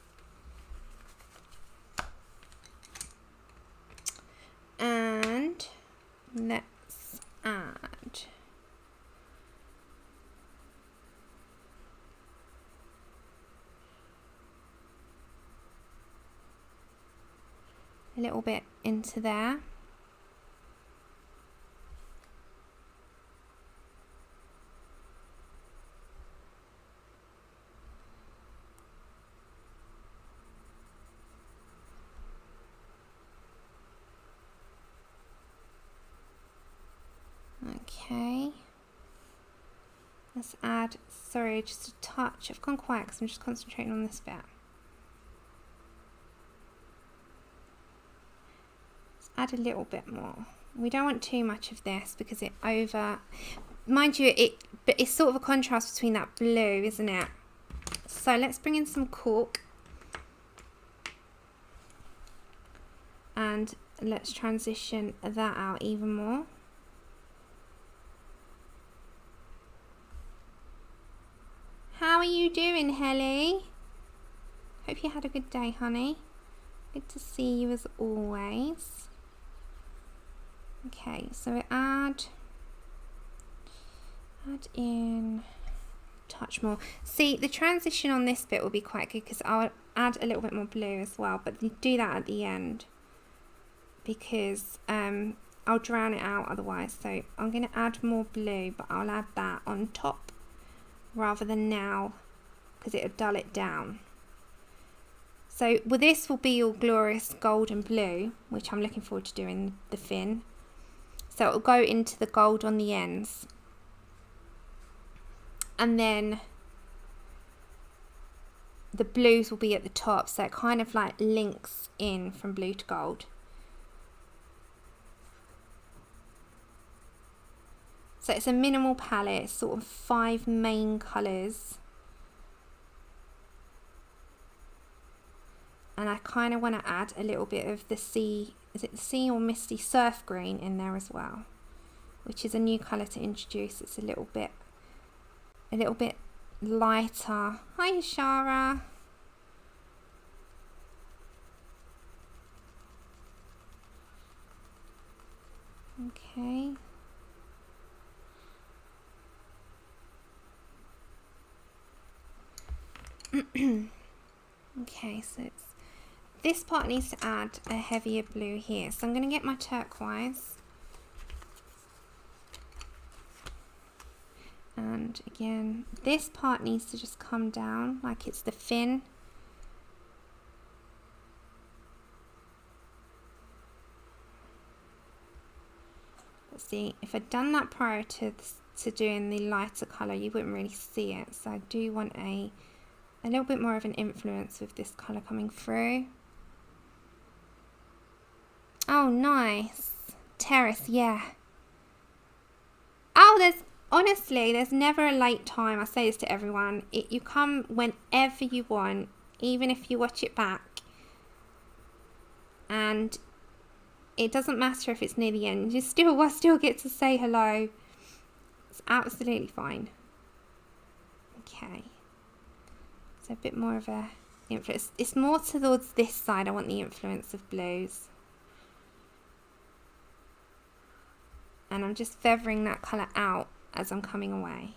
A: And let's add a little bit into there. Okay. Let's add, sorry, just a touch. I've gone quiet because I'm just concentrating on this bit. Add a little bit more. We don't want too much of this because mind you, but it's sort of a contrast between that blue, isn't it? So let's bring in some cork and let's transition that out even more. How are you doing, Helly? Hope you had a good day, honey. Good to see you as always. Okay, so we add in a touch more. See, the transition on this bit will be quite good because I'll add a little bit more blue as well, but do that at the end because I'll drown it out otherwise. So I'm going to add more blue, but I'll add that on top rather than now because it'll dull it down. So this will be your glorious gold and blue, which I'm looking forward to doing the fin. So it'll go into the gold on the ends. And then the blues will be at the top. So it kind of like links in from blue to gold. So it's a minimal palette, it's sort of 5 main colours. And I kind of want to add a little bit of the sea, is it the sea or misty surf green in there as well, which is a new colour to introduce. It's a little bit lighter. Hi Shara. Okay. Okay, so this part needs to add a heavier blue here. So I'm going to get my turquoise. And again, this part needs to just come down like it's the fin. Let's see, if I'd done that prior to doing the lighter colour, you wouldn't really see it. So I do want a little bit more of an influence with this colour coming through. Oh, nice. Terrace, yeah. Oh, honestly, there's never a late time. I say this to everyone. You come whenever you want, even if you watch it back. And it doesn't matter if it's near the end. I still get to say hello. It's absolutely fine. Okay. So a bit more of a influence. It's more towards this side. I want the influence of blues. And I'm just feathering that colour out as I'm coming away.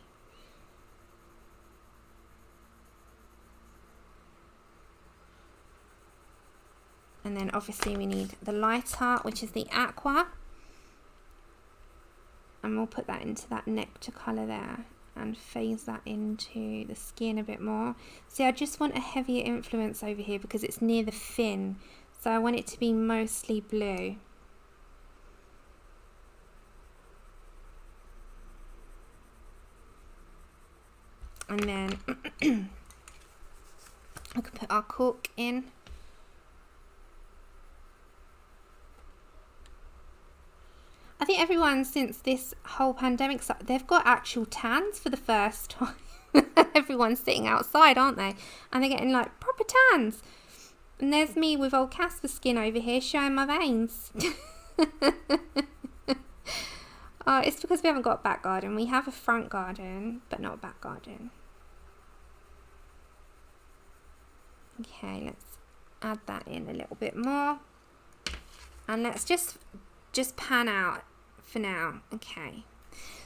A: And then obviously we need the lighter, which is the aqua. And we'll put that into that nectar colour there and phase that into the skin a bit more. See, I just want a heavier influence over here because it's near the fin. So I want it to be mostly blue. And then I can put our cork in. I think everyone since this whole pandemic, they've got actual tans for the first time. Everyone's sitting outside, aren't they? And they're getting like proper tans. And there's me with old Casper skin over here showing my veins. Oh, it's because we haven't got a back garden. We have a front garden, but not a back garden. Okay, let's add that in a little bit more. And let's just pan out for now. Okay,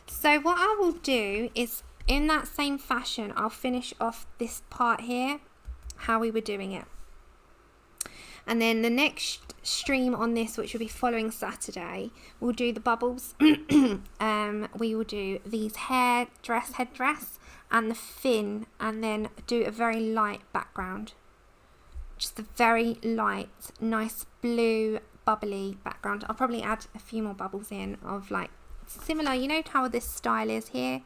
A: so what I will do is, in that same fashion, I'll finish off this part here how we were doing it, and then the next stream on this, which will be following Saturday, we'll do the bubbles. We will do these headdress and the fin, and then do a very light background, just a very light, nice blue bubbly background. I'll probably add a few more bubbles in of like similar, you know how this style is here,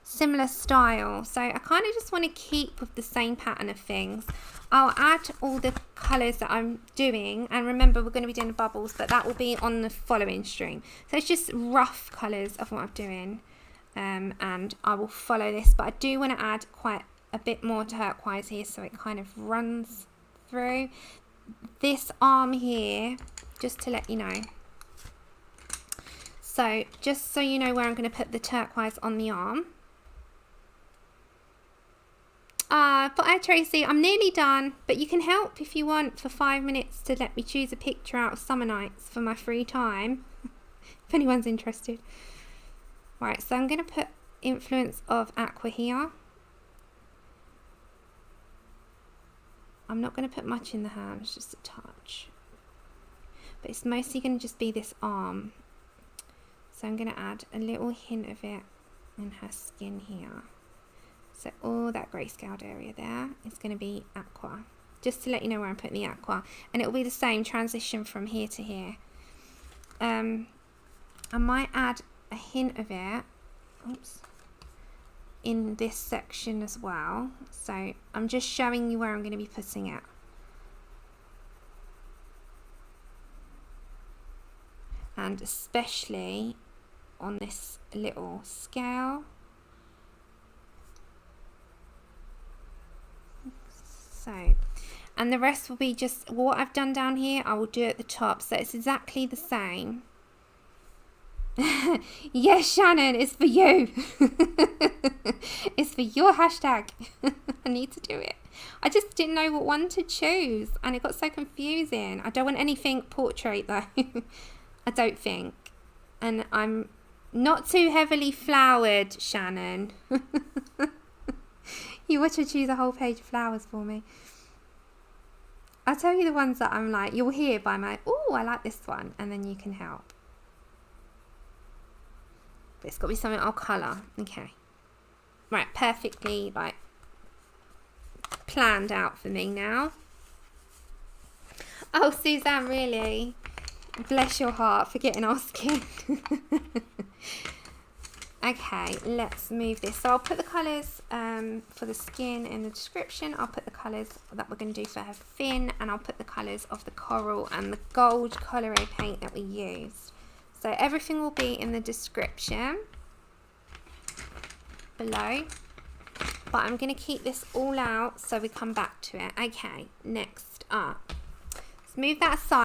A: similar style. So I kind of just want to keep with the same pattern of things. I'll add all the colours that I'm doing, and remember we're going to be doing the bubbles, but that will be on the following stream. So it's just rough colours of what I'm doing, and I will follow this, but I do want to add quite a bit more turquoise here so it kind of runs through this arm here, just to let you know. So just so you know where I'm going to put the turquoise on the arm. But Tracy, I'm nearly done, but you can help if you want for 5 minutes to let me choose a picture out of summer nights for my free time, if anyone's interested. Right, so I'm going to put influence of aqua here. I'm not going to put much in the hands, just a touch. But it's mostly going to just be this arm. So I'm going to add a little hint of it in her skin here. So all that grayscaled area there is going to be aqua. Just to let you know where I'm putting the aqua. And it will be the same transition from here to here. I might add a hint of it, oops, in this section as well. So I'm just showing you where I'm going to be putting it. And especially on this little scale. So, and the rest will be just what I've done down here, I will do at the top. So it's exactly the same. Yes, Shannon, it's for you. It's for your hashtag. I need to do it. I just didn't know what one to choose, and it got so confusing. I don't want anything portrait though. I don't think. And I'm not too heavily flowered, Shannon. You want to choose a whole page of flowers for me. I'll tell you the ones that I'm like, you'll hear by my, oh, I like this one, and then you can help. But it's got to be something I'll colour. Okay. Right, perfectly like planned out for me now. Oh, Suzanne, really? Bless your heart for getting our skin. Okay, let's move this. So I'll put the colours for the skin in the description. I'll put the colours that we're going to do for her fin, and I'll put the colours of the coral and the gold Coliro paint that we used. So everything will be in the description below. But I'm going to keep this all out so we come back to it. Okay, next up. Let's move that aside.